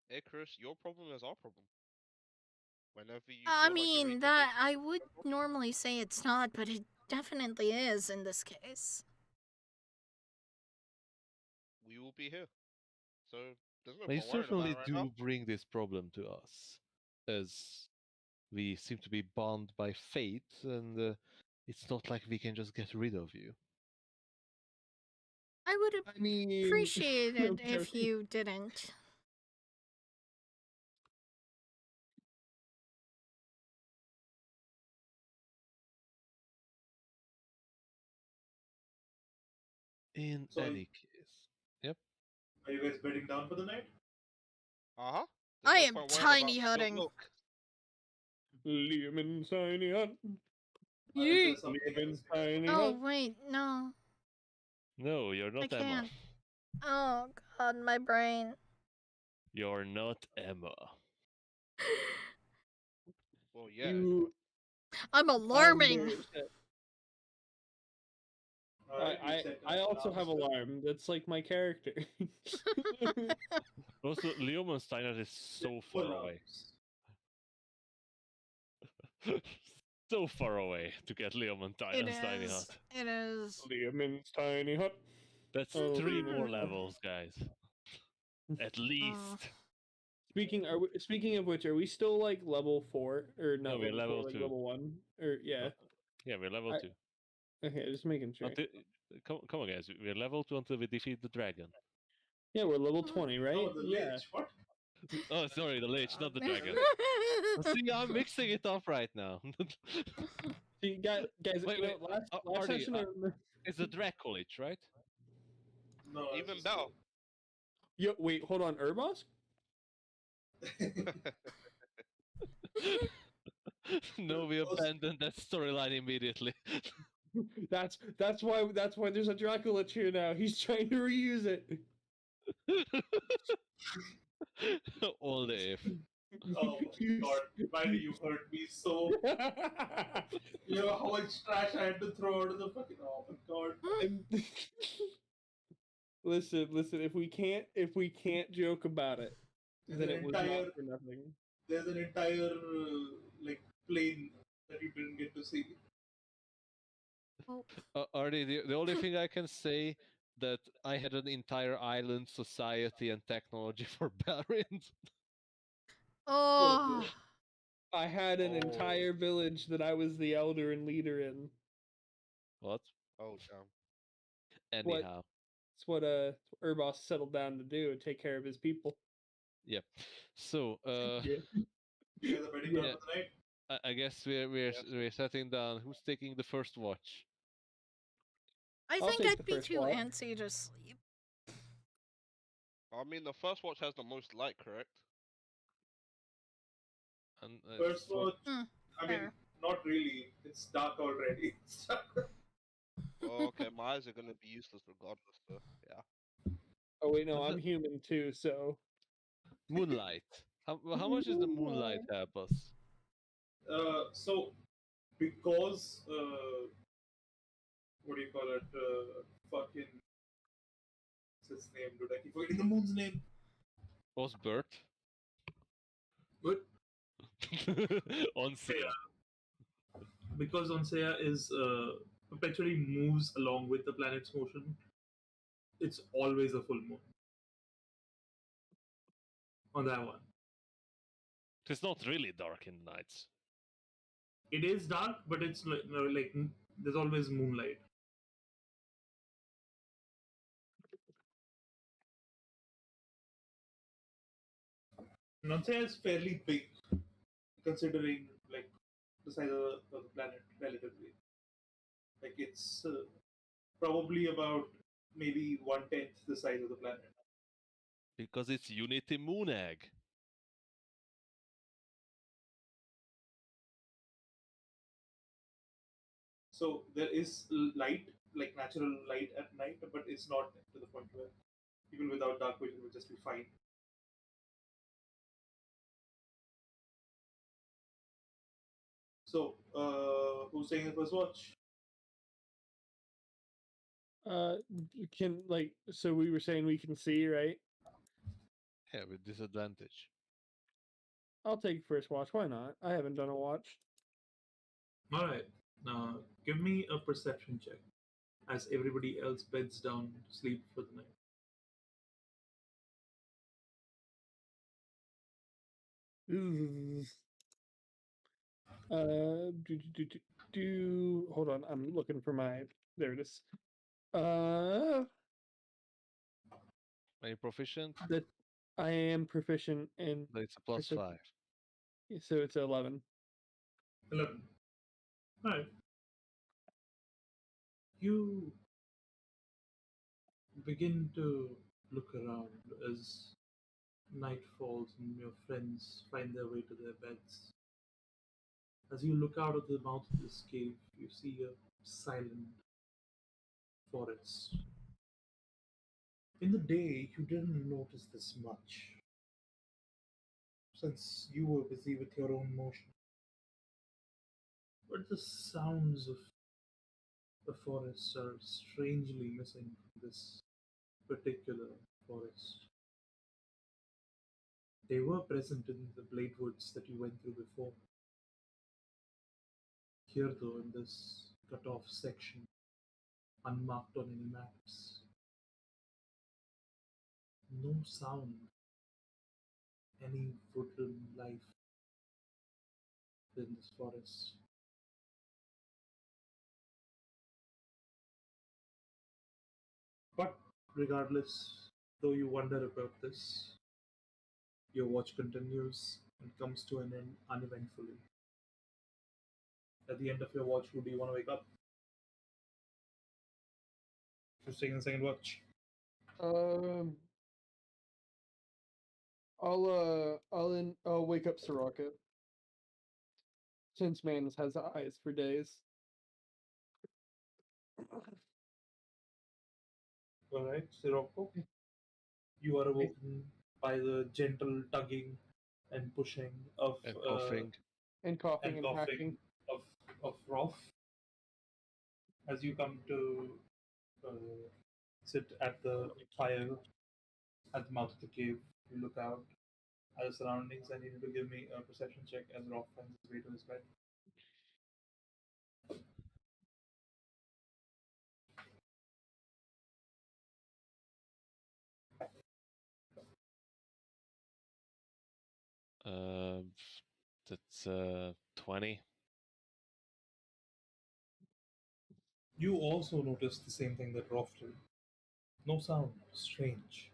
Icarus, your problem is our problem. Whenever you I feel like you're ready mean, to that face I would normally say it's not, but it definitely is in this case. we will be here. So there's no They point worrying certainly about it right do now. bring this problem to us, as we seem to be bound by fate, and it's not like we can just get rid of you. I would I mean, appreciate it I'm if joking. you didn't. In So- any case, yep. Are you guys bedding down for the night? Uh-huh. I am tiny hutting. Liam and Tiny Hut. Or is there something Liam and else? Tiny Oh, Hut. wait, no. No, you're not Emma. can't. Oh, God, my brain. You're not Emma. Well, yeah. You, I'm I'm alarming. very upset. Alright, you I set I an also have alarm. alarm. That's like my character. Also, Leoman Steiner is so far away. So far away to get Leoman It Tiny is. Hut. It is. Liam and Tiny Hut. That's Oh, 3 more mm. levels, guys. At least. Speaking of which, are we still like level 4 or not? No, we're level 4, level like 2. level 1 or yeah. Yeah, we're level I- 2. Okay, just making sure. Come on, guys. We're level 2 until we defeat the dragon. Yeah, we're level Mm. 20, right? Oh, the Yeah. lich. What? Oh, sorry, the lich, not the dragon. See, I'm mixing it up right now. See, guys, Wait, you know, wait, last Artie, session, I remember. it's the Draco lich, right? No, it's Even just better. Yo, wait, hold on, Urbos? No, we abandoned that storyline immediately. That's why there's a Dracula here now. He's trying to reuse it. All the if. Oh my god, why do you hurt me so? You know how much trash I had to throw out of the fucking. Oh my god. Listen. If we can't joke about it, then it was not for nothing. There's an entire like plane that you didn't get to see. Artie, the only thing I can say that I had an entire island society and technology for Barians. Oh, I had an Oh. entire village that I was the elder and leader in. What? Oh damn. Anyhow. It's what Urbos settled down to do, take care of his people. Yep. So, Yeah. You guys are betting down for the night? I guess we're setting down. Who's taking the first watch? I I'll think take I'd the be first too watch. antsy to sleep. I mean, the first watch has the most light, correct? And First watch. Hmm, I mean, fair. not really. It's dark already. Oh, okay, my eyes are gonna be useless regardless. So yeah. Oh wait, no, What's I'm it? human too, so Moonlight. How much does the moonlight help us? So because what do you call it? Fucking what's his name, dude? I keep forgetting the moon's name. Was Bert? But On Sia. because Onsea is perpetually moves along with the planet's motion, it's always a full moon on that one. It's not really dark in the nights. It is dark, but it's like, there's always moonlight. Onsea is fairly big, considering like the size of the planet relatively. Like it's probably about maybe 1/10 the size of the planet. Because it's Unity Moon Egg. So there is light, like natural light at night, but it's not to the point where even without dark vision would just be fine. So, who's taking the first watch? can so we were saying we can see, right? Yeah, with disadvantage. I'll take first watch. Why not? I haven't done a watch. All right. Now, give me a perception check as everybody else beds down to sleep for the night. Ooh. Hold on, I'm looking for my. There it is. Are you proficient? That I am proficient in. But it's a plus perception. 5. So it's 11. 11. All right. You begin to look around as night falls and your friends find their way to their beds. As you look out of the mouth of this cave, you see a silent forest. In the day, you didn't notice this much, since you were busy with your own motion. But the sounds of the forest are strangely missing from this particular forest. They were present in the Blade Woods that you went through before. Here, though, in this cut off section, unmarked on any maps, no sound, any woodland life in this forest. But regardless, though you wonder about this, Your watch continues and comes to an end uneventfully. At the end of your watch, who do you want to wake up? Who's taking the second watch? I'll wake up Soraka. Since Manus has eyes for days. Alright, Sirocco. You are awoken by the gentle tugging and pushing of And coughing. And coughing and and coughing hacking. of Rolf. As you come to sit at the fire at the mouth of the cave, you look out at the surroundings. I need you to give me a perception check as Rolf finds his way to his bed. That's 20. You also notice the same thing that Rolf did. No sound, strange.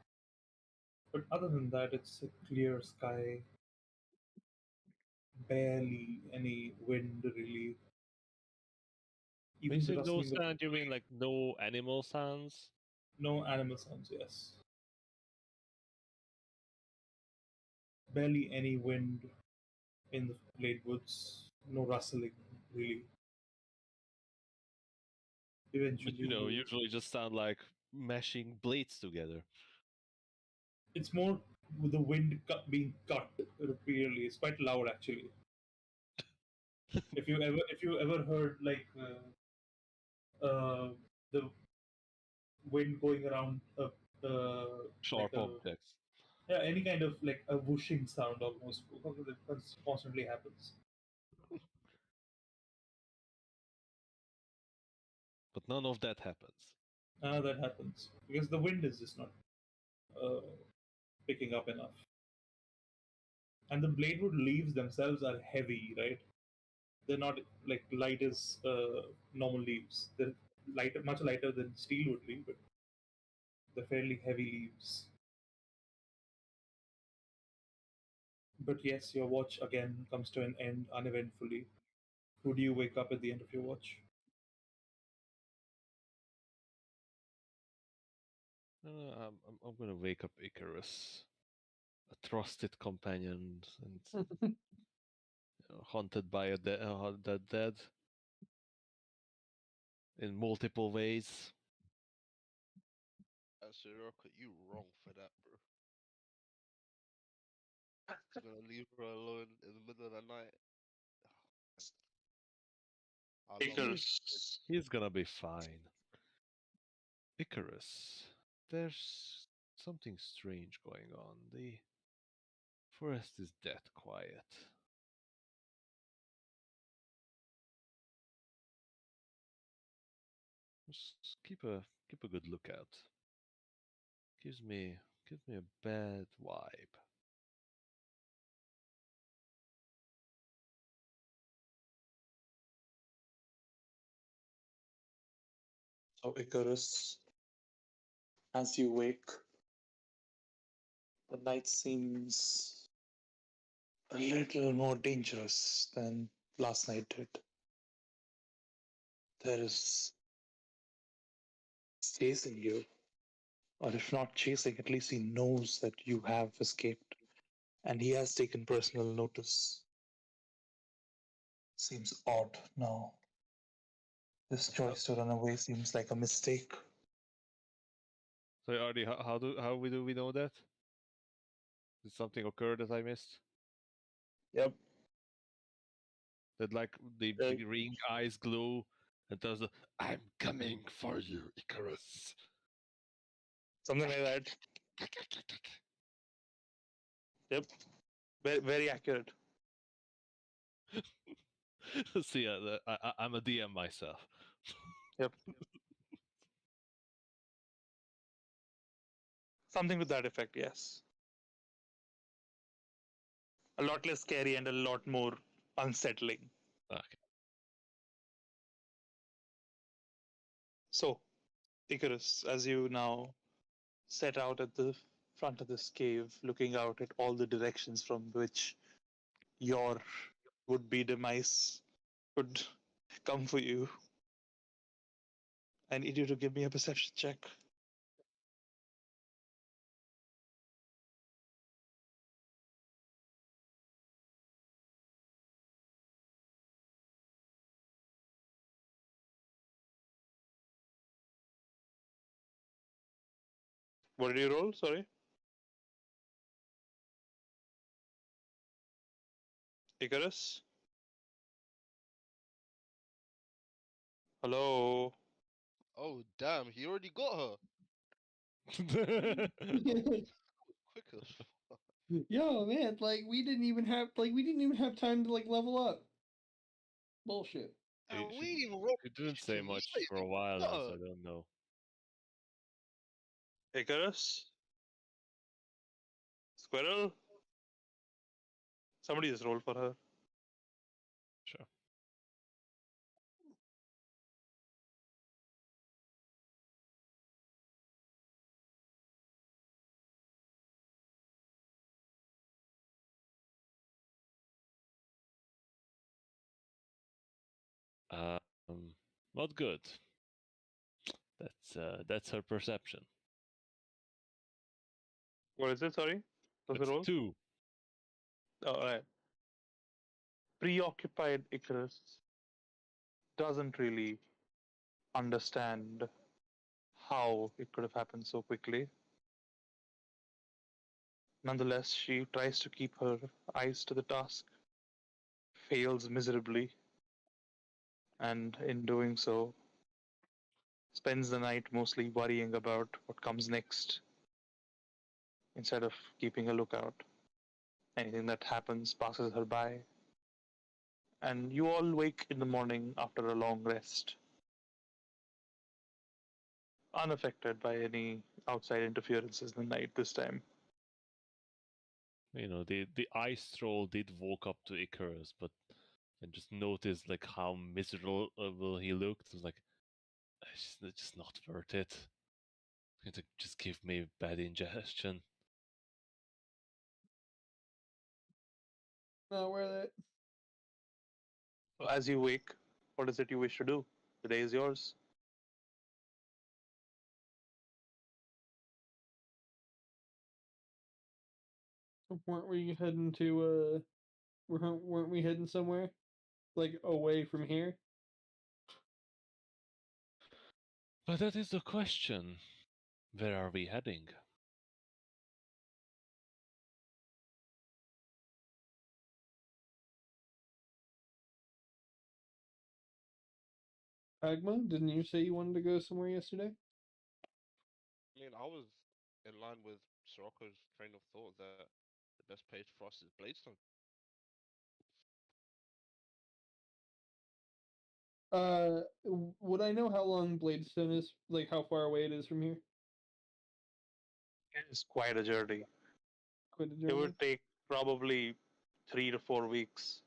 But other than that, it's a clear sky, barely any wind really. When Even you the say no rustling of sound, you mean like no animal sounds? no animal sounds, yes. Barely any wind in the late woods, no rustling really. But Eventually, you. usually just sound like mashing blades together. It's more with the wind being cut repeatedly. It's quite loud actually. If you ever heard like the wind going around like Sharp a objects. yeah, any kind of like a whooshing sound almost that constantly happens. But none of that happens. That happens because the wind is just not uh, picking up enough. And the bladewood leaves themselves are heavy, right? They're not like light as normal leaves. They're lighter, much lighter than steel would be, but they're fairly heavy leaves. But yes, your watch again comes to an end uneventfully. Who do you wake up at the end of your watch? I'm gonna wake up Icarus, a trusted companion and haunted by the dead in multiple ways. Sirocco, you wrong for that, bro. He's gonna leave her alone in the middle of the night. I love him. Icarus. He's gonna be fine. Icarus, there's something strange going on. The forest is dead quiet. Just keep a good lookout. Gives me a bad vibe. So, Icarus, as you wake, the night seems a little more dangerous than last night did. There is chasing you, or if not chasing, at least he knows that you have escaped, and he has taken personal notice. Seems odd now. This choice to run away seems like a mistake. So, Artie, how do we know that? Did something occur that I missed? Yep. That like the Uh, green eyes glow and does the "I'm coming for you, Icarus." Something like that. Yep. Very, very accurate. See, I'm a DM myself. Yep. Something to that effect, yes. A lot less scary and a lot more unsettling. Okay. So, Icarus, as you now set out at the front of this cave, looking out at all the directions from which your would-be demise could come for you. I need you to give me a perception check. What did you roll? Sorry. Icarus? Hello? Oh damn, he already got her. Quick as fuck. Yo, man, like we didn't even have time to like level up. Bullshit. And She- we she- even rolled He didn't say initiative, we much still for a even while got now, so her. I don't know. Icarus? Squirrel? Somebody just roll for her. Sure. Not good. That's her perception. What is it? Sorry? What's the It's roll? 2. Oh, alright. Preoccupied Icarus doesn't really understand how it could have happened so quickly. Nonetheless, she tries to keep her eyes to the task, fails miserably, and in doing so, spends the night mostly worrying about what comes next instead of keeping a lookout. Anything that happens passes her by, and you all wake in the morning after a long rest, unaffected by any outside interferences in the night this time. You know, the ice troll did walk up to Icarus, but and just noticed like how miserable he looked. It was like, it's just not worth it. It's going to just give me bad indigestion. Not worth it. As you wake, what is it you wish to do? The day is yours. Weren't we heading to weren't we heading somewhere? Like away from here? But that is the question. Where are we heading? Agma, didn't you say you wanted to go somewhere yesterday? I mean, I was in line with Sirocco's train of thought that the best place for us is Bladestone. Would I know how long Bladestone is? Like how far away it is from here? It is quite a journey. Quite a It journey. would take probably 3 to 4 weeks.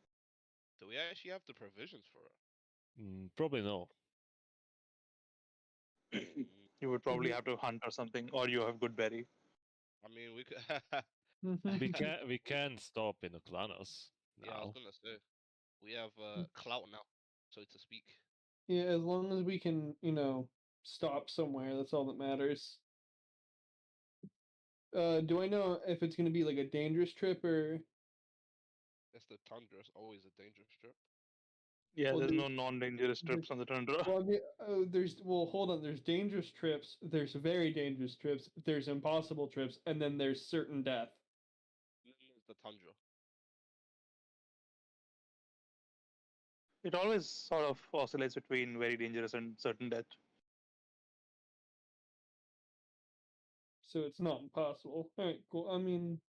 Do we actually have the provisions for it? Probably no. You would probably have to hunt or something, or you have good berry. I mean, we could. We can stop in Oklanos Yeah, I was now. gonna say we have clout now, so to speak. Yeah, as long as we can, stop somewhere, that's all that matters. Do I know if it's gonna be like a dangerous trip or? That's the Tundra. It's always a dangerous trip. Yeah, Well, there's no there's- non-dangerous trips on the Tundra. Hold on. There's dangerous trips. There's very dangerous trips. There's impossible trips, and then there's certain death. And then there's the Tundra. It always sort of oscillates between very dangerous and certain death. So it's not impossible. All right, cool. I mean,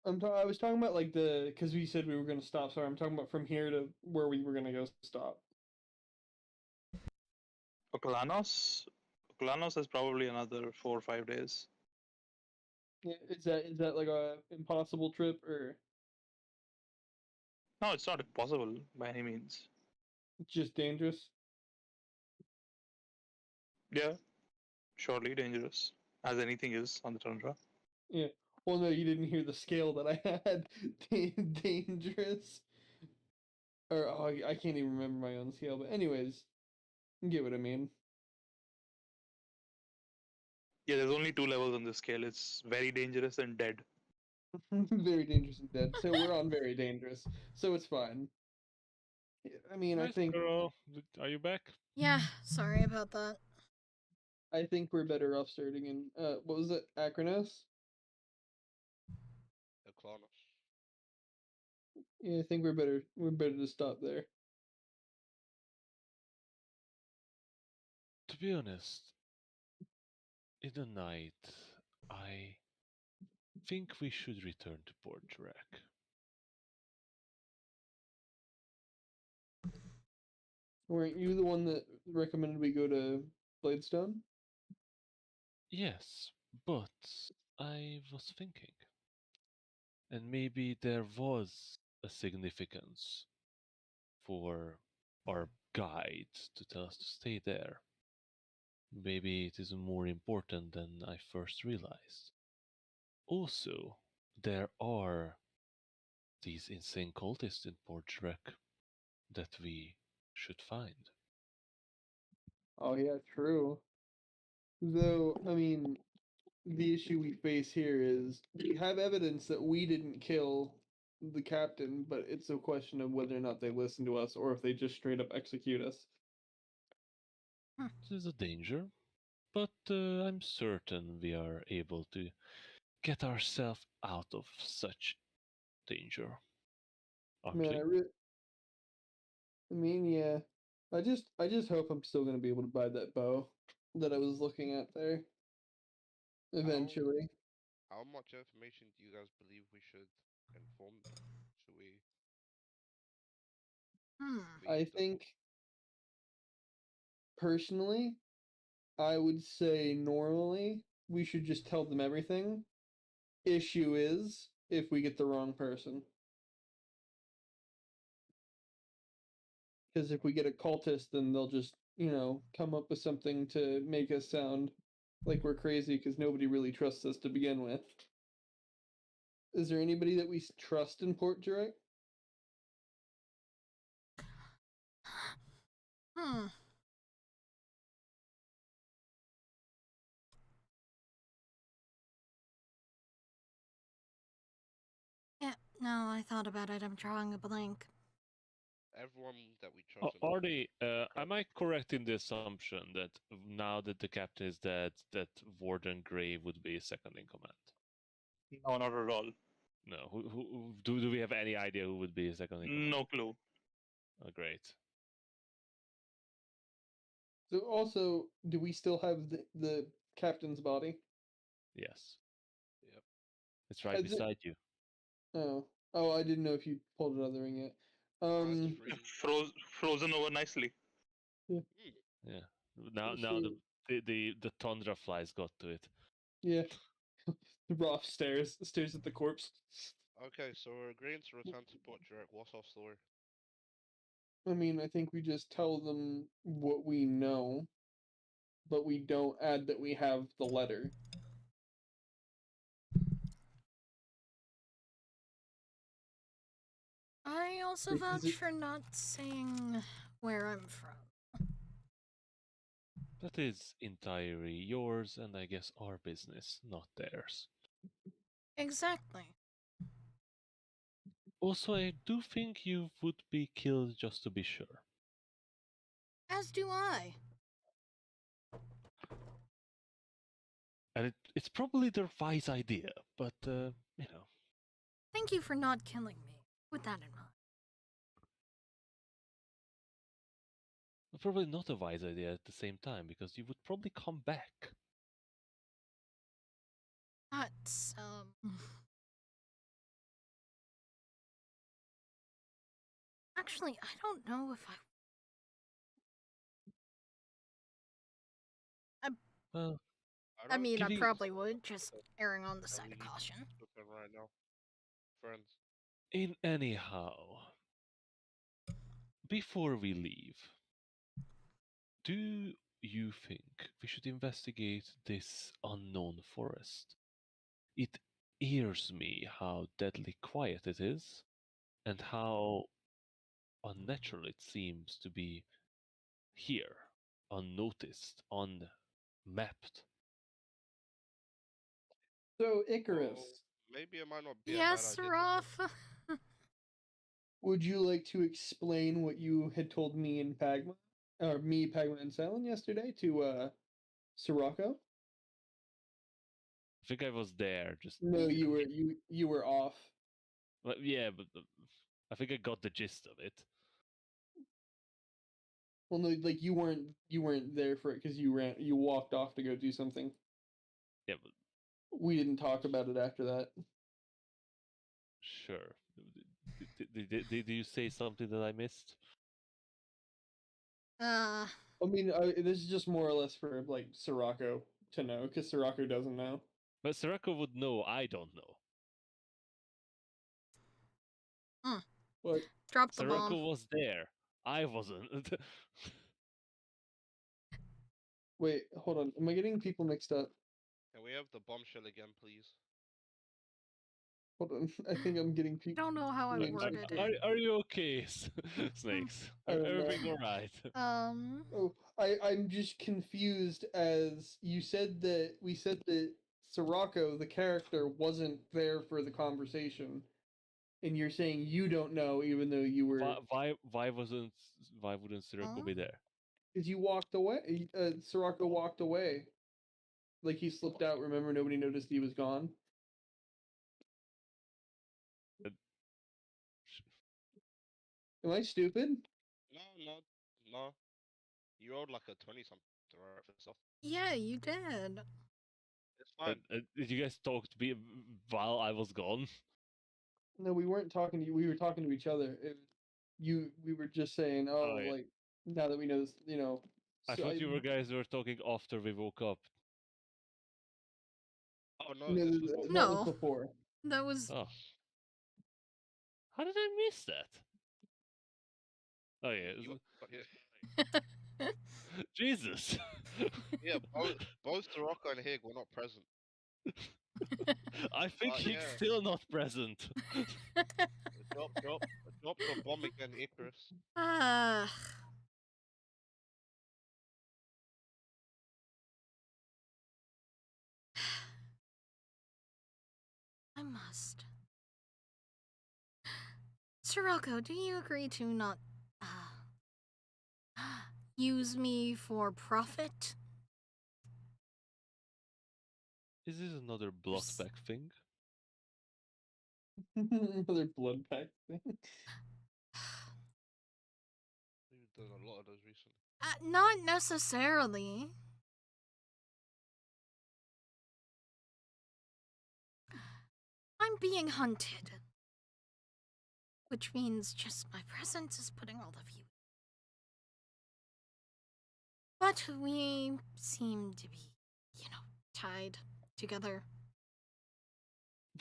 I was talking about like because we said we were going to stop. Sorry, I'm talking about from here to where we were going to go stop. Oklanos? Oklanos is probably another 4 or 5 days. Yeah, is that like a impossible trip or? No, it's not impossible by any means. It's just dangerous. Yeah, surely dangerous, as anything is on the tundra. Yeah. Well, no, you didn't hear the scale that I had. Dangerous. Or oh, I can't even remember my own scale. But anyways, you get what I mean. Yeah, there's only 2 levels on this scale. It's very dangerous and dead. Very dangerous and dead. So we're on very dangerous. So it's fine. I mean, Nice girl. Are you back? Yeah, sorry about that. I think we're better off starting in what was it, Acronos? Eklanos. Yeah, I think we're better to stop there. To be honest, in the night, I think we should return to Port Jarak. Weren't you the one that recommended we go to Bladestone? Yes, but I was thinking, and maybe there was a significance for our guide to tell us to stay there. Maybe it is more important than I first realized. Also, there are these insane cultists in Port Jarak that we should find. Oh yeah, true. Though, I mean, the issue we face here is we have evidence that we didn't kill the captain, but it's a question of whether or not they listen to us or if they just straight up execute us. This is a danger, but I'm certain we are able to get ourselves out of such danger. Aren't Man, we? I mean, yeah. I just hope I'm still gonna be able to buy that bow that I was looking at there. Eventually. How much information do you guys believe we should inform them? Should we Hmm. I feed them? think personally, I would say normally we should just tell them everything. Issue is if we get the wrong person. Because if we get a cultist, then they'll just, come up with something to make us sound like we're crazy because nobody really trusts us to begin with. Is there anybody that we trust in Port Jurek? Hmm. Yeah, no, I thought about it. I'm drawing a blank. Everyone that we trust in Artie, Port am I correct in the assumption that now that the captain is dead, that Warden Grey would be second in command? No, not at all. No. Do we have any idea who would be second in command? No clue. Oh, great. So also, do we still have the captain's body? Yes. Yep. It's right Has it- beside you. Oh, I didn't know if you pulled it out of the ring yet. It's just reading. Frozen over nicely. Yeah. Now So- the Tundra flies got to it. yeah. Roth stares at the corpse. Okay, so we're agreeing to return to Port Jurek. What's our story? I mean, I think we just tell them what we know, but we don't add that we have the letter. I also Because vouch it- for not saying where I'm from. That is entirely yours and I guess our business, not theirs. Exactly. Also, I do think you would be killed just to be sure. As do I. And it's probably their wise idea, but, Thank you for not killing me. With that in mind. probably not a wise idea at the same time, because you would probably come back. That's, Actually, I don't know if Well, I mean, I giving- probably would, just erring on the So side we of need to caution. look at right now. Friends. in anyhow, before we leave, do you think we should investigate this unknown forest? It ears me how deadly quiet it is, and how unnatural it seems to be here, unnoticed, unmapped. So, Icarus, Well, maybe it might not be a bad Yes, idea to Rolf. would you like to explain what you had told me and Pagma, or me, Pagma, and Silent yesterday to Sirocco? I think I was there, just No, you were off. but yeah, but I think I got the gist of it. Well, no, like you weren't there for it because you walked off to go do something. Yeah, but We didn't talk about it after that. sure. Did you say something that I missed? Uh, I mean, this is just more or less for like Sirocco to know because Sirocco doesn't know. But Sirocco would know. I don't know. What? drop the Sirocco bomb. was there. I wasn't. Wait, hold on. Am I getting people mixed up? Can we have the bombshell again, please? Hold on. I think I'm getting I people. don't know how I names worded mixed up. it. Are you okay, Snakes? I don't know. Everything all right? Oh, I'm just confused as you said that we said that Sirocco, the character, wasn't there for the conversation, and you're saying you don't know, even though you were Why wouldn't Sirocco Huh? be there? because you walked away. Sirocco walked away, like he slipped out. Remember, nobody noticed he was gone. Uh, Am I stupid? No. You rolled like a 20 something, right, for stuff. Yeah, you did. It's fine. Did you guys talk to me while I was gone? No, we weren't talking to you. We were talking to each other. We were just saying, oh, yeah. like now that we know this, you know. I So thought you guys were talking after we woke up. Oh no, no, this was what that was No. before. That was. Oh, how did I miss that? Oh yeah, you got here. Jesus. Yeah, both Sirocco and Hig were not present. I think he's yeah. still not present. Drop the bomb again, Icarus. Ah. I must. Sirocco, do you agree to not use me for profit? Is this another bloodback thing? Another blood pack thing. We've done a lot of those recently. Not necessarily. I'm being hunted. Which means just my presence is putting all of you. But we seem to be, tied together.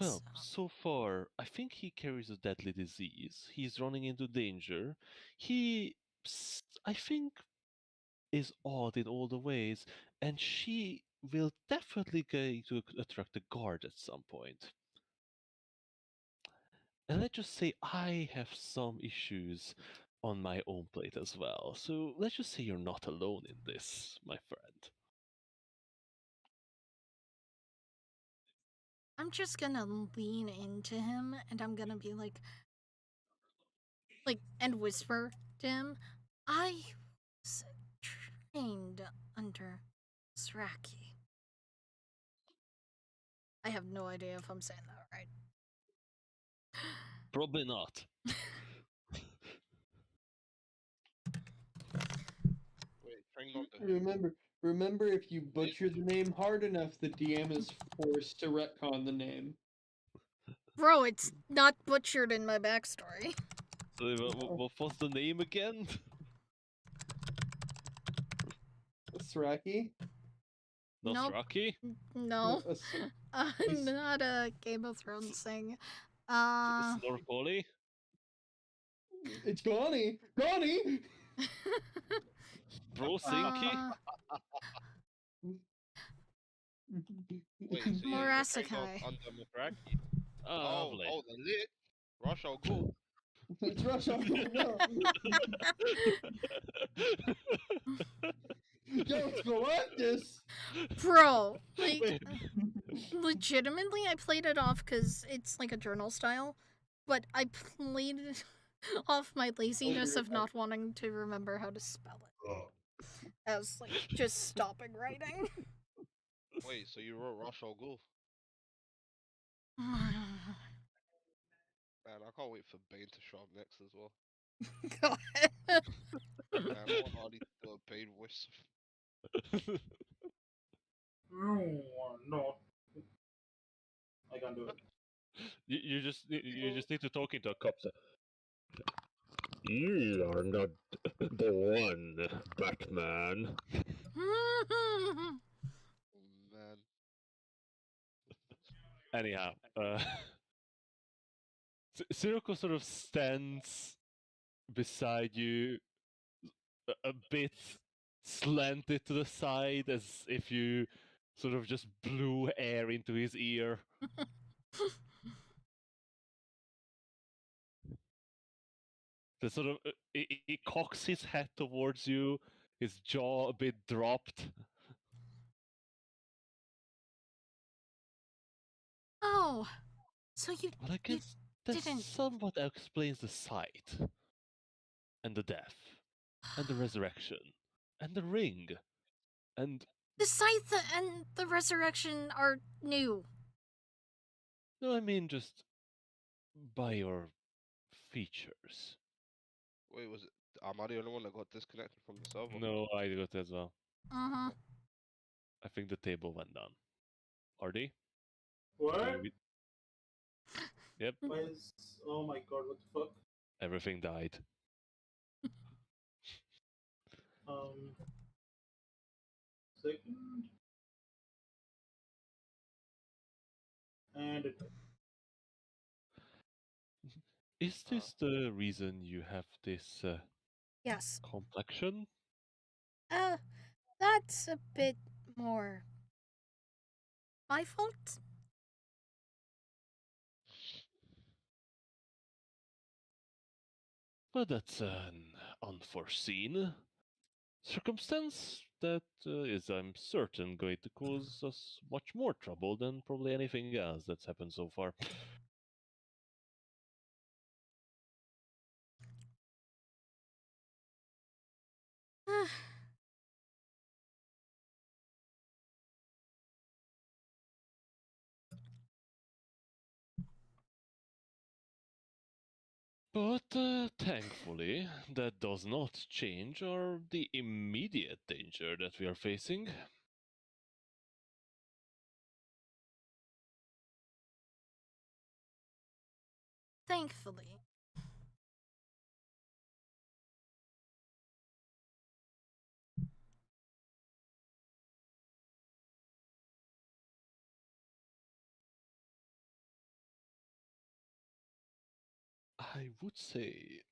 Well, so far, I think he carries a deadly disease. He's running into danger. I think, is odd in all the ways, and she will definitely going to attract a guard at some point. And let's just say I have some issues on my own plate as well. So let's just say you're not alone in this, my friend. I'm just gonna lean into him and I'm gonna be like, and whisper to him, I was trained under Sraki. I have no idea if I'm saying that right. Probably not. Wait, trained on the Remember, if you butcher the name hard enough, the DM is forced to retcon the name. Bro, it's not butchered in my backstory. So what was the name again? Sraki? Nope. Nosraki? No. He's- Not a Game of Thrones thing. Snorkoli? It's Connie! Connie! Bro, Sinky? Wait, so you're trained Murasakai. under Makaraki? Oh, Lovely. oh, the lit. Rush or go. It's Rush Hour, no! Yo, it's Galactus! Bro, like, Wait, legitimately, I played it off because it's like a journal style, but I played it off my laziness of not wanting to remember how to spell it. I was like, just stopping writing. Wait, so you wrote Rush or go? Man, I can't wait for Bane to show up next as well. God. Man, I want Hardy to do a Bane voice. No. I can't do it. you just need to talk into a cup. So. You are not the one, Batman. Oh, man. Anyhow, Sirocco sort of stands beside you, a bit slanted to the side, as if you sort of just blew air into his ear. The sort of he cocks his head towards you, his jaw a bit dropped. Oh, so you Well, I you guess that didn't. somewhat explains the sight, and the death, and the resurrection, and the ring, and The scythe and the resurrection are new. no, I mean just by your features. Wait, was it? Am I the only one that got disconnected from the server? No, I got as well. Uh-huh. I think the table went down. Artie? What? Yep, Why is... Oh my god, what the fuck? everything died. Second. And it... Is this the reason you have this Yes. complexion? That's a bit more my fault. But that's an unforeseen circumstance that is, I'm certain, going to cause us much more trouble than probably anything else that's happened so far. But thankfully, that does not change the immediate danger that we are facing. Thankfully. I would say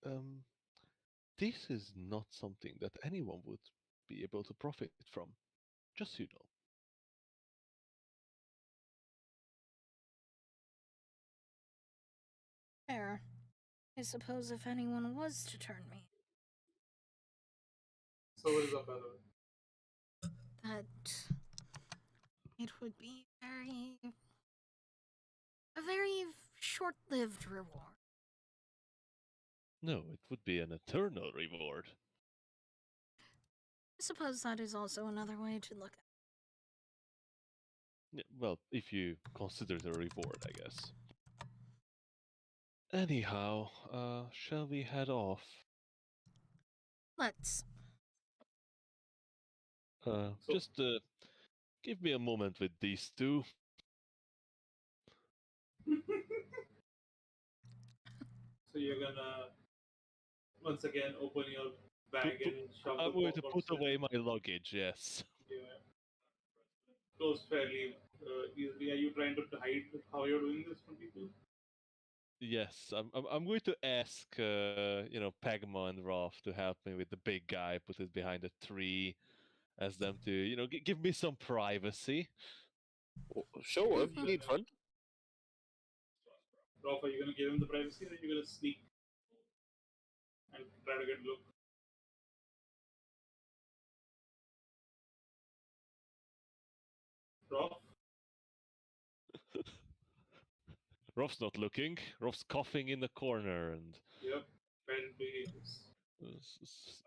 this is not something that anyone would be able to profit from, just so you know. Fair. I suppose if anyone was to turn me, So what is up, by the way? that it would be a very short-lived reward. No, it would be an eternal reward. I suppose that is also another way to look at Yeah, well, if you consider it a reward, I guess. Anyhow, shall we head off? Let's. Just give me a moment with these two. So you're gonna once again open your bag and shove the I'm going to popcorn put stick. away my luggage, yes. Yeah. Close fairly easily. Are you trying to hide how you're doing this from people? Yes, I'm going to ask Pagma and Rolf to help me with the big guy, put it behind a tree, ask them to give me some privacy. Sure, whatever you need, friend. Rolf, are you gonna give him the privacy, or are you gonna sneak and try to get a look? Rolf? Rolf's not looking. Rolf's coughing in the corner, and Yep, apparently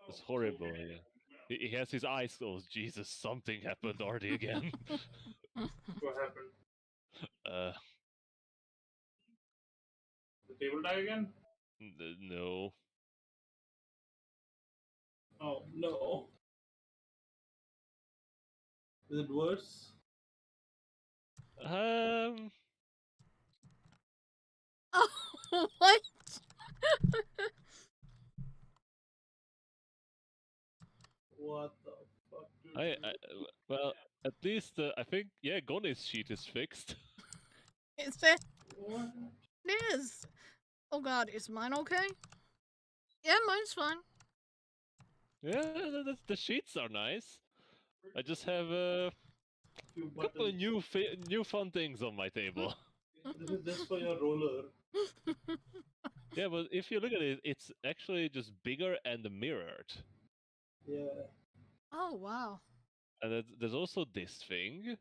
it's horrible. Yeah, he has his eyes closed. Jesus, something happened already again. What happened? uh, The table die again? no. Oh no. Is it worse? Um, Oh, what? What the fuck? well, at least I think Gonne's sheet is fixed. Is it? What? It is. Oh god, is mine okay? Yeah, mine's fine. Yeah, the sheets are nice. I just have a Few couple of buttons. new fun things on my table. This is just for your roller. Yeah, but if you look at it, it's actually just bigger and mirrored. Yeah. Oh wow. And there's also this thing,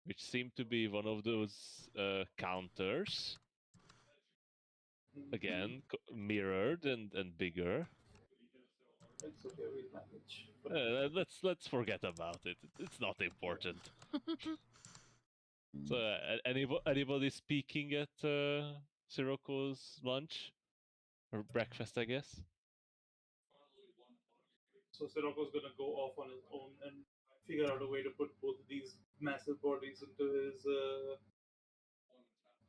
which seemed to be one of those counters. Again, mirrored and bigger. It's okay, we'll manage. Let's forget about it. It's not important. So, anybody speaking at Siroko's lunch or breakfast, I guess? So Siroko's gonna go off on his own and figure out a way to put both of these massive bodies into his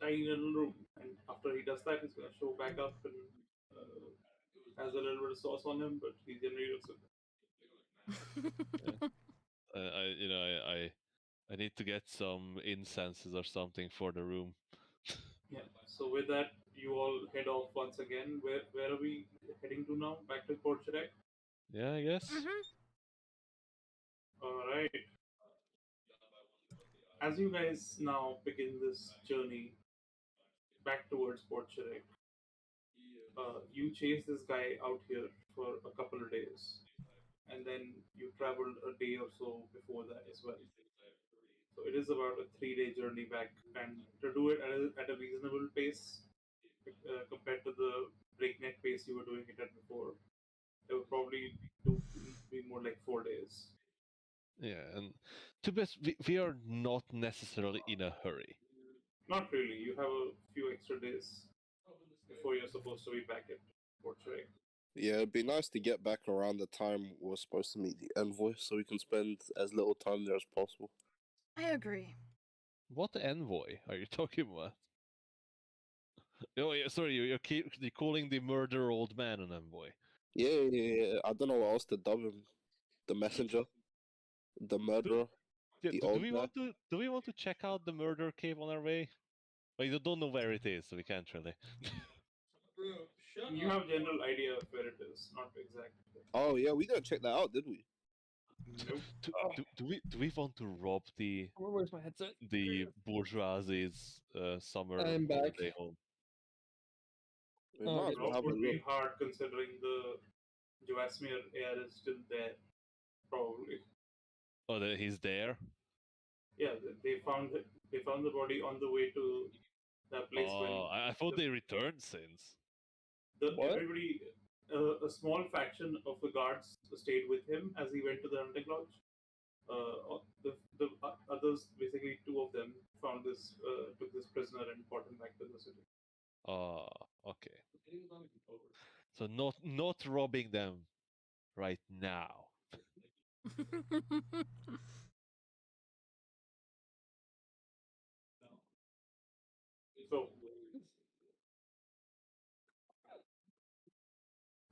tiny little room. And after he does that, he's gonna show back up and has a little bit of sauce on him, but he generally looks Yeah. I need to get some incenses or something for the room. Yeah. So with that, you all head off once again. Where are we heading to now? Back to Port Chirac? Yeah, I guess. All right. As you guys now begin this journey back towards Port Chirac, you chase this guy out here for a couple of days, and then you traveled a day or so before that as well. So it is about a 3 day journey back, and to do it at a reasonable pace compared to the breakneck pace you were doing it at before, it would probably be more like 4 days. Yeah, and to be honest, we are not necessarily in a hurry. Not really. You have a few extra days before you're supposed to be back at Port Chirac. Yeah, it'd be nice to get back around the time we're supposed to meet the envoy so we can spend as little time there as possible. I agree. What envoy are you talking about? Oh, yeah, sorry, you're calling the murder old man an envoy. Yeah. I don't know what else to dub him. The messenger, the murderer, Yeah, the do old we man. want to check out the murder cave on our way? Well, you don't know where it is, so we can't really. You have a general idea of where it is, not exact. Oh yeah, we didn't check that out, did we? Nope. Do we want to rob Where's my headset? the bourgeoisie's summer I'm back. holiday home? We Oh, might as okay. well Rob have a would look. be hard considering the Joasmir heir is still there, probably. Oh, that he's there. Yeah, they found it. They found the body on the way to that place Oh, I thought they returned since. What? everybody, a small faction of the guards stayed with him as he went to the hunting lodge. The others, basically two of them, found this, took this prisoner and brought him back to the city. Oh, okay. So not robbing them right now. So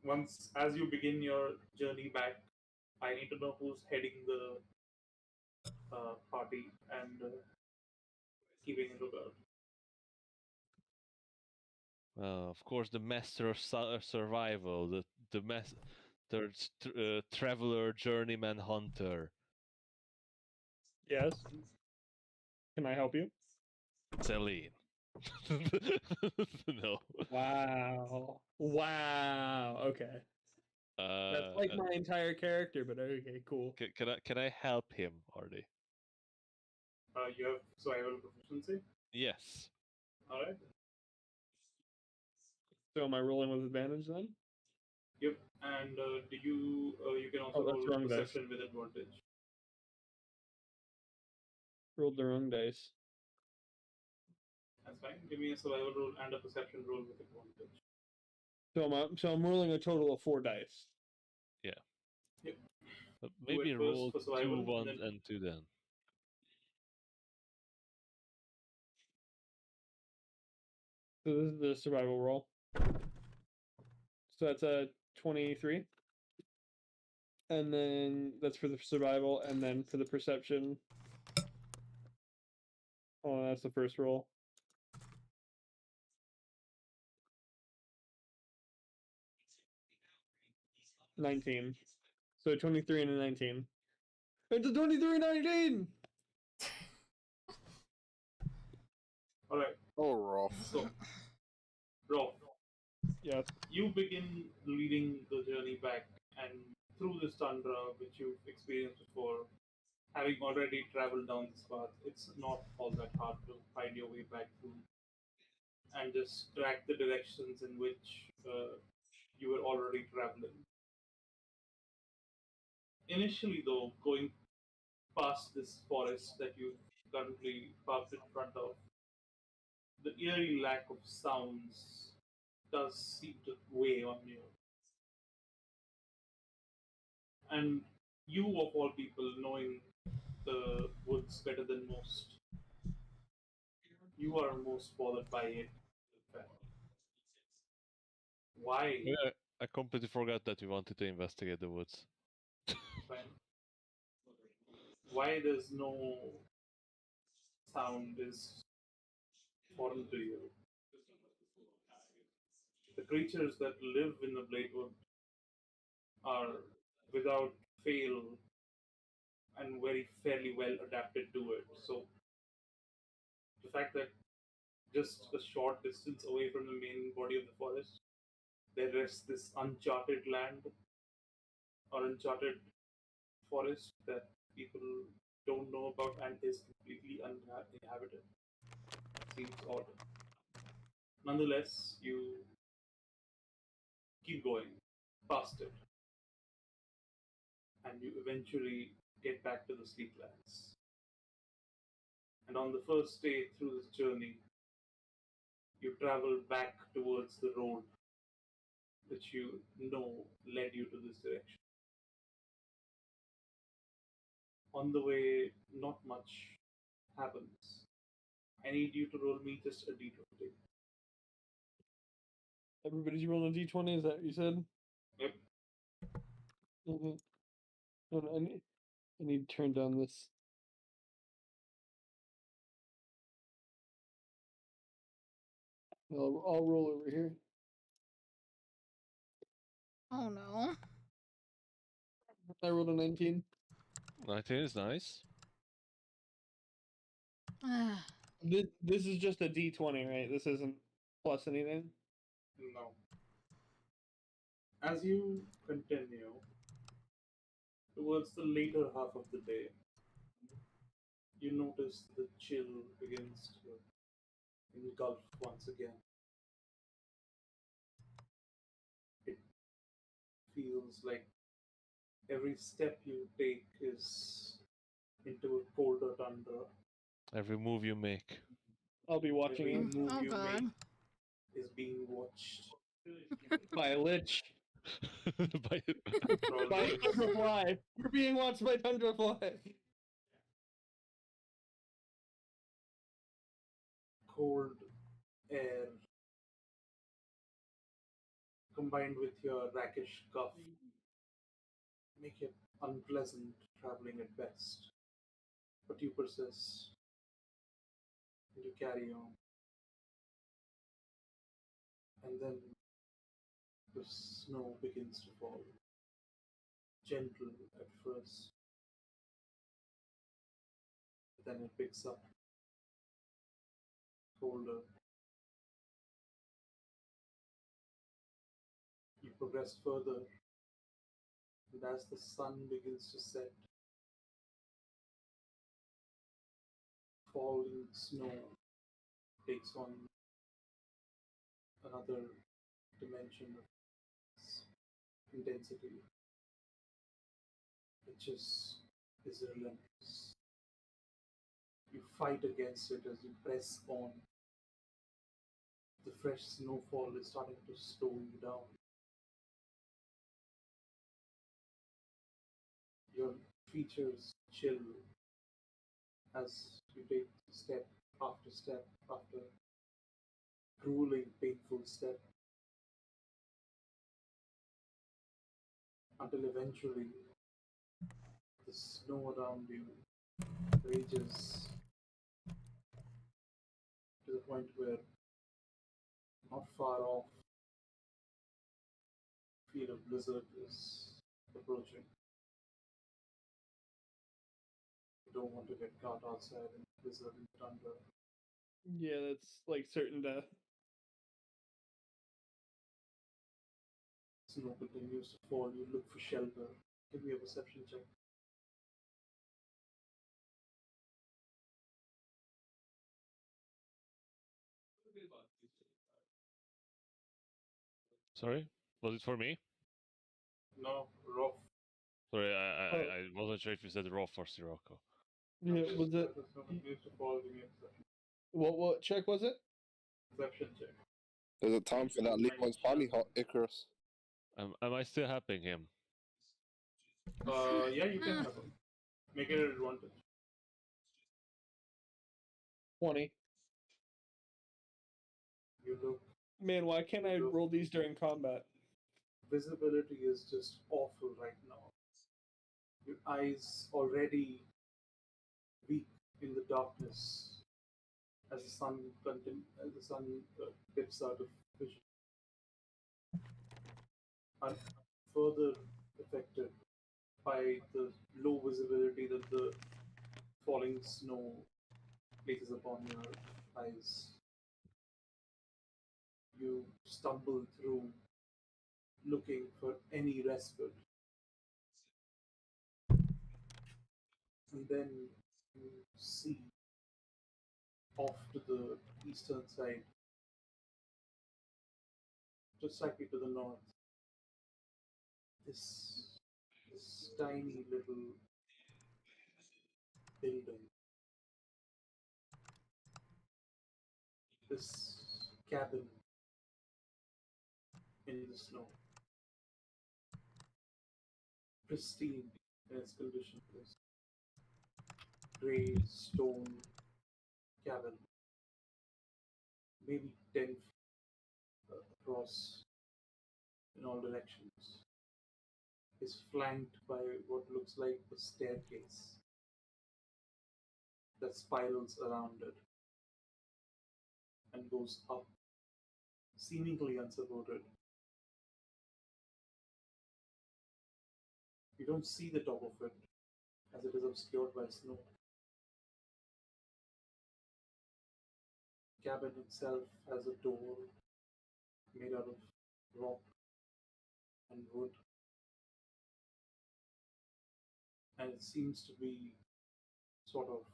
once, as you begin your journey back, I need to know who's heading the party and keeping a lookout. Of course, the master of survival, the traveler, journeyman, hunter. Yes. Can I help you? Celine. No. Wow. Wow. Okay. That's like my entire character, but okay, cool. Can I help him, Artie? You have survival proficiency? Yes. Alright. So am I rolling with advantage then? Yep. And do you can also Oh, that's roll wrong dice. perception with advantage. Rolled the wrong dice. That's fine. Give me a survival roll and a perception roll with advantage. So I'm rolling a total of 4 dice. Yeah. Yep. Maybe Do it first roll for survival, 2 and 1 then and 2 then. So this is the survival roll. So that's a 23. And then that's for the survival, and then for the perception. Oh, that's the first roll. $19. So 23 and a 19. It's a 23-19! alright. Oh, Rolf. So Rolf, Yes. you begin leading the journey back, and through this tundra which you've experienced before, having already traveled down this path, it's not all that hard to find your way back through and just track the directions in which you were already traveling. Initially, though, going past this forest that you currently parked in front of, the eerie lack of sounds does seem to weigh on you. And you, of all people, knowing the woods better than most, you are most bothered by it. In fact. Why? Yeah, I completely forgot that we wanted to investigate the woods. Fine. Why there's no sound is foreign to you. The creatures that live in the Bladewood are, without fail, and very fairly well adapted to it. So the fact that just a short distance away from the main body of the forest, there rests this uncharted land or uncharted forest that people don't know about and is completely uninhabited. Seems odd. Nonetheless, you keep going past it, and you eventually get back to the Sleeplands. And on the first day through this journey, you travel back towards the road which you know led you to this direction. On the way, not much happens. I need you to roll me just a d20. Everybody's rolling a d20, is that what you said? Yep. Mm-hmm. Hold on, I need to turn down this. I'll roll over here. Oh no. I rolled a 19. 19 is nice. This is just a d20, right? This isn't plus anything? No. As you continue towards the later half of the day, you notice the chill begins to engulf once again. It feels like every step you take is into a colder tundra. Every move you make. I'll be watching Every it. move Oh you god. make is being watched. By a lich. By By a Tundra fly. We're being watched by Tundra fly. Cold air combined with your rakish cough make it unpleasant traveling at best. But you persist and you carry on. And then the snow begins to fall, gentle at first, but then it picks up, colder. You progress further, and as the sun begins to set, falling snow takes on another dimension of intensity. It just is relentless. You fight against it as you press on. The fresh snowfall is starting to slow you down. Your features chill as you take step after grueling, painful step, until eventually the snow around you rages to the point where, not far off, feel a blizzard is approaching. You don't want to get caught outside in blizzard and Tundra. Yeah, that's like certain death. Snow continues to fall. You look for shelter. Give me a perception check. Sorry, was it for me? No, rough. Sorry, Oh. I wasn't sure if you said Rolf or Sirocco. Yeah, was it? The snow continues to fall. Give me a perception. What check was it? Perception check. Is it time for that Leon's Pally Hot Icarus? Am I still helping him? Yeah, you can have him. Make it an advantage. 20. You look. Man, why can't I roll these during combat? Visibility is just awful right now. Your eyes already weak in the darkness as the sun dips out of vision, and further affected by the low visibility that the falling snow places upon your eyes. You stumble through looking for any respite, and then you see off to the eastern side, just slightly to the north, this tiny little building, this cabin in the snow, pristine in its condition. This grey stone cabin, maybe 10 feet across in all directions, is flanked by what looks like a staircase that spirals around it and goes up, seemingly unsupported. You don't see the top of it as it is obscured by snow. The cabin itself has a door made out of rock and wood, and it seems to be sort of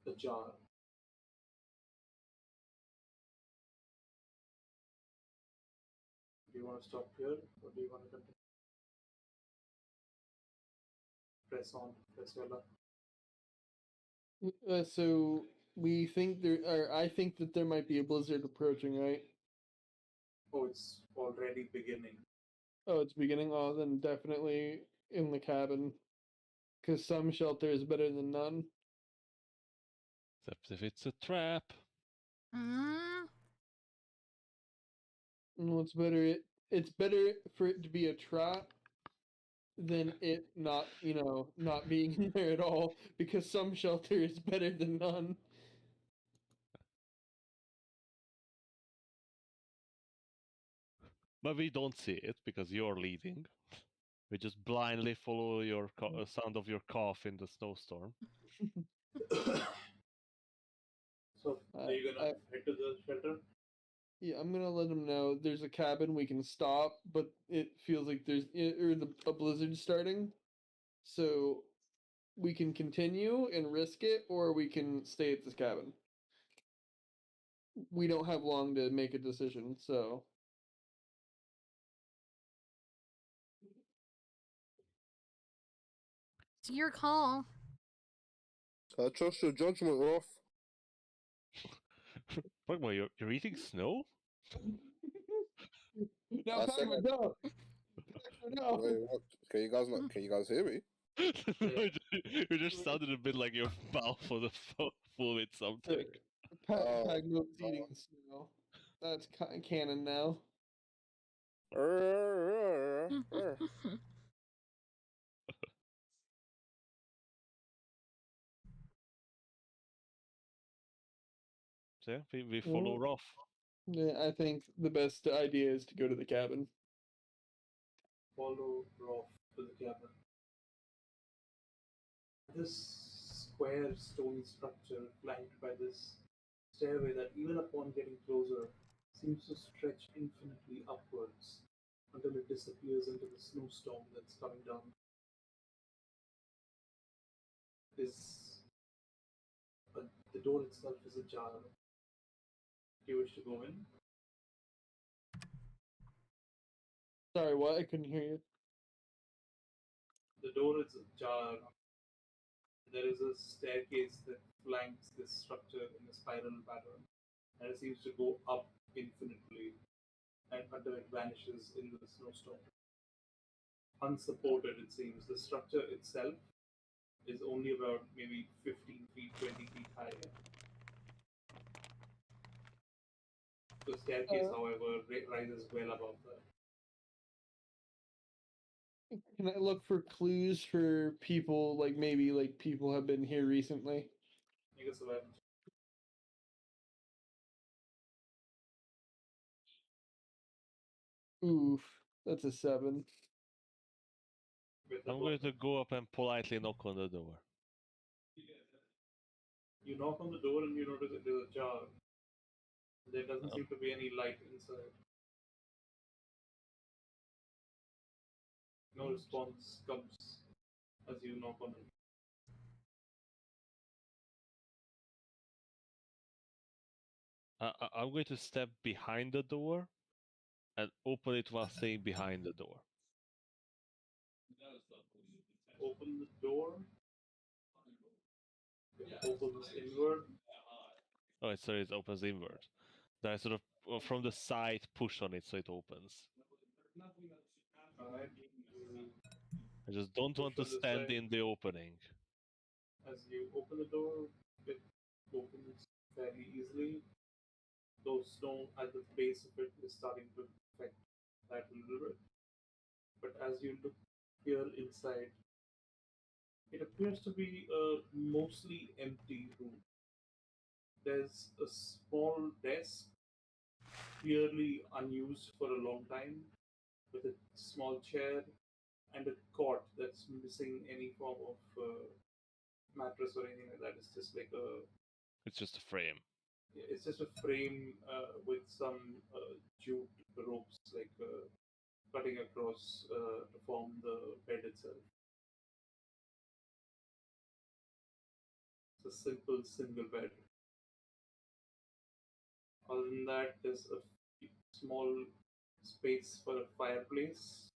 ajar. Do you want to stop here, or do you want to continue? Press on, press your luck. So we think there, or I think that there might be a blizzard approaching, right? Oh, it's already beginning. Oh, it's beginning. Oh, then definitely in the cabin, because some shelter is better than none. Except if it's a trap. No, it's better. It's better for it to be a trap than it not, not being there at all. Because some shelter is better than none. But we don't see it because you're leading. We just blindly follow your sound of your cough in the snowstorm. So, are you gonna head to the shelter? Yeah, I'm gonna let him know there's a cabin we can stop, but it feels like there's a blizzard starting, so we can continue and risk it, or we can stay at this cabin. We don't have long to make a decision, so It's your call. I trust your judgment, Roth. Fuck, you're eating snow? now I said Pagma, no. No. Wait, what? Can you guys not? Can you guys hear me? You just sounded a bit like your mouth was full with something. Pagma's eating snow. That's canon now. So yeah, we follow Roth. Yeah, I think the best idea is to go to the cabin. Follow Roth to the cabin. This square stone structure, flanked by this stairway that, even upon getting closer, seems to stretch infinitely upwards until it disappears into the snowstorm that's coming down. The door itself is ajar. Do you wish to go in? Sorry, what? I couldn't hear you. The door is ajar. There is a staircase that flanks this structure in a spiral pattern, and it seems to go up infinitely and until it vanishes in the snowstorm. Unsupported, it seems. The structure itself is only about maybe 15 feet, 20 feet high. The staircase, however, rises well above that. Can I look for clues for people, like maybe like people have been here recently? Make a survival check. Oof, that's a 7. I'm going to go up and politely knock on the door. You knock on the door and you notice it is ajar. There doesn't seem to be any light inside. No response comes as you knock on it. I'm going to step behind the door and open it while staying behind the door. Open the door. It opens inward. Oh, sorry, it opens inward. Then I sort of, from the side, push on it so it opens. Alright. I just don't want to stand in the opening. As you open the door, it opens fairly easily. Though snow at the base of it is starting to affect that a little bit. But as you look here inside, it appears to be a mostly empty room. There's a small desk, clearly unused for a long time, with a small chair and a cot that's missing any form of mattress or anything like that. It's just like a. It's just a frame. It's just a frame with some jute ropes, like cutting across to form the bed itself. It's a simple single bed. Other than that, there's a small space for a fireplace,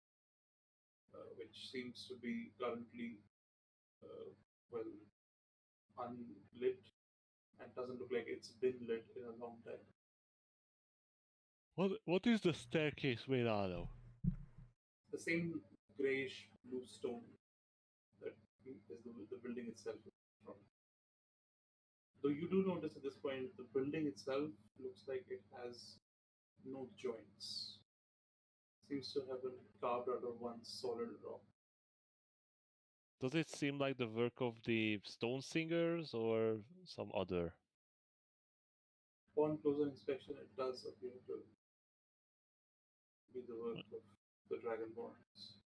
which seems to be currently well unlit and doesn't look like it's been lit in a long time. What is the staircase made out of? The same greyish blue stone that is the building itself is from. Though you do notice at this point, the building itself looks like it has no joints. Seems to have been carved out of one solid rock. Does it seem like the work of the stone singers or some other? Upon closer inspection, it does appear to be the work of the Dragonborns.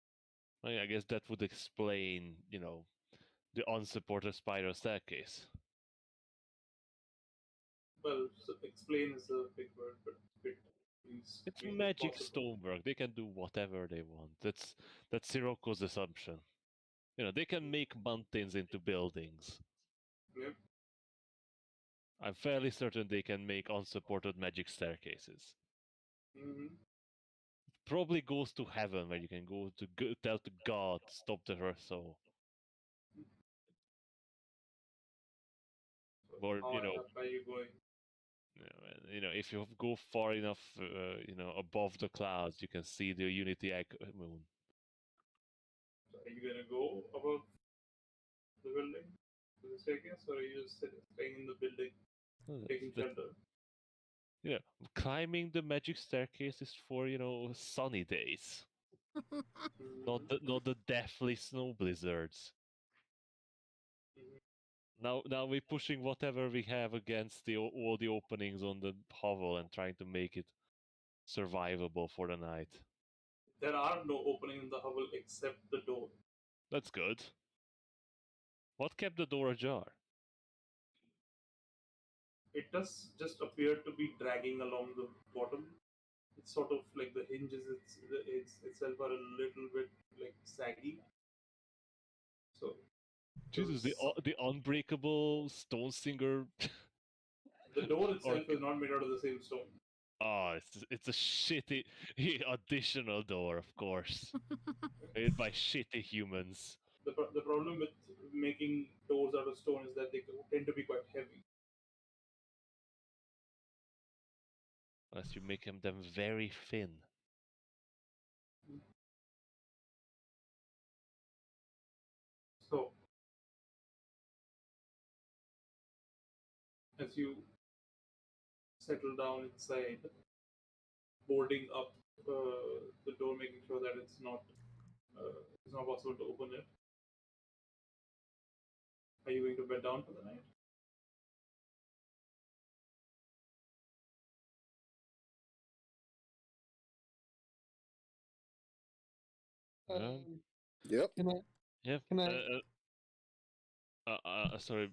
I guess that would explain, the unsupported spiral staircase. Well, so explain is a big word, but it means It's make it magic possible. stonework. They can do whatever they want. That's Siroko's assumption. They can make mountains into buildings. Yep. I'm fairly certain they can make unsupported magic staircases. Mm-hmm. Probably goes to heaven where you can go to tell to God stop the earth so. So Or how up are you going? if you go far enough, above the clouds, you can see the Unity Egg moon. So are you gonna go above the building to the staircase, or are you just staying in the building, taking shelter? Climbing the magic staircase is for sunny days, not the deathly snow blizzards. Now we're pushing whatever we have against all the openings on the hovel and trying to make it survivable for the night. There are no opening in the hovel except the door. That's good. What kept the door ajar? It does just appear to be dragging along the bottom. It's sort of like the hinges itself are a little bit like saggy. So Jesus, the unbreakable stone singer. the door itself is not made out of the same stone. Oh, it's a shitty additional door, of course, made by shitty humans. The problem with making doors out of stone is that they tend to be quite heavy. Unless you make them very thin. So, as you settle down inside, boarding up the door, making sure that it's not possible to open it. Are you going to bed down for the night? Yep. Can I? Yeah. Can I? Sorry.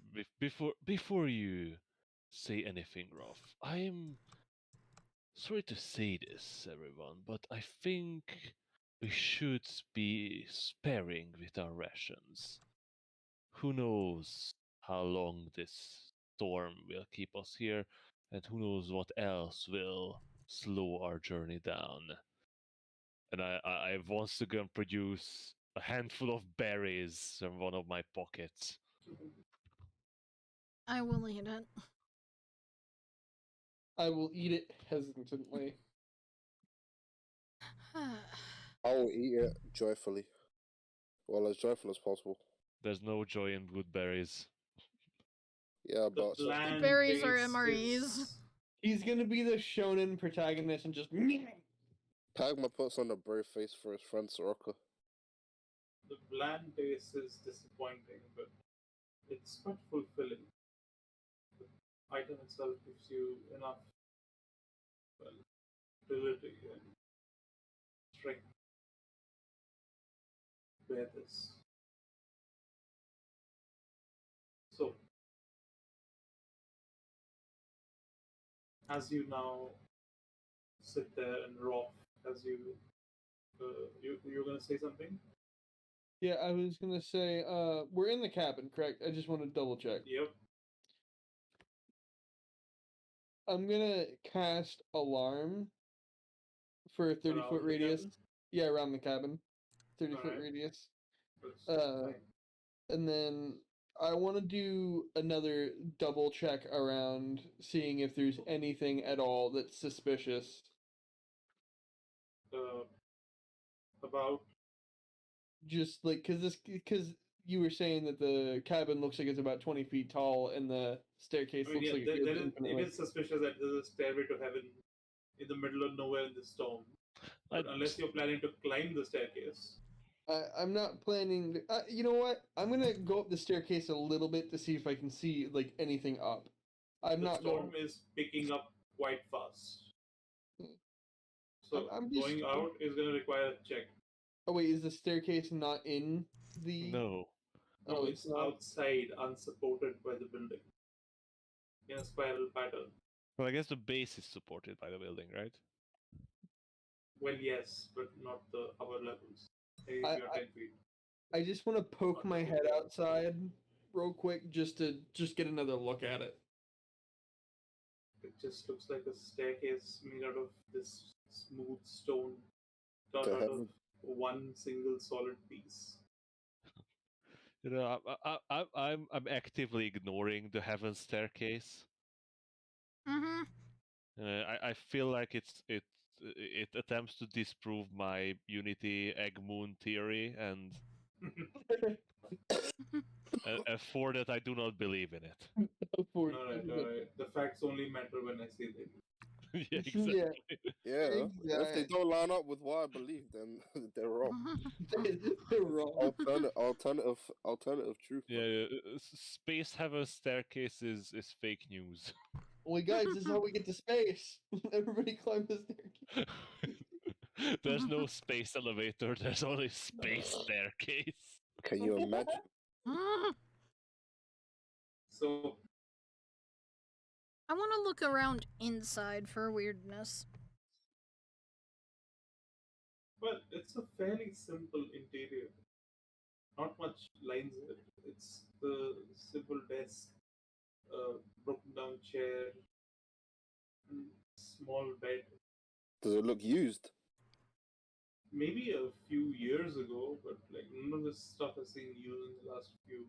Before you say anything, Roth, I'm sorry to say this, everyone, but I think we should be sparing with our rations. Who knows how long this storm will keep us here, and who knows what else will slow our journey down. And I once again produce a handful of berries from one of my pockets. I will eat it. I will eat it hesitantly. I will eat it joyfully. Well, as joyful as possible. There's no joy in good berries. Yeah, but The berries are MREs. He's gonna be the shonen protagonist and just. Pagma puts on a brave face for his friend Soroka. The bland taste is disappointing, but it's quite fulfilling. The item itself gives you enough, well, ability and strength to bear this. So, as you now sit there and rock, as you're gonna say something? Yeah, I was gonna say, we're in the cabin, correct? I just want to double check. Yep. I'm gonna cast alarm for a 30-foot radius. cabin? Yeah, around the cabin. 30-foot Alright. radius. Fine. And then I want to do another double check around, seeing if there's anything at all that's suspicious. About Just like, because you were saying that the cabin looks like it's about 20 feet tall, and the staircase looks like it goes infinitely. it is suspicious that there's a stairway to heaven in the middle of nowhere in the storm. But unless you're planning to climb the staircase. I'm not planning. You know what? I'm gonna go up the staircase a little bit to see if I can see like anything up. The storm is picking up quite fast. So So I'm just- going out is gonna require a check. Oh wait, is the staircase not in the? No. No, Oh, it's not. outside, unsupported by the building, in a spiral pattern. Well, I guess the base is supported by the building, right? Well, yes, but not the upper levels. Maybe if I- you're 10 feet. I just want to poke my head outside real quick just to get another look at it. It just looks like a staircase made out of this smooth stone, not To out heaven. of one single solid piece. You know, I'm actively ignoring the heaven staircase. Mm-hmm. I feel like it attempts to disprove my Unity egg moon theory, and for that I do not believe in it. Alright. The facts only matter when I say them. Yeah, exactly. Yeah. If they Exact- don't line up with what I believe, then they're wrong. They're wrong. Alternative truth. Yeah, space heaven staircase is fake news. Well, guys, this is how we get to space. Everybody climb the staircase. There's no space elevator. There's only space staircase. Can you imagine? So, I want to look around inside for weirdness. well, it's a fairly simple interior. Not much lines in it. It's the simple desk, broken down chair, small bed. Does it look used? Maybe a few years ago, but like none of this stuff has seen use in the last few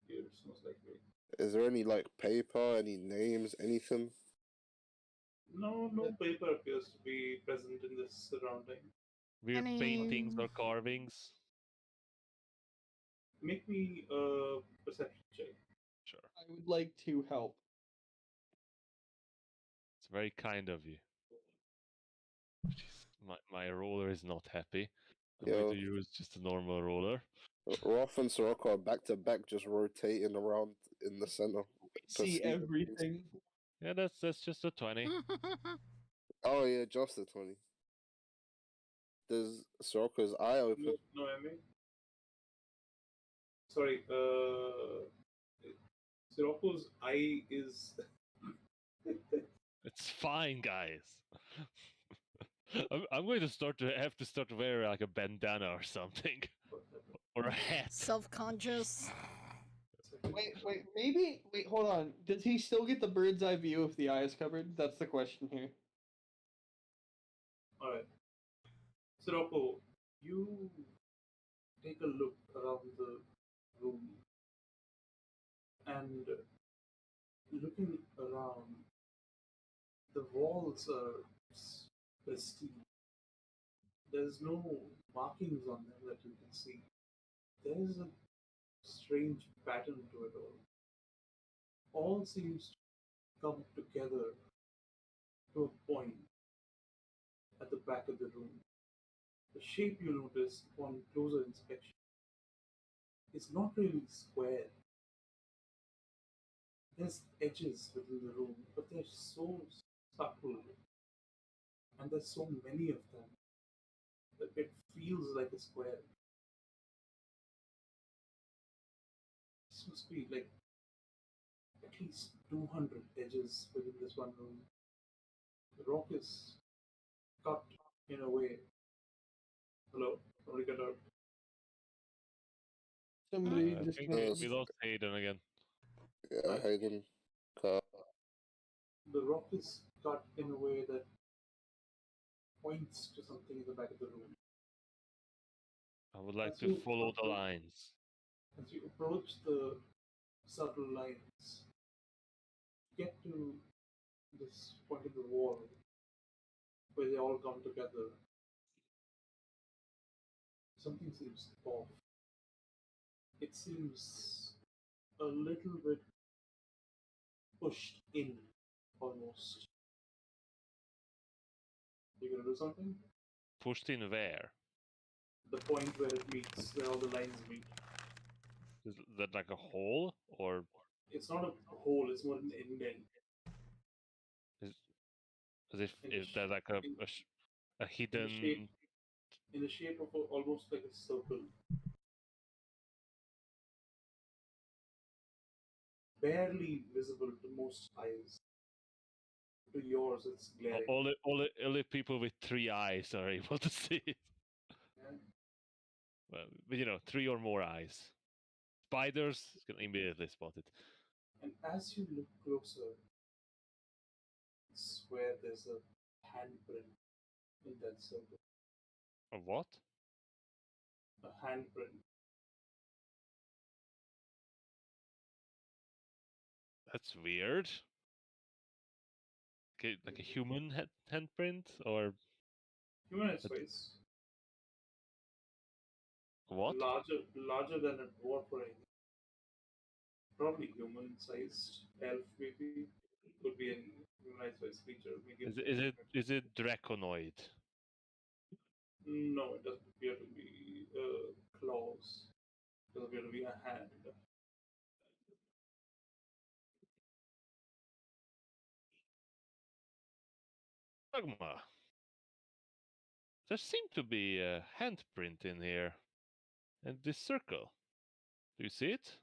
years, most likely. Is there any like paper, any names, anything? No paper appears to be present in this surrounding. Weird Any- paintings or carvings. Make me a perception check. Sure. I would like to help. It's very kind of you. Jeez, my roller is not happy. I'm going Yo. to use just a normal roller. Roth and Sirocco are back to back, just rotating around in the center. to See the things. everything. Yeah, that's just a 20. Oh yeah, just a 20. Does Sirocco's eye open? No, I mean. Sorry, Sirocco's eye is. It's fine, guys. I'm going to have to start wearing like a bandana or something, or a hat. Self-conscious. Wait, hold on. Does he still get the bird's eye view if the eye is covered? That's the question here. Alright. Sirocco, you take a look around the room and looking around, the walls are pristine. There's no markings on them that you can see. There's a strange pattern to it all. All seems to come together to a point at the back of the room. The shape you notice upon closer inspection is not really square. There's edges within the room, but they're so subtle, and there's so many of them that it feels like a square. This must be like at least 200 edges within this one room. The rock is cut in a way. Hello? Somebody get out. Somebody I just think Yes. we lost Hayden again. Yeah, Hayden. Cut. The rock is cut in a way that points to something in the back of the room. I would like As to you follow the approach- lines. As you approach the subtle lines, get to this point in the wall where they all come together. Something seems off. It seems a little bit pushed in, almost. You gonna do something? Pushed in where? The point where it meets, where all the lines meet. Is that like a hole, or It's not a hole, it's more an indent. is as if there's like a A hidden. in the shape of almost like a circle. Barely visible to most eyes. To yours, it's glaring. Only people with 3 eyes are able to see it. Well, but 3 or more eyes. Spiders can immediately spot it. And as you look closer, I swear there's a handprint in that circle. A what? A handprint. That's weird. Okay, like a human handprint or Humanoid size. what? Larger than a dwarf or anything. Probably human sized elf, maybe. Could be a human sized creature. Is it draconoid? No, it doesn't appear to be claws. It doesn't appear to be a hand. Magma. There seemed to be a handprint in here. And this circle. Do you see it?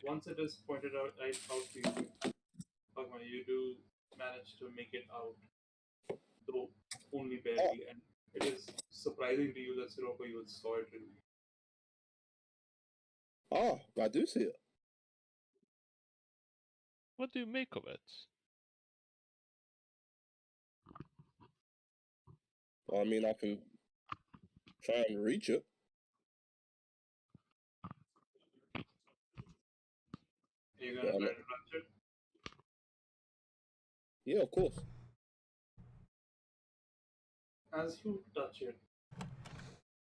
Once it is pointed out to you, Magma, you do manage to make it out, though only barely, and it is surprising to you that Siropa even saw it really. Ah, I do see it. What do you make of it? I mean, I can try and reach it. Are you gonna try to touch it? Yeah, of course. As you touch it,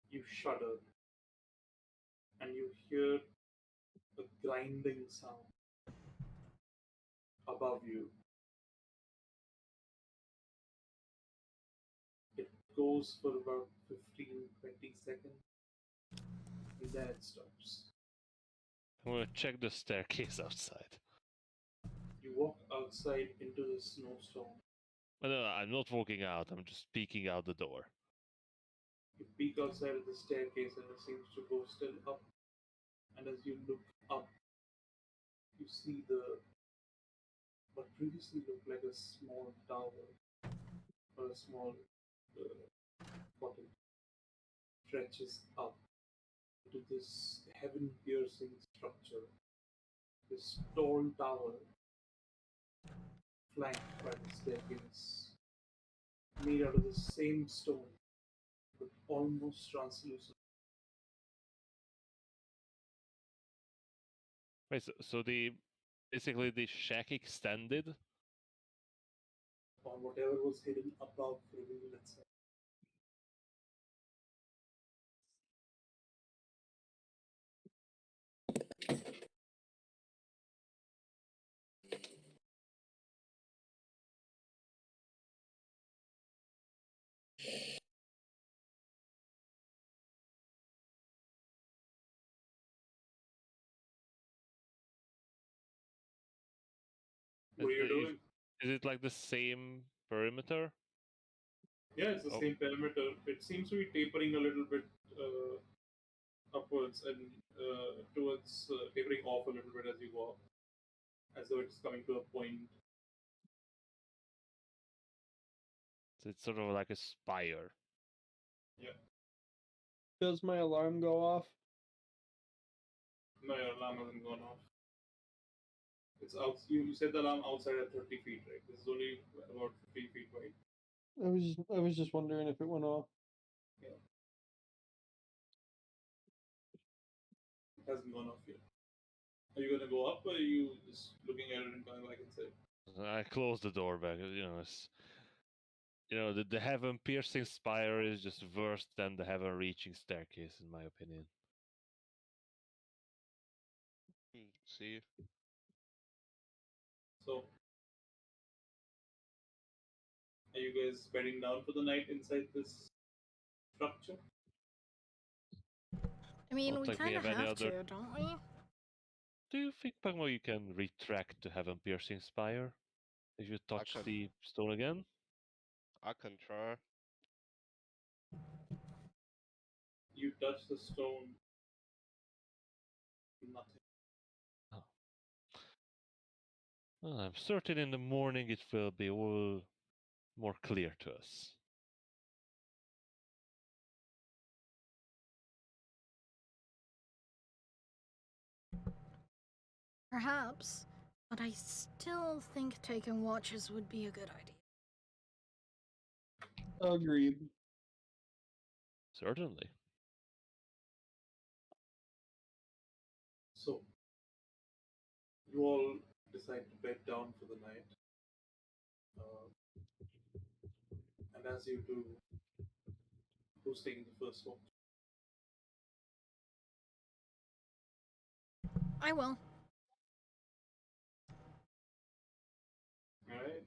you shudder and you hear a grinding sound above you. It goes for about 15-20 seconds and then it stops. I'm gonna check the staircase outside. You walk outside into the snowstorm. No, I'm not walking out. I'm just peeking out the door. You peek outside of the staircase and it seems to go still up. And as you look up, you see what previously looked like a small tower or a small cottage stretches up to this heaven-piercing structure, this tall tower flanked by the staircase, made out of the same stone, but almost translucent. Wait, so basically the shack extended? On whatever was hidden above revealed itself. What are you doing? Is it like the same perimeter? Yeah, it's the same perimeter. It seems to be tapering a little bit upwards and towards tapering off a little bit as you go up, as though it's coming to a point. So it's sort of like a spire. Yeah. Does my alarm go off? No, your alarm hasn't gone off. It's out. You set the alarm outside at 30 feet, right? This is only about 15 feet wide. I was just wondering if it went off. Yeah. It hasn't gone off yet. Are you gonna go up, or are you just looking at it and coming back inside? I closed the door back. The heaven-piercing spire is just worse than the heaven-reaching staircase, in my opinion. See? So, are you guys bedding down for the night inside this structure? I mean, Not we like we kind of have any have other- to, don't we? Do you think, Pagmo, you can retract the heaven-piercing spire if you touch can- the stone again? I can try. You touch the stone. Nothing. Well, I'm certain in the morning it will be all more clear to us. Perhaps, but I still think taking watches would be a good idea. Agreed. Certainly. So, you all decide to bed down for the night. And as you do, who's taking the first watch? I will. Alright?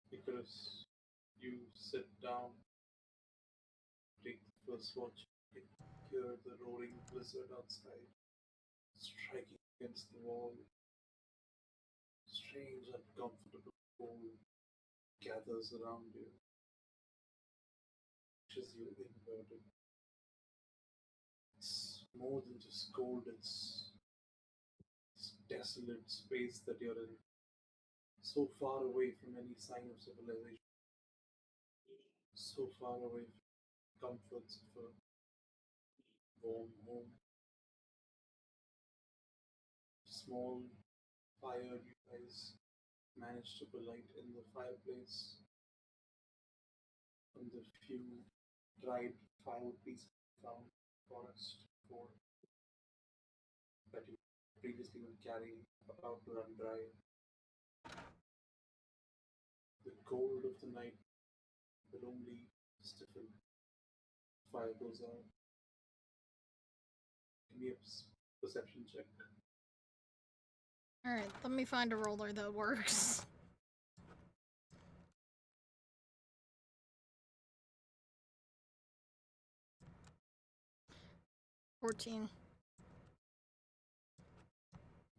Because you sit down, take the first watch, you hear the roaring blizzard outside, striking against the wall. Strange, uncomfortable cold gathers around you, pushes you inward. It's more than just cold, it's this desolate space that you're in, so far away from any sign of civilization, so far away from comforts of a warm home. Small fire you guys managed to light in the fireplace from the few dried firewood pieces found in the forest for that you previously were carrying about to run dry. The cold of the night will only stiffen. Fire goes out. Give me a perception check. Alright, let me find a roller that works. $14.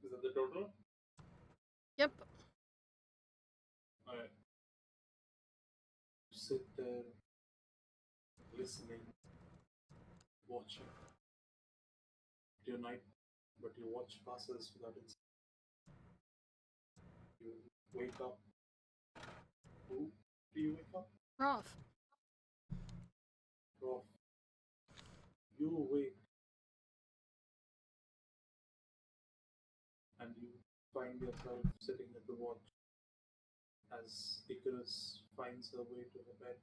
Is that the total? Yep. Alright. You sit there, listening, watching. Your night, but your watch passes without its. You wake up. Who do you wake up? Roth. Roth. You awake and you find yourself sitting at the watch as Icarus finds her way to her bed.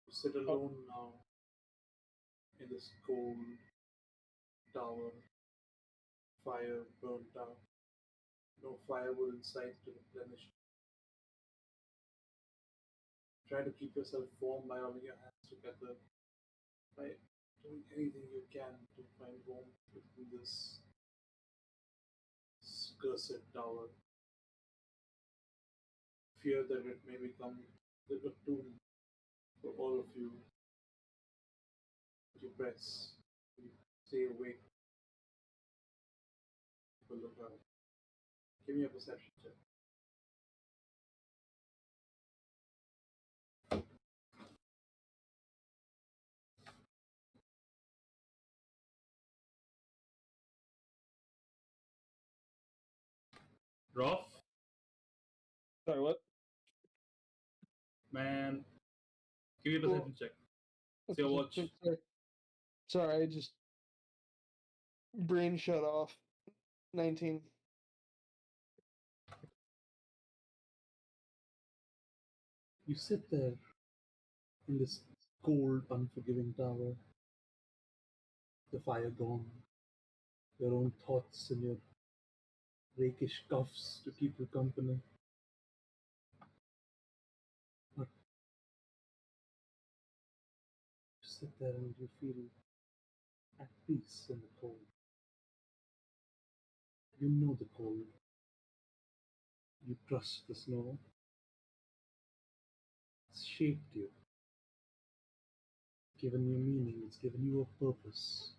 You sit alone now in this cold tower, fire burnt out, no firewood in sight to replenish. Try to keep yourself warm by rubbing your hands together, by doing anything you can to find warmth within this cursed tower. Fear that it may become the tomb for all of you. You press, you stay awake, you look out. Give me a perception check. Roth, Sorry, what? man, give me a perception check. It's your watch. Sorry, I just brain shut off. 19. You sit there in this cold, unforgiving tower, the fire gone, your own thoughts and your rakish cuffs to keep you company. But you sit there and you feel at peace in the cold. You know the cold. You trust the snow. It's shaped you, given you meaning, it's given you a purpose.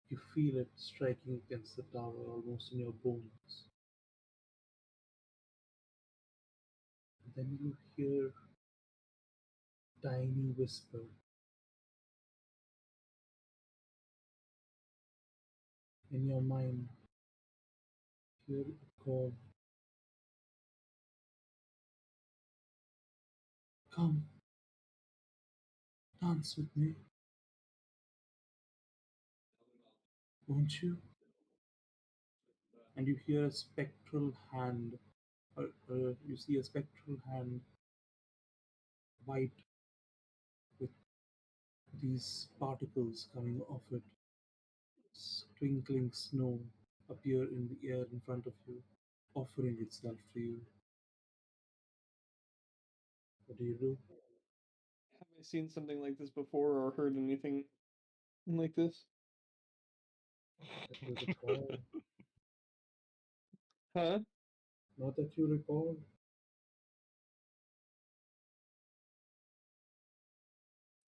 You feel it striking against the tower almost in your bones. And then you hear a tiny whisper. In your mind, hear it call, "Come, dance with me, won't you?" And you hear a spectral hand, you see a spectral hand, white, with these particles coming off it. Twinkling snow appear in the air in front of you, offering itself to you. What do you do? Have I seen something like this before or heard anything like this? That you recall? Huh? Not that you recall.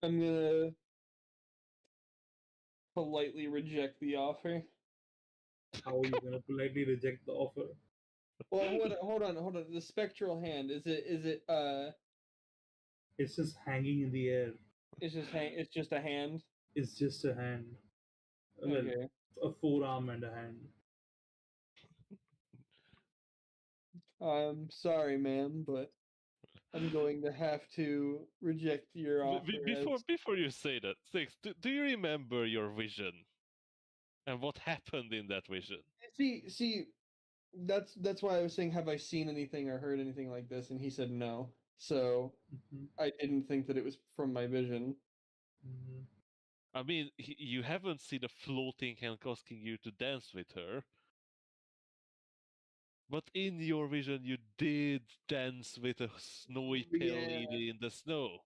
I'm gonna politely reject the offer. How are you gonna politely reject the offer? Well, hold on. The spectral hand, It's just hanging in the air. it's just a hand? It's just a hand. Well, Okay. a forearm and a hand. I'm sorry, ma'am, but I'm going to have to reject your offer as Before you say that, Six, do you remember your vision and what happened in that vision? see that's why I was saying have I seen anything or heard anything like this, and he said no. So Mhm, I didn't think that it was from my vision. mhm. I mean, you haven't seen a floating hand asking you to dance with her, but in your vision you did dance with a snowy pale Yeah. lady in the snow.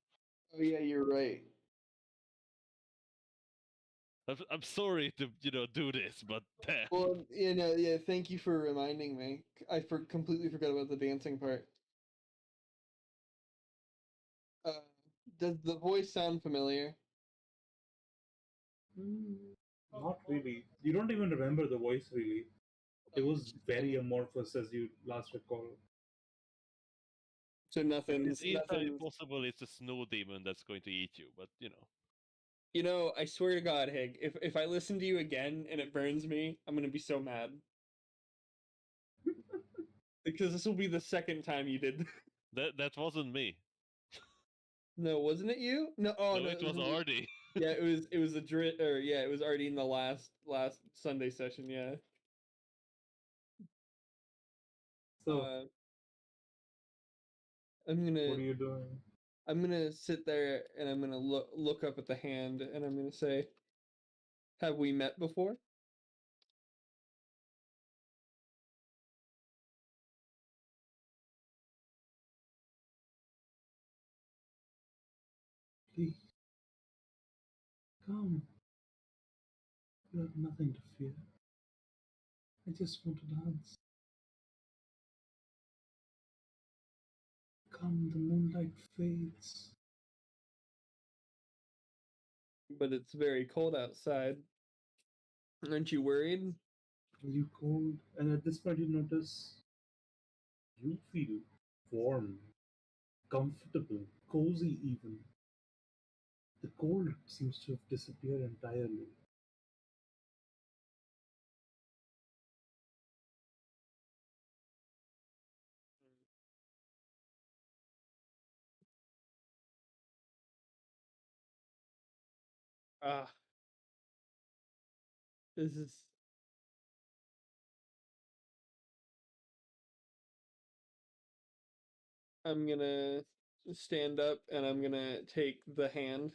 Oh yeah, you're right. I'm sorry to do this, but damn. Well, yeah. Thank you for reminding me. Completely forgot about the dancing part. Uh, does the voice sound familiar? Mm, not really. You don't even remember the voice, really. It was It's just very hanging. amorphous as you last recall. So It's nothing's entirely nothing's. possible it's a snow demon that's going to eat you, but I swear to God, Hig, if I listen to you again and it burns me, I'm gonna be so mad because this will be the second time you did. that wasn't me. No, wasn't it you? No, oh No, no, it it was was in the. Artie. Yeah, it was a drit, or yeah, it was already in the last Sunday session. Yeah. So, Uh, I'm what gonna are you doing? I'm gonna sit there and I'm gonna look up at the hand and I'm gonna say, "Have we met before?" Please, come. You have nothing to fear. I just want to dance. Come, the moonlight fades. But it's very cold outside. Aren't you worried? Are you cold? And at this point, you notice you feel warm, comfortable, cozy even. The cold seems to have disappeared entirely. Ah, this is. I'm gonna stand up and I'm gonna take the hand.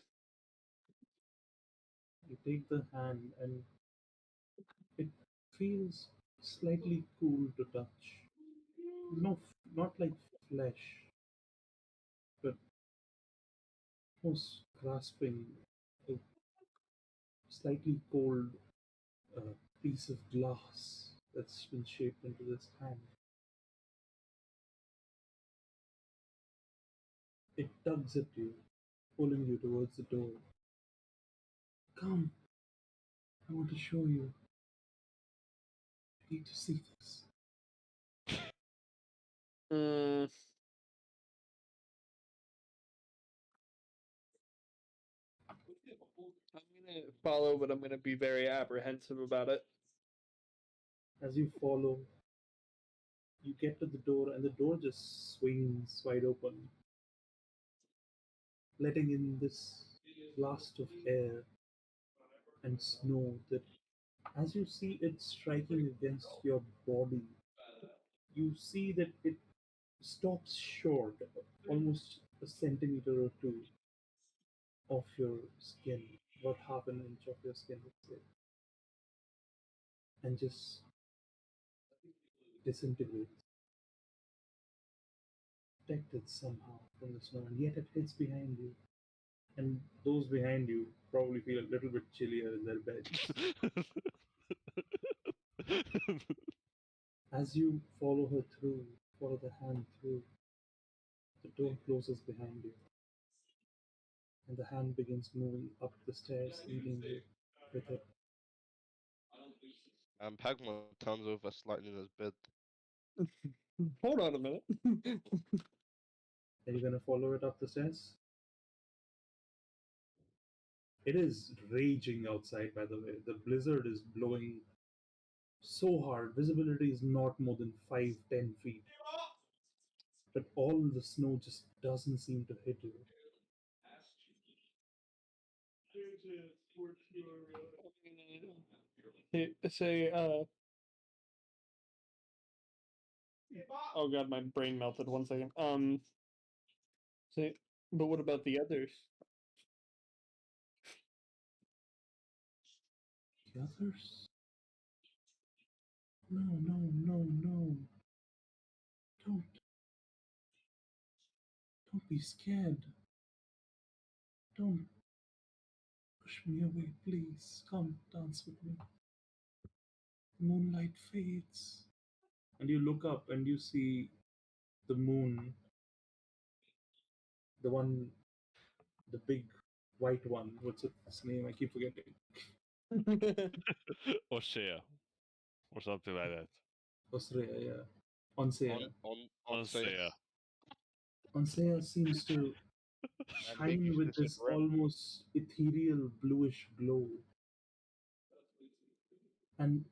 You take the hand and it feels slightly cool to touch. No, not like flesh, but almost grasping a slightly cold uh, piece of glass that's been shaped into this hand. It tugs at you, pulling you towards the door. Come, I want to show you. You need to see this. Mm, I'm gonna follow, but I'm gonna be very apprehensive about it. As you follow, you get to the door, and the door just swings wide open, letting in this blast of air and snow that, as you see it striking against your body, you see that it stops short, almost a centimeter or two of your skin, about half an inch of your skin, let's say, and just disintegrates, protected somehow from the snow, and yet it hits behind you. And those behind you probably feel a little bit chillier in their beds. As you follow her through, follow the hand through, the door closes behind you, and the hand begins moving up the stairs, leading you with it. And Pagma turns over slightly in his bed. Hold on a minute. Are you gonna follow it up the stairs? It is raging outside, by the way. The blizzard is blowing so hard. Visibility is not more than 5-10 feet. But all the snow just doesn't seem to hit you. Say, oh god, my brain melted. 1 second. Say, but what about the others? The others? No, no, no, no. Don't. Don't be scared. Don't push me away, please. Come, dance with me. The moonlight fades. And you look up and you see the moon, the one, the big white one. What's its name? I keep forgetting. Or share. Or something like that. Osrea, yeah. Onsea. On say Unsea. Onsea seems to and make shine use with this of this rem. almost ethereal bluish glow. And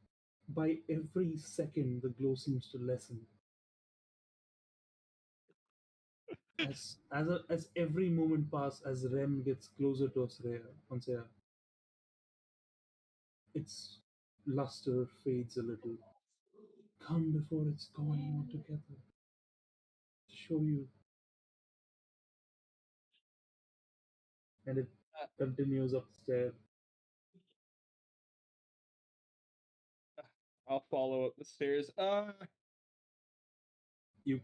by every second, the glow seems to lessen. As every moment passes, as Rem gets closer to Onsea, its luster fades a little. Come before it's gone altogether. To show you. And it continues up the stair. I'll follow up the stairs. You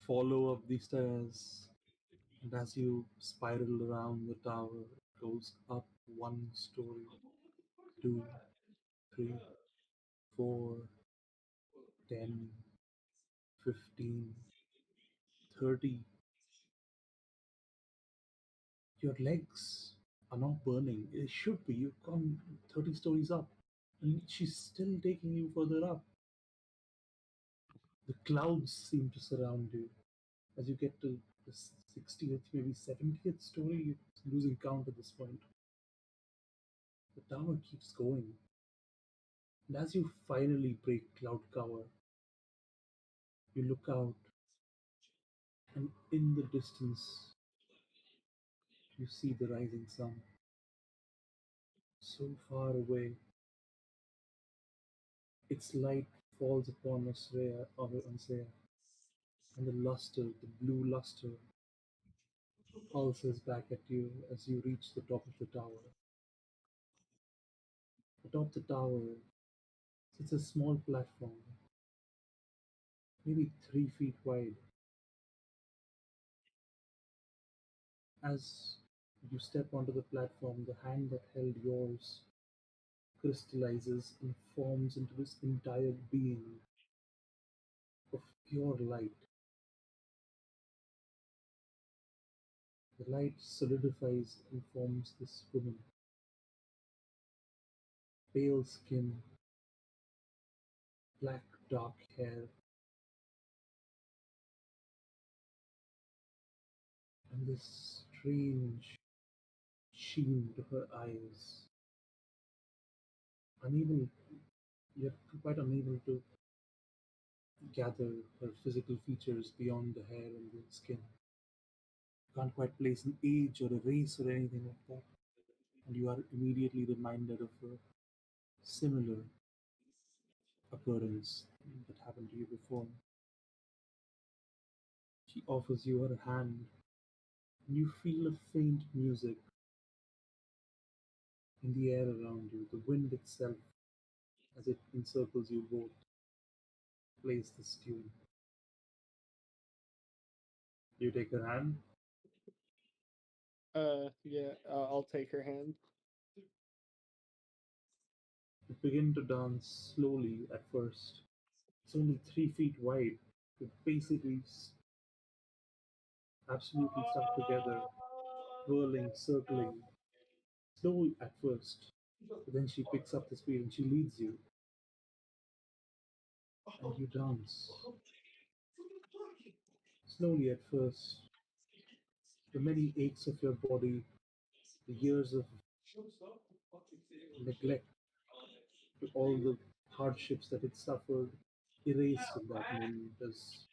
follow up the stairs, and as you spiral around the tower, it goes up 1 story, 2, 3, 4, 10, 15, 30. Your legs are not burning. It should be. You've gone 30 stories up, and she's still taking you further up. The clouds seem to surround you. As you get to the 60th, maybe 70th story, you're losing count at this point. The tower keeps going. And as you finally break cloud cover, you look out, and in the distance, you see the rising sun. So far away, its light falls upon Osrea or Ansea, and the luster, the blue luster, pulses back at you as you reach the top of the tower. Atop the tower sits a small platform, maybe 3 feet wide. As you step onto the platform, the hand that held yours crystallizes and forms into this entire being of pure light. The light solidifies and forms this woman. Pale skin, black dark hair, and this strange sheen to her eyes. Unable, yet quite unable to gather her physical features beyond the hair and the skin. Can't quite place an age or a race or anything like that. And you are immediately reminded of a similar occurrence that happened to you before. She offers you her hand, and you feel a faint music in the air around you. The wind itself, as it encircles you both, plays this tune. You take her hand. Yeah, I'll take her hand. You begin to dance slowly at first. It's only 3 feet wide. You basically absolutely stuck together, whirling, circling, slow at first. But then she picks up the speed and she leads you, and you dance. Slowly at first, the many aches of your body, the years of neglect, to all the hardships that it suffered, erased in that moment as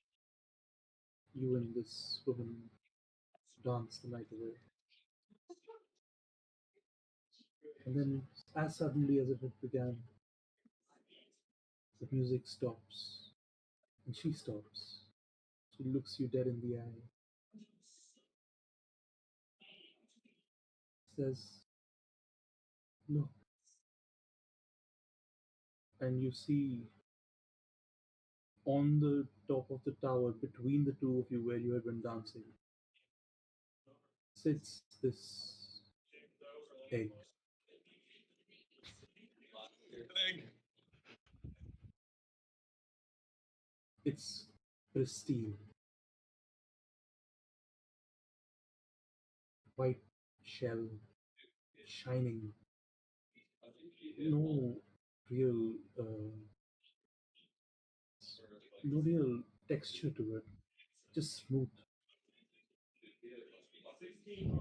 you and this woman dance the night away. And then, as suddenly as it had begun, the music stops, and she stops. She looks you dead in the eye, says, "Look," and you see on the top of the tower, between the two of you where you had been dancing, sits this egg. It's pristine, white shell, shining, no real, no real texture to it, just smooth.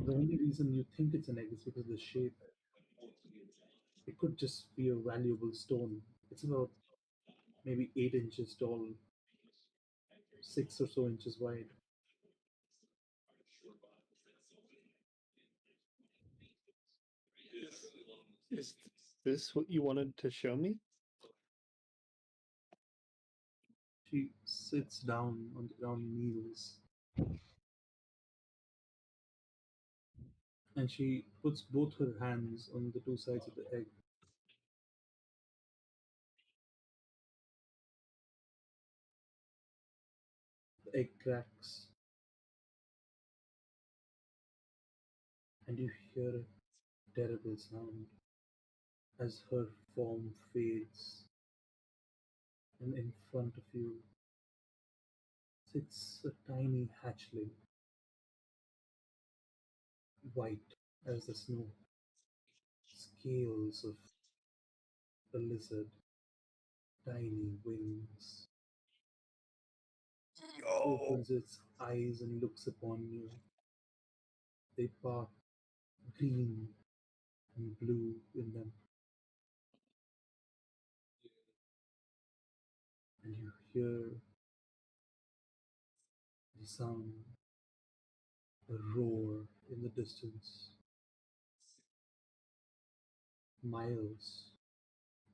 The only reason you think it's an egg is because of the shape. It could just be a valuable stone. It's about maybe 8 inches tall, 6 or so inches wide. Is this what you wanted to show me? She sits down on the ground, kneels, and she puts both her hands on the two sides of the egg. The egg cracks, and you hear a terrible sound as her form fades, and in front of you sits a tiny hatchling, white as the snow, scales of a lizard, tiny wings. Opens its eyes and looks upon you. They part green and blue in them, and you hear the sound, a roar in the distance, miles,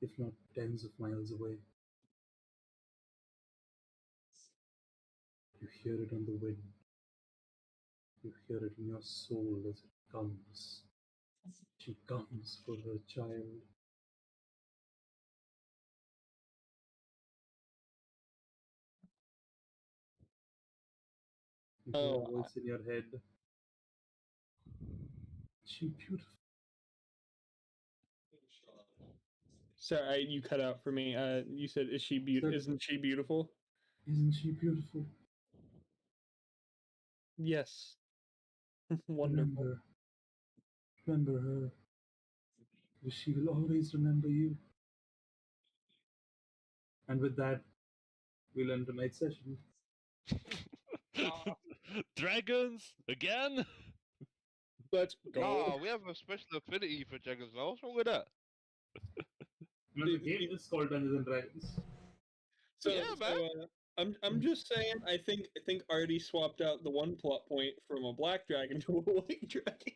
if not tens of miles away. You hear it on the wind. You hear it in your soul as it comes. She comes for her child. You hear a Oh, voice in your head. She beautiful. sorry, you cut out for me. You said, "Is she Said, Isn't she beautiful?" isn't she beautiful? Yes. Wonderful. Remember, remember her. She will always remember you. And with that, we'll end tonight's session. Dragons again? Let's go. Nah, we have a special affinity for dragons now. What's wrong with that? The game is called Dungeons and Dragons. So, Yeah, man. I'm just saying. I think Artie swapped out the one plot point from a black dragon to a white dragon.